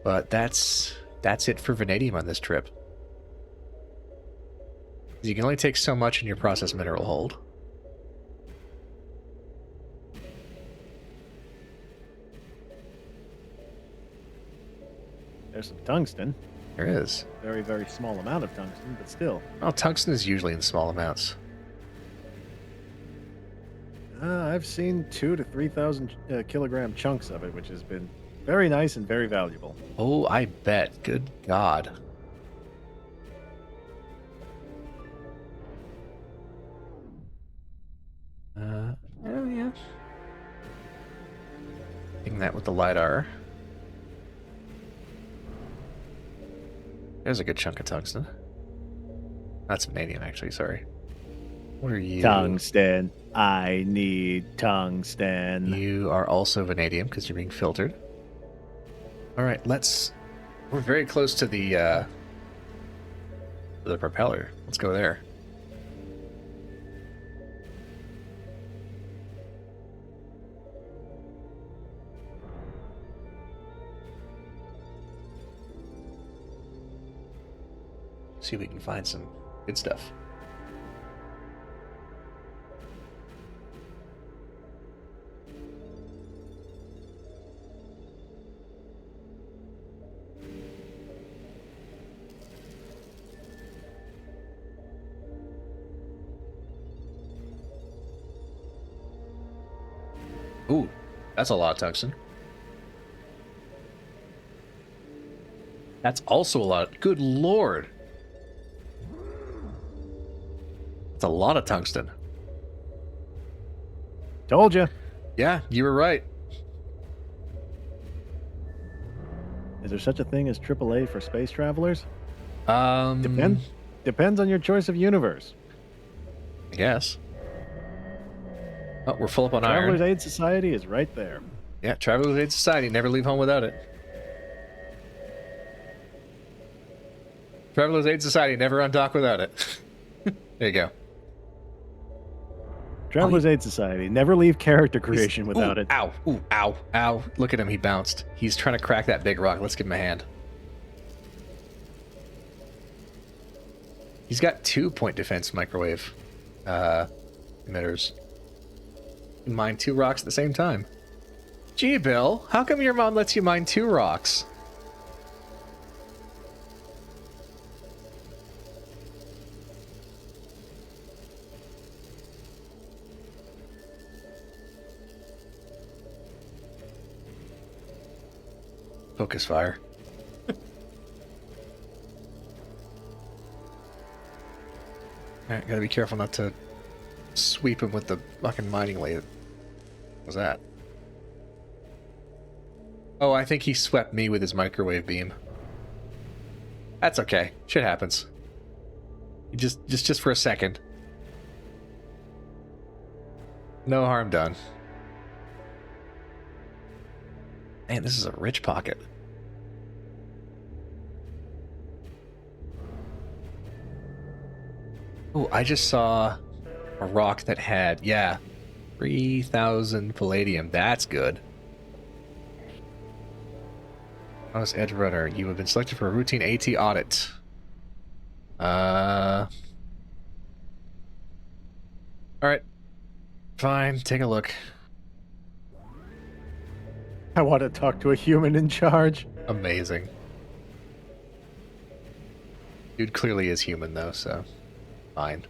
But that's it for vanadium on this trip. You can only take so much in your processed mineral hold. There's some tungsten. There is. Very, very small amount of tungsten, but still. Well, tungsten is usually in small amounts. I've seen 2,000 to 3,000 kilogram chunks of it, which has been very nice and very valuable. Oh, I bet. Good God. Oh, yeah. Taking that with the LiDAR. There's a good chunk of tungsten. That's vanadium, actually, sorry. What are you? Tungsten. I need tungsten. You are also vanadium because you're being filtered. All right, we're very close to the propeller. Let's go there. See if we can find some good stuff. Ooh, that's a lot of tungsten. That's also a lot. Good lord. That's a lot of tungsten. Told you. Yeah, you were right. Is there such a thing as AAA for space travelers? Depend. Depends on your choice of universe. I guess. Oh, we're full up on Travelers iron. Aid Society is right there. Yeah, Travelers Aid Society. Never leave home without it. Travelers Aid Society. Never undock without it. There you go. Travelers Aid Society. Never leave character creation without Ooh, it. Ow. Ooh, ow. Ow. Look at him. He bounced. He's trying to crack that big rock. Let's give him a hand. He's got 2-point defense microwave emitters. You mine 2 rocks at the same time. Gee, Bill, how come your mom lets you mine 2 rocks? Focus fire. Alright, gotta be careful not to sweep him with the fucking mining lathe. What was that? Oh, I think he swept me with his microwave beam. That's okay. Shit happens. Just for a second. No harm done. Man, this is a rich pocket. Oh, I just saw a rock that had, 3,000 palladium. That's good. Honest Edge Runner, you have been selected for a routine AT audit. Alright. Fine, take a look. I want to talk to a human in charge. Amazing. Dude clearly is human, though, so fine.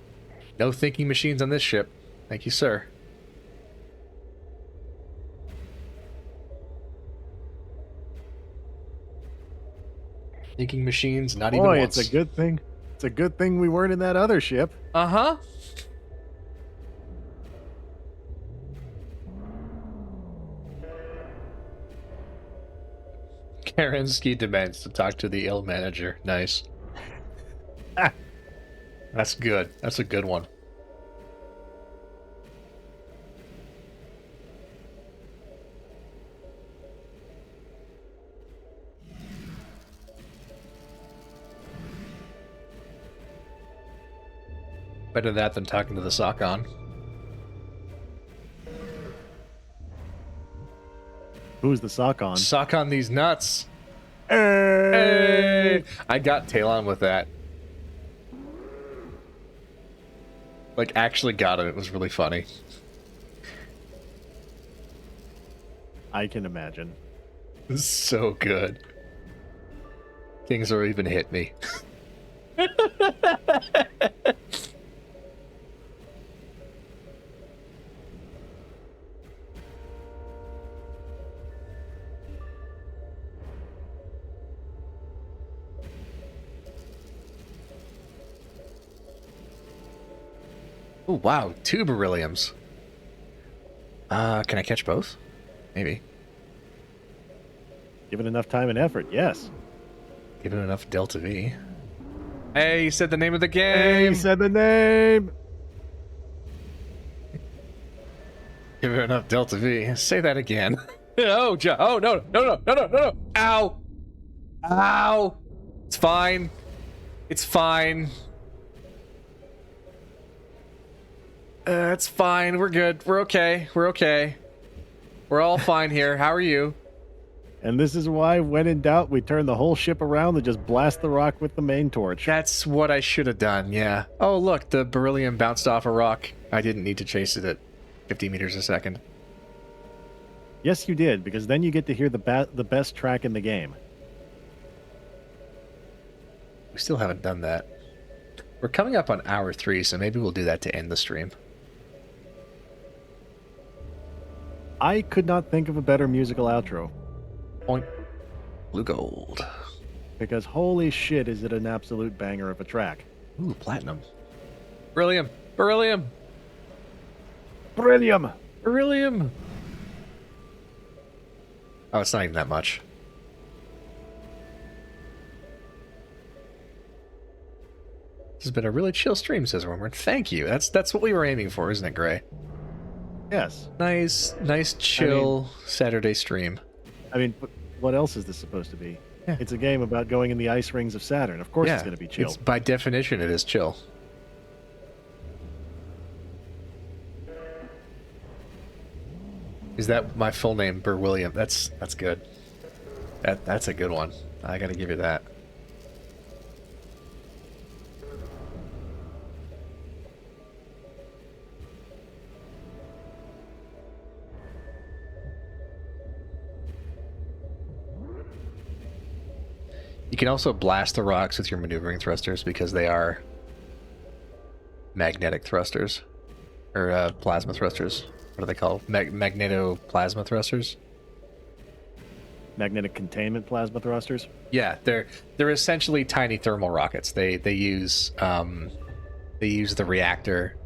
No thinking machines on this ship. Thank you, sir. Thinking machines, not even Boy, once. it's a good thing. It's a good thing we weren't in that other ship. Uh-huh. Kerensky demands to talk to the ill manager. Nice. That's good. That's a good one. Better that than talking to the Sakan. Who's the sock on? Suck on these nuts. Hey! I got Talon with that. Like, actually got it. It was really funny. I can imagine. It was so good. Things are even hit me. Oh, wow. 2 berylliums. Can I catch both? Maybe. Given enough time and effort, yes. Given enough Delta V. Hey, you said the name of the Hey, game! he said the name! Give it enough Delta V. Say that again. Oh, oh, no. Ow! Ow! It's fine. It's fine. It's fine. We're good. We're okay. We're okay. We're all fine here. How are you? And this is why, when in doubt, we turn the whole ship around and just blast the rock with the main torch. That's what I should have done, yeah. Oh, look, the beryllium bounced off a rock. I didn't need to chase it at 50 meters a second. Yes, you did, because then you get to hear the best track in the game. We still haven't done that. We're coming up on hour 3, so maybe we'll do that to end the stream. I could not think of a better musical outro. Point. Blue gold. Because holy shit, is it an absolute banger of a track. Ooh, platinum. Beryllium. Beryllium. Beryllium! Beryllium. Oh, it's not even that much. This has been a really chill stream, says Wormwood. Thank you. That's what we were aiming for, isn't it, Gray? Yes. Nice, chill Saturday stream. I mean, what else is this supposed to be? Yeah. It's a game about going in the ice rings of Saturn. Of course it's going to be chill. It's, by definition, it is chill. Is that my full name, Burr William? That's good. That's a good one. I gotta give you that. You can also blast the rocks with your maneuvering thrusters because they are magnetic thrusters. Or plasma thrusters. What are they called? Magnetoplasma thrusters? magnetic containment plasma thrusters. Yeah, they're essentially tiny thermal rockets. They use the reactor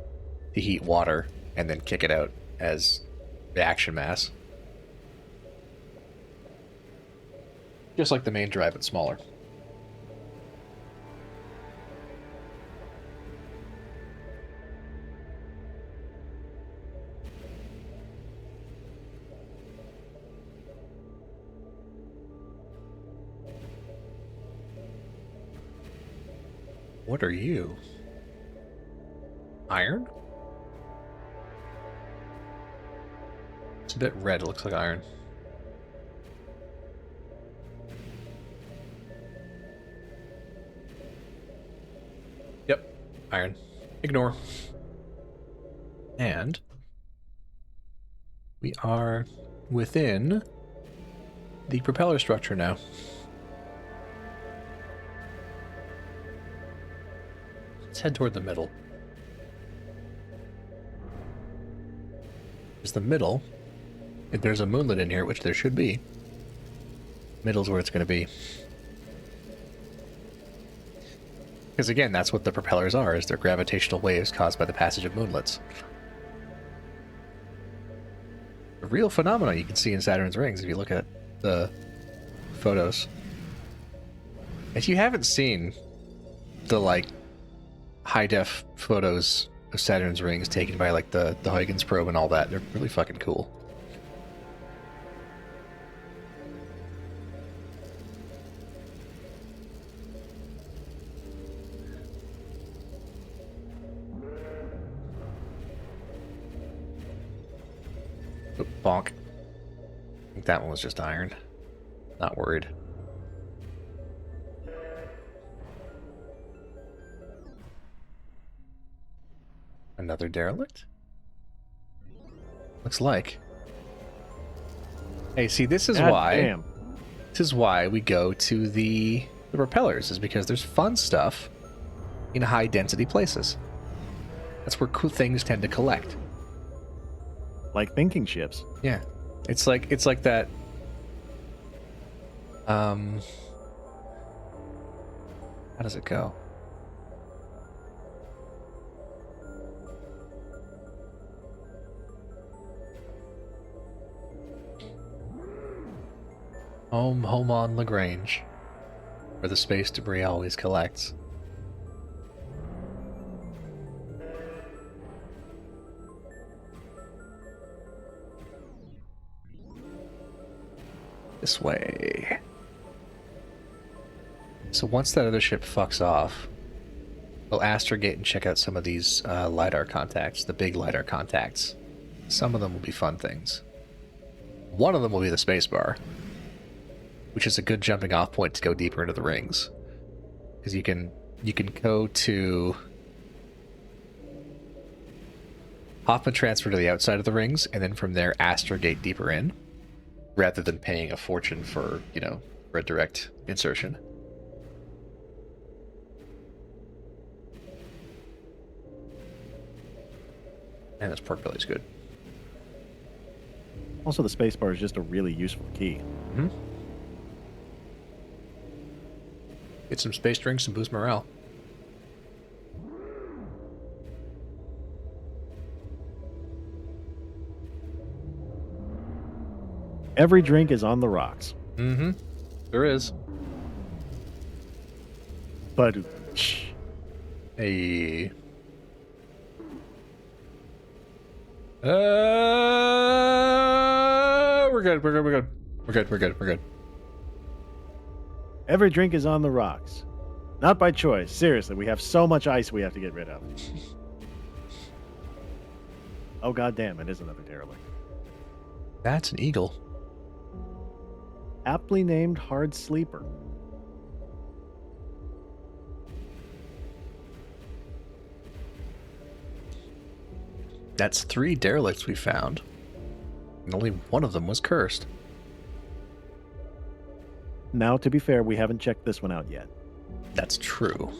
to heat water and then kick it out as reaction mass. Just like the main drive, but smaller. What are you? Iron? It's a bit red, it looks like iron. Yep, iron. Ignore. And we are within the propeller structure now. Let's head toward the middle. Because the middle, if there's a moonlet in here, which there should be, middle's where it's going to be. Because again, that's what the propellers are, is they're gravitational waves caused by the passage of moonlets. A real phenomenon you can see in Saturn's rings if you look at the photos. If you haven't seen the, like, high-def photos of Saturn's rings taken by, like, the Huygens probe and all that, they're really fucking cool. Oh, bonk. I think that one was just iron. Not worried. Another derelict? Looks like. Hey, see, this is God why. damn. This is why we go to the propellers, is because there's fun stuff in high density places. That's where cool things tend to collect. Like thinking ships. Yeah. It's like that. How does it go? Home on Lagrange, where the space debris always collects. This way. So once that other ship fucks off, we'll astrogate and check out some of these LiDAR contacts, the big LiDAR contacts. Some of them will be fun things. One of them will be the spacebar, which is a good jumping off point to go deeper into the rings. Because you can go to Hoffman transfer to the outside of the rings, and then from there astrogate deeper in, rather than paying a fortune for, for a direct insertion. And this pork belly's good. Also, the spacebar is just a really useful key. Mm-hmm. Get some space drinks and boost morale. Every drink is on the rocks. Mm-hmm. There is. But Hey. We're good. every drink is on the rocks. Not by choice. Seriously, we have so much ice we have to get rid of. Oh, goddamn, it is another derelict. That's an eagle. Aptly named Hard Sleeper. That's 3 derelicts we found. And only one of them was cursed. Now, to be fair, we haven't checked this one out yet. That's true.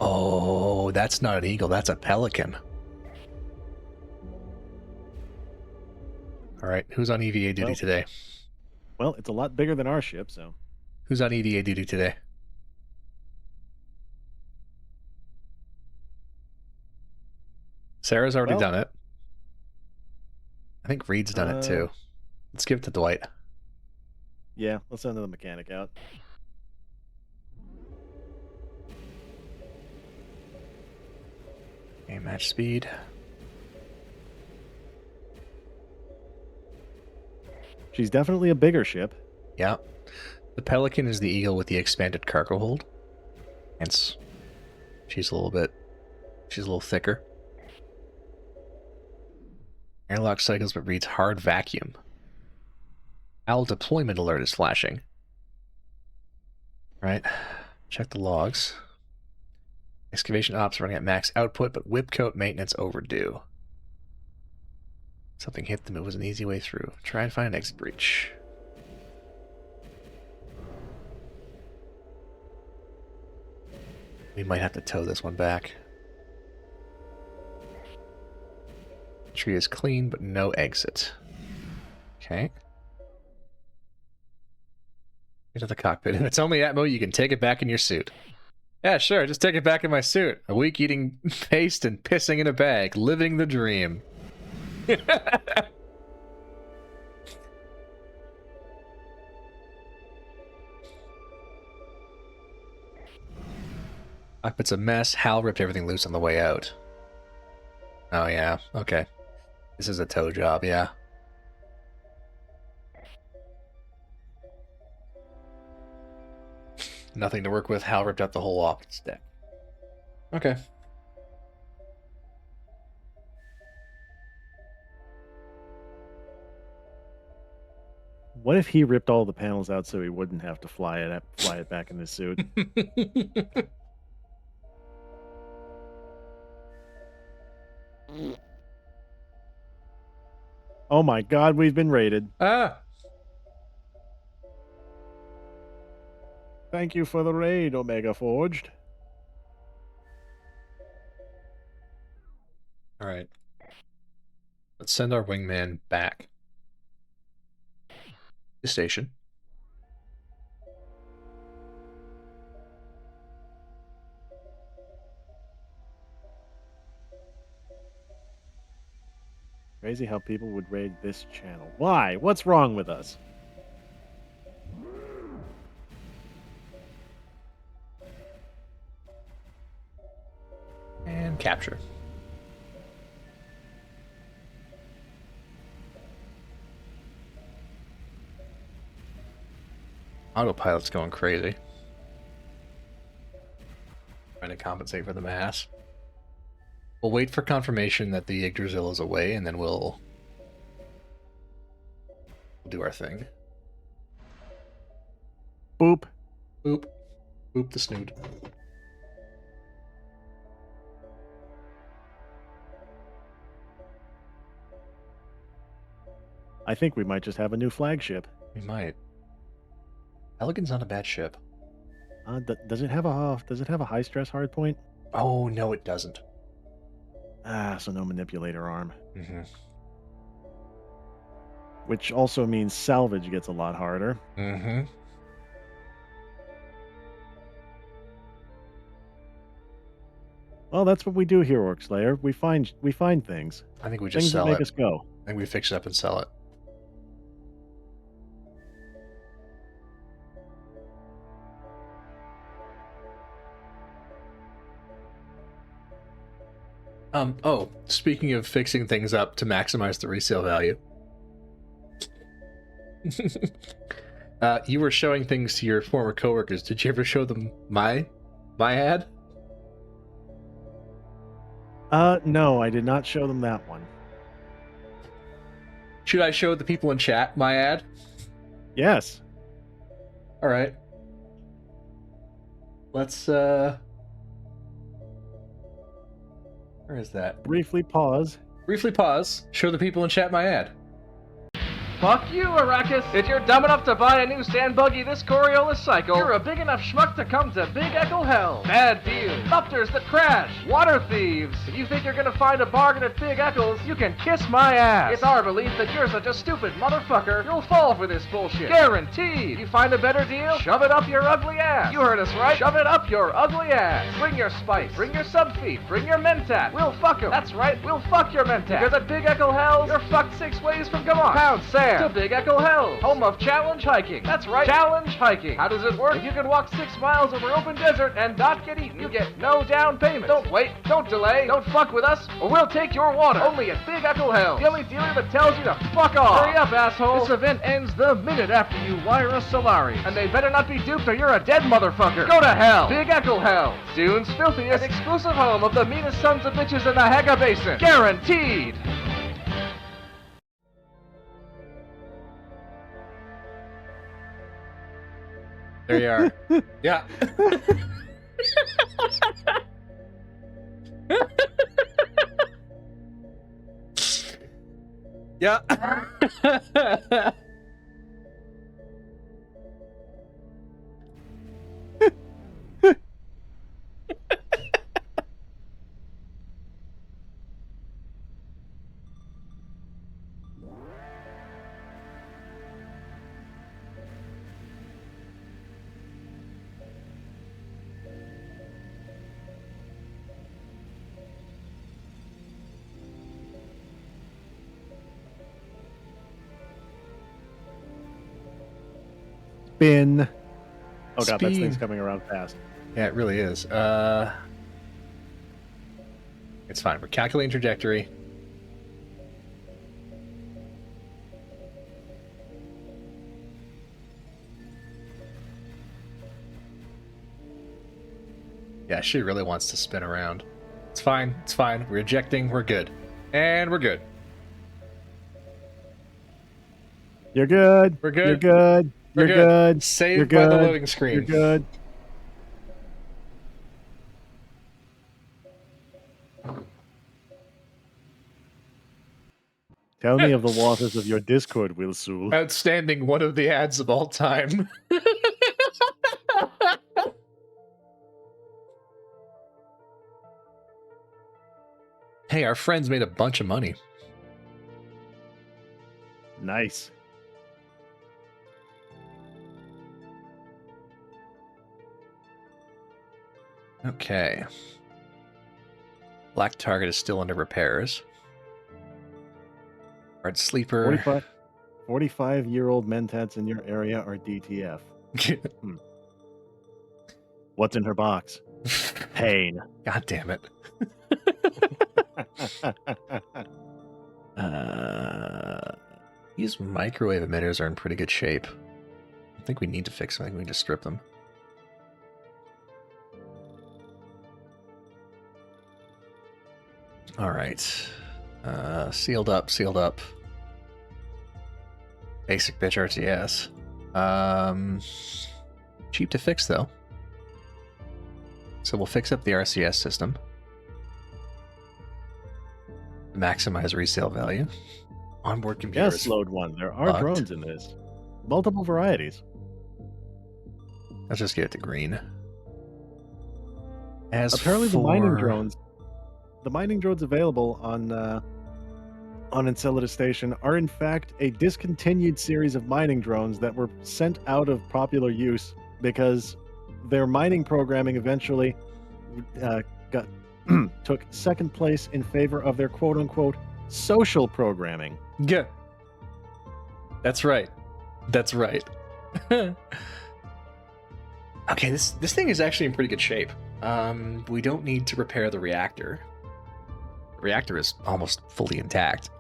Oh, that's not an eagle, that's a pelican. All right, who's on EVA duty Well- today? Well, it's a lot bigger than our ship, so. Who's on EVA duty today? Sarah's already Well- done it. I think Reed's done it too. Let's give it to Dwight. Yeah, let's send the mechanic out. Okay, match speed. She's definitely a bigger ship. Yeah. The Pelican is the eagle with the expanded cargo hold. Hence, she's a little thicker. Airlock cycles but reads hard vacuum. Owl deployment alert is flashing. Right. Check the logs. Excavation ops running at max output, but whip coat maintenance overdue. Something hit them. It was an easy way through. Try and find an exit breach. We might have to tow this one back. Tree is clean, but no exit. Okay. Get to the cockpit. If it's only Atmo, you can take it back in your suit. Yeah, sure. Just take it back in my suit. A week eating paste and pissing in a bag. Living the dream. Cockpit's a mess. Hal ripped everything loose on the way out. Oh, yeah. Okay. This is a tow job, yeah. Nothing to work with. Hal ripped out the whole optics deck. Okay. What if he ripped all the panels out so he wouldn't have to fly it back in his suit? Oh my god, we've been raided. Ah! Thank you for the raid, Omega Forged. Alright. Let's send our wingman back. The station. Crazy how people would raid this channel. Why? What's wrong with us? And capture. Autopilot's going crazy. Trying to compensate for the mass. We'll wait for confirmation that the Yggdrasil is away, and then we'll do our thing. Boop. Boop. Boop the snoot. I think we might just have a new flagship. We might. Pelican's not a bad ship. Does it have a high stress hardpoint? Oh, no, it doesn't. Ah, so no manipulator arm. Mm-hmm. Which also means salvage gets a lot harder. Mm-hmm. Well, that's what we do here, Orc Slayer. We find things. I think we just Things that sell make it. us go. I think we fix it up and sell it. Oh, speaking of fixing things up to maximize the resale value. You were showing things to your former coworkers. Did you ever show them my ad? No, I did not show them that one. Should I show the people in chat my ad? Yes. All right. Let's Where is that? Briefly pause. Briefly pause. Show the people in chat my ad. Fuck you, Arrakis. If you're dumb enough to buy a new sand buggy this Coriolis cycle, you're a big enough schmuck to come to Big Echo Hell. Bad deals, thumpers that crash, water thieves. If you think you're gonna find a bargain at Big Echo's, you can kiss my ass. It's our belief that you're such a stupid motherfucker, you'll fall for this bullshit. Guaranteed. You find a better deal? Shove it up your ugly ass. You heard us right. Shove it up your ugly ass. Bring your spice. Bring your subfeet. Bring your mentat. We'll fuck 'em. That's right. We'll fuck your mentat. Because at Big Echo Hell, you're fucked 6 ways from Pound Sand to Big Echo Hell, home of challenge hiking. That's right, challenge hiking. How does it work? If you can walk 6 miles over open desert and not get eaten, you get no down payment. Don't wait. Don't delay. Don't fuck with us, or we'll take your water. Only at Big Echo Hell, the only dealer that tells you to fuck off. Hurry up, asshole. This event ends the minute after you wire a Solari, and they better not be duped or you're a dead motherfucker. Go to hell. Big Echo Hell, Dune's filthiest, exclusive home of the meanest sons of bitches in the Haga Basin. Guaranteed. There you are. Yeah. Yeah. Spin. Oh god, that Spin. thing's coming around fast. Yeah, it really is. It's fine. We're calculating trajectory. Yeah, she really wants to spin around. It's fine. It's fine. We're ejecting. We're good. And we're good. You're good. We're good. You're good. We're You're good. good. Saved You're by the good. loading screen. You're good. Tell me of the waters of your Discord, Wilsul. Outstanding. One of the ads of all time. Hey, our friends made a bunch of money. Nice. Okay. Black target is still under repairs. Hard sleeper. 45-year-old mentats in your area are DTF. What's in her box? Pain. God damn it. These microwave emitters are in pretty good shape. I think we need to fix them. I think we need to strip them. All right. Sealed up, sealed up. Basic bitch RTS. Cheap to fix, though. So we'll fix up the RCS system. Maximize resale value. Onboard computers. Yes, load one. There are Bugged. drones in this. Multiple varieties. Let's just get it to green. As Apparently for... the mining drones available on Enceladus Station are in fact a discontinued series of mining drones that were sent out of popular use because their mining programming eventually took second place in favor of their quote-unquote social programming. Yeah. That's right. That's right. Okay, this thing is actually in pretty good shape. We don't need to repair the reactor. The reactor is almost fully intact.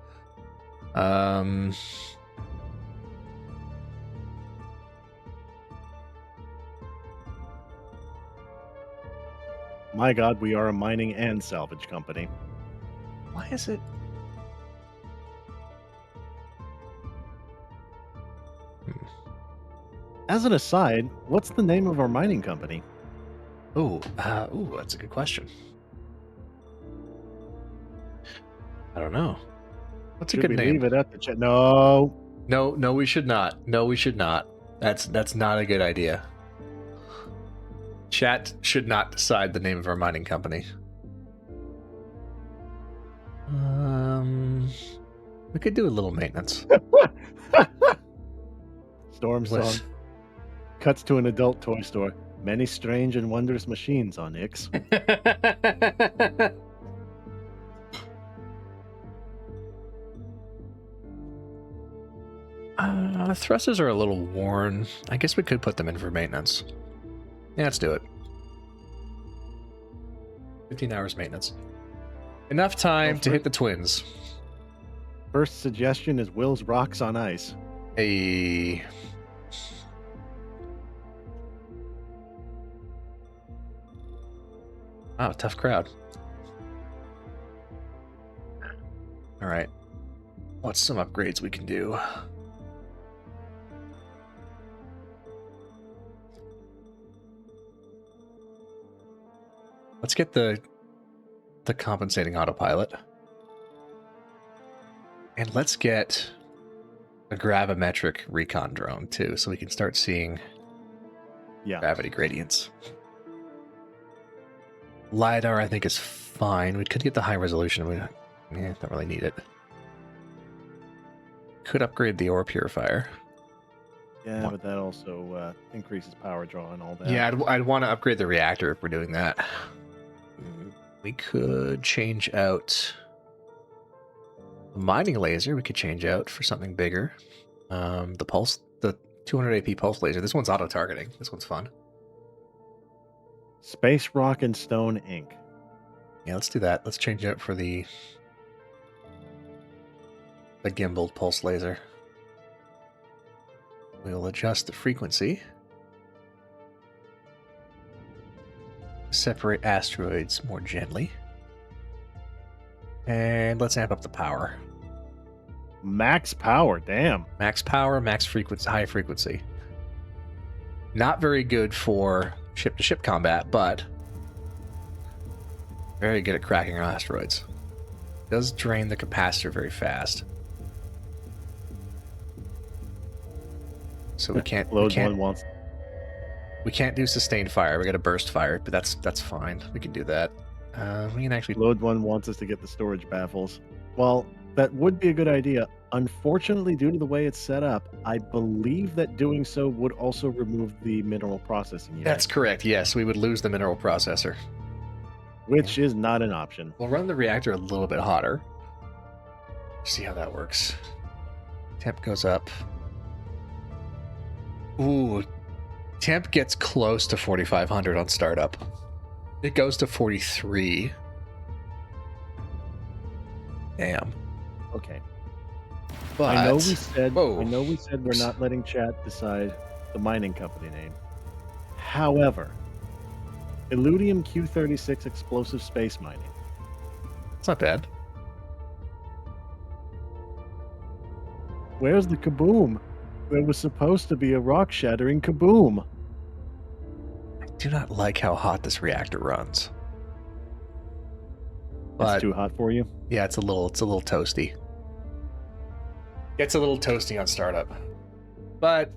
My god, we are a mining and salvage company. Why is it? As an aside, what's the name of our mining company? Ooh, that's a good question. I don't know. What's a Should good we name? leave it at the chat? No. No, we should not. No, we should not. That's not a good idea. Chat should not decide the name of our mining company. We could do a little maintenance. Storm song. Cuts to an adult toy store. Many strange and wondrous machines on Ix. Thrusters are a little worn. I guess we could put them in for maintenance. Yeah, let's do it. 15 hours maintenance. Enough time to hit the twins. First suggestion is Will's Rocks on Ice. A wow, tough crowd. All right. What's some upgrades we can do? Let's get the compensating autopilot. And let's get a gravimetric recon drone too, so we can start seeing gravity gradients. LiDAR, I think, is fine. We could get the high resolution. We don't really need it. Could upgrade the ore purifier. Yeah, but that also increases power draw and all that. Yeah, I'd want to upgrade the reactor if we're doing that. We could change out the mining laser. We could change out for something bigger. The 200 AP pulse laser. This one's auto-targeting. This one's fun. Space Rock and Stone Inc. Yeah, let's do that. Let's change out for the gimbaled pulse laser. We'll adjust the frequency. Separate asteroids more gently. And let's amp up the power. Max power, damn. Max power, max frequency, high frequency. Not very good for ship-to-ship combat, but very good at cracking asteroids. Does drain the capacitor very fast. So we can't we can't do sustained fire. We got to burst fire, but that's fine. We can do that. We can actually Load One wants us to get the storage baffles. Well, that would be a good idea. Unfortunately, due to the way it's set up, I believe that doing so would also remove the mineral processing unit. That's correct. Yes, we would lose the mineral processor, which is not an option. We'll run the reactor a little bit hotter. See how that works. Temp goes up. Ooh, temp gets close to 4,500 on startup. It goes to 43. Damn. Okay. But I know we said Whoa. We're not letting chat decide the mining company name. However, Illudium Q36 explosive space mining. It's not bad. Where's the kaboom? There was supposed to be a rock-shattering kaboom. I do not like how hot this reactor runs. It's too hot for you? Yeah, it's a little toasty. Gets a little toasty on startup. But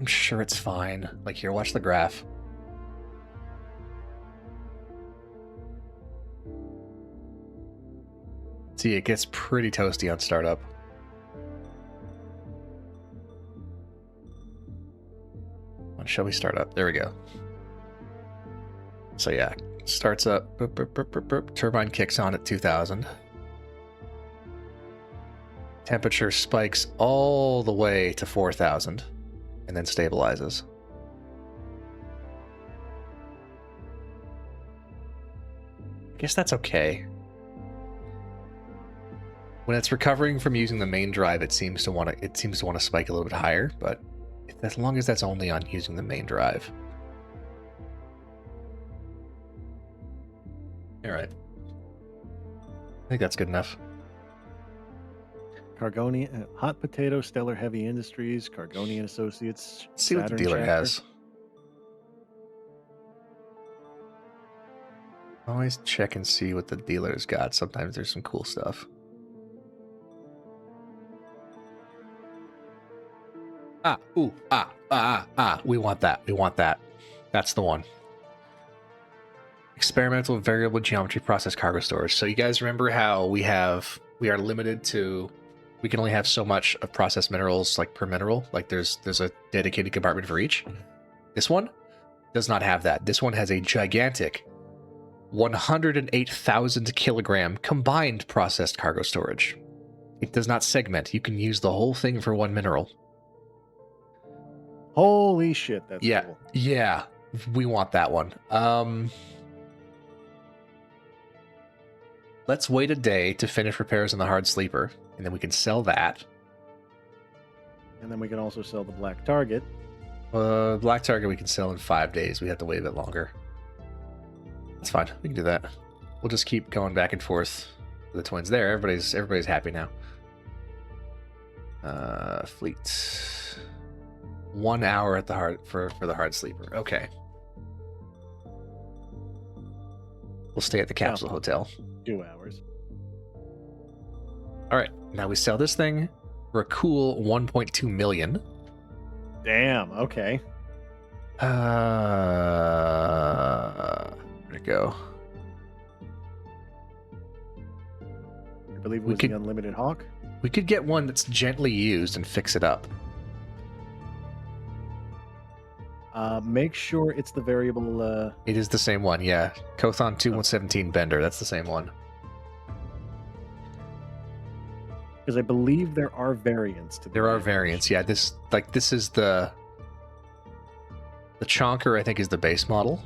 I'm sure it's fine. Like, here, watch the graph. See, it gets pretty toasty on startup. When shall we start up? There we go. So yeah, starts up. Boop, boop, boop, boop, boop. Turbine kicks on at 2,000. Temperature spikes all the way to 4,000 and then stabilizes. I guess that's okay. When it's recovering from using the main drive, it seems to want to spike a little bit higher, but as long as that's only on using the main drive. All right. I think that's good enough. Cargonian, Hot Potato, Stellar Heavy Industries, Cargonian Associates. Let's see what the Saturn dealer chapter. has. Always check and see what the dealer's got. Sometimes there's some cool stuff. We want that. We want that. That's the one. Experimental variable geometry process cargo storage. So you guys remember how we are limited to, we can only have so much of processed minerals like per mineral. Like there's a dedicated compartment for each. This one does not have that. This one has a gigantic 108,000 kilogram combined processed cargo storage. It does not segment. You can use the whole thing for one mineral. Holy shit, that's Yeah. cool. Yeah. We want that one. Let's wait a day to finish repairs on the hard sleeper, and then we can sell that. And then we can also sell the black target. Black target we can sell in 5 days. We have to wait a bit longer. That's fine. We can do that. We'll just keep going back and forth with the twins there. Everybody's happy now. Fleet. 1 hour at the hard for the hard sleeper. Okay. We'll stay at the capsule hotel. 2 hours. All right. Now we sell this thing for a cool 1.2 million. Damn, okay. Where'd it go? I believe it We was could- the Unlimited Hawk. We could get one that's gently used and fix it up. Make sure it's the variable. It is the same one, yeah. Kothon 2117 Bender, that's the same one. Because I believe there are variants to. There are that. variants, yeah. This is the Chonker, I think, is the base model.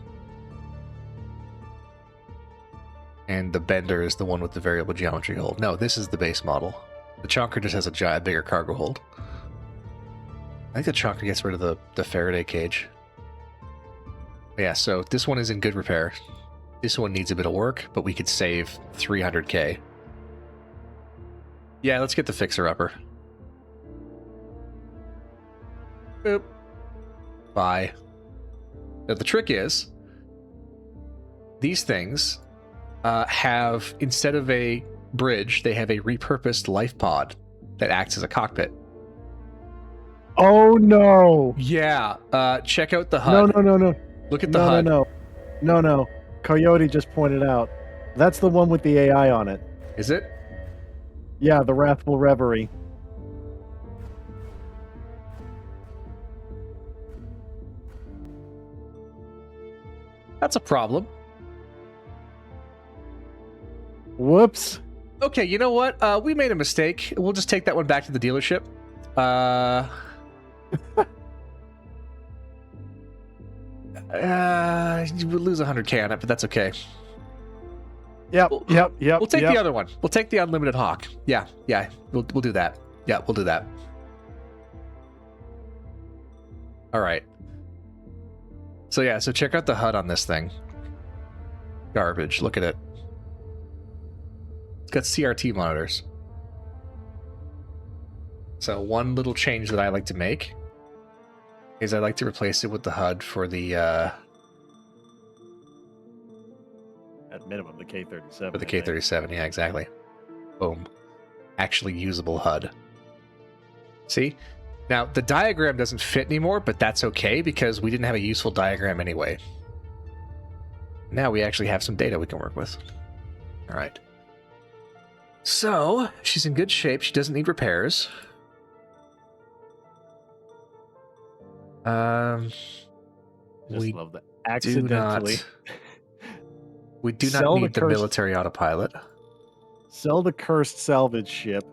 And the Bender is the one with the variable geometry hold. No, this is the base model. The Chonker just has a bigger cargo hold. I think the Chonker gets rid of the Faraday cage. Yeah, so this one is in good repair. This one needs a bit of work, but we could save 300k. Yeah, let's get the fixer-upper. Boop. Bye. Now, the trick is, these things have, instead of a bridge, they have a repurposed life pod that acts as a cockpit. Oh no! Yeah, check out the No, HUD. no. Look at the HUD. No. Coyote just pointed out. That's the one with the AI on it. Is it? Yeah, the Wrathful Reverie. That's a problem. Whoops. Okay, you know what? We made a mistake. We'll just take that one back to the dealership. You would lose 100k on it, but that's okay. Yep. We'll take the other one. We'll take the Unlimited Hawk. Yeah. We'll do that. Yeah, we'll do that. All right. So check out the HUD on this thing. Garbage. Look at it. It's got CRT monitors. So one little change that I like to make is I like to replace it with the HUD for the At minimum, the K-37. for the K-37. Yeah, exactly. Boom. Actually usable HUD. See? Now, the diagram doesn't fit anymore, but that's okay because we didn't have a useful diagram anyway. Now we actually have some data we can work with. All right. So, she's in good shape. She doesn't need repairs. Just We love that. do not. Accidentally. We do Sell not the need the cursed- military autopilot. Sell the cursed salvage ship.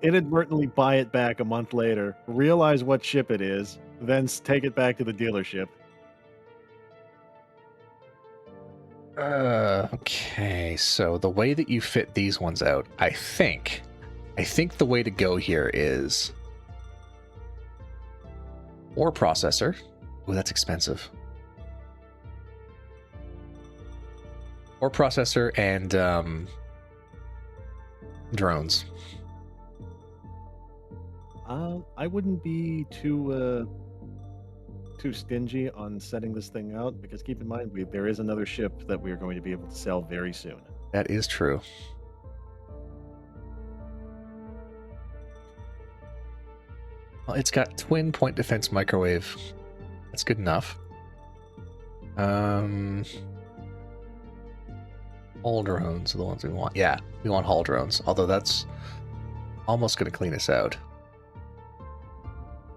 Inadvertently buy it back a month later. Realize what ship it is. Then take it back to the dealership. Okay, so the way that you fit these ones out, I think the way to go here is or processor. Ooh, that's expensive. Or processor and drones. I wouldn't be too stingy on setting this thing out because keep in mind there is another ship that we are going to be able to sell very soon. That is true. Well, it's got twin point defense microwave. That's good enough. Hull drones are the ones we want. Yeah, we want hull drones. Although that's almost going to clean us out.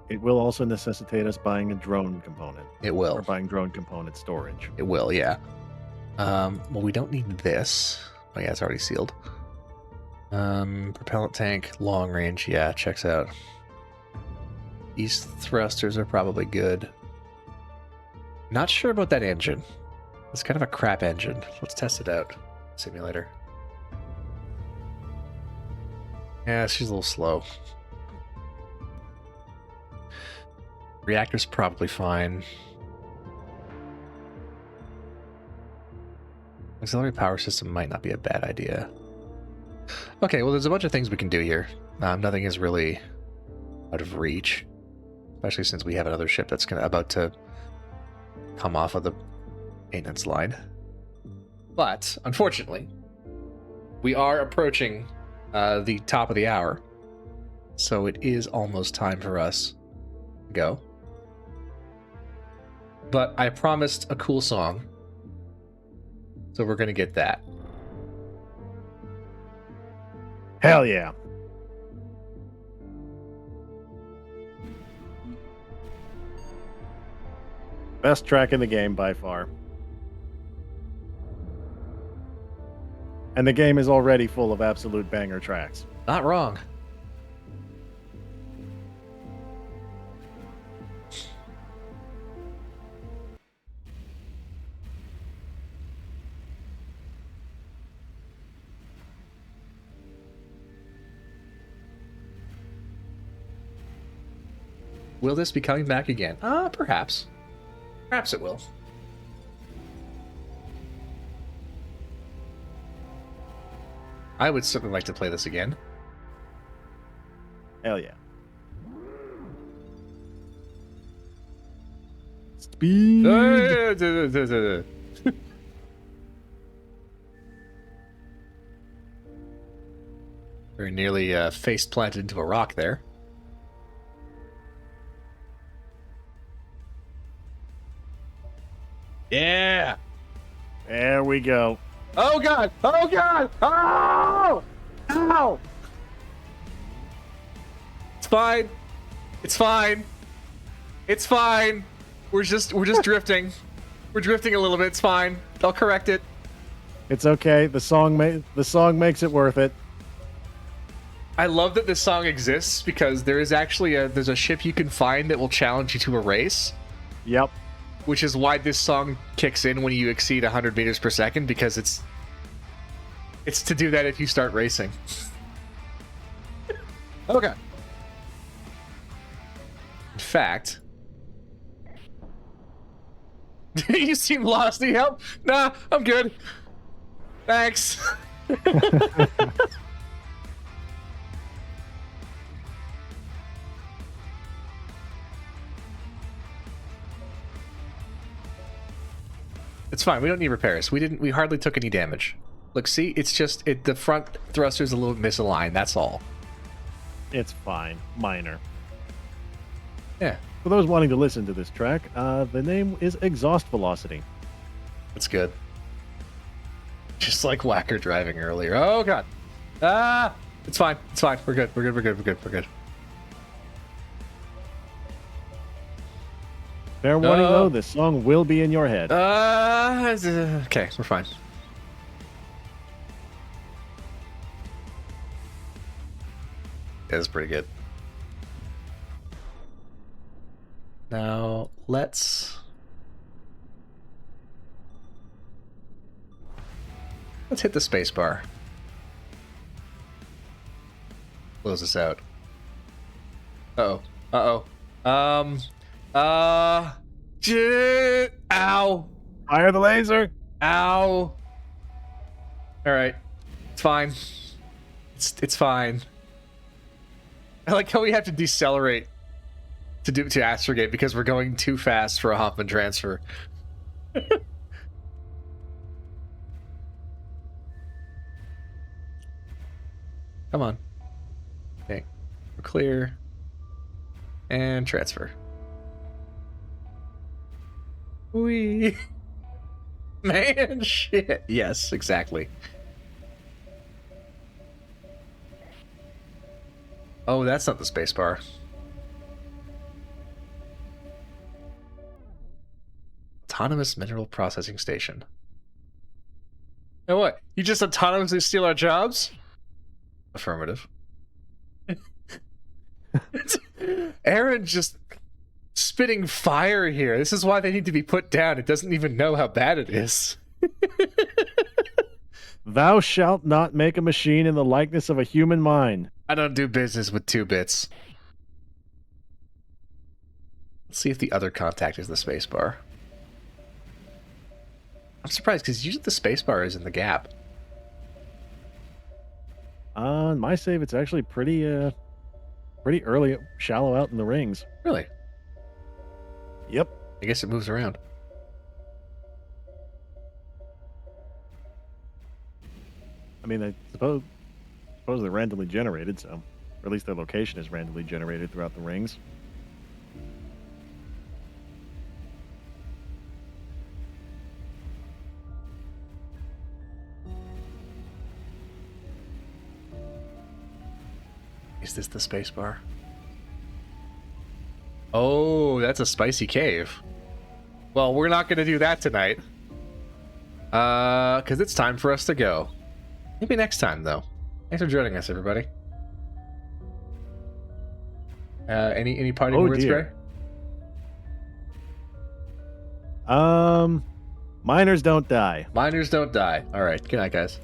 It will also necessitate us buying a drone component. It will. Or buying drone component storage. It will, yeah. Well, we don't need this. Oh, yeah, it's already sealed. Propellant tank, long range. Yeah, checks out. These thrusters are probably good. Not sure about that engine. It's kind of a crap engine. Let's test it out. Simulator. Yeah, she's a little slow. Reactor's probably fine. Auxiliary power system might not be a bad idea. Okay, well, there's a bunch of things we can do here. Nothing is really out of reach, especially since we have another ship that's about to come off of the maintenance line. But, unfortunately, we are approaching the top of the hour, so it is almost time for us to go. But I promised a cool song, so we're going to get that. Hell yeah. Best track in the game by far. And the game is already full of absolute banger tracks. Not wrong. Will this be coming back again? Perhaps. Perhaps it will. I would certainly like to play this again. Hell yeah. Speed. Very nearly face planted into a rock there. Yeah! There we go. Oh god! Oh god! Oh! Ow! It's fine. It's fine. It's fine. We're just drifting. We're drifting a little bit. It's fine. I'll correct it. It's okay. The song makes it worth it. I love that this song exists because there is actually there's a ship you can find that will challenge you to a race. Yep. Which is why this song kicks in when you exceed 100 meters per second, because it's to do that if you start racing. Okay. In fact, you seem lost. Need help? Nah, I'm good. Thanks. It's fine. We don't need repairs. We hardly took any damage. Look, see, it's just the front thruster's a little misaligned. That's all. It's fine. Minor. Yeah, For those wanting to listen to this track, the name is Exhaust Velocity. that's good. Just like Whacker driving earlier. Oh god. Ah, it's fine. It's fine. We're good. We're good. We're good. We're good. We're good. Fair warning, though, this song will be in your head. Okay, we're fine. Yeah, that's pretty good. Now, let's hit the space bar. Close this out. Uh-oh. Uh-oh. Ow. Fire the laser. Ow. All right. It's fine. It's fine. I like how we have to decelerate to astrogate because we're going too fast for a Hoffman transfer. Come on. Okay. We're clear. And transfer. Wee. Man, shit. Yes, exactly. Oh, that's not the spacebar. Autonomous mineral processing station. And what? You just autonomously steal our jobs? Affirmative. Aaron just spitting fire here. This is why they need to be put down. It doesn't even know how bad it is. Thou shalt not make a machine in the likeness of a human mind. I don't do business with 2 bits. Let's see if the other contact is the spacebar. I'm surprised because usually the spacebar is in the gap. On my save, it's actually pretty early, shallow out in the rings. Really? Yep. I guess it moves around. I mean, I suppose they're randomly generated, so, or at least their location is randomly generated throughout the rings. Is this the spacebar? Oh, that's a spicy cave. Well, we're not going to do that tonight. Because it's time for us to go. Maybe next time, though. Thanks for joining us, everybody. Any parting words, dear. Gray? Miners don't die. Miners don't die. All right. Good night, guys.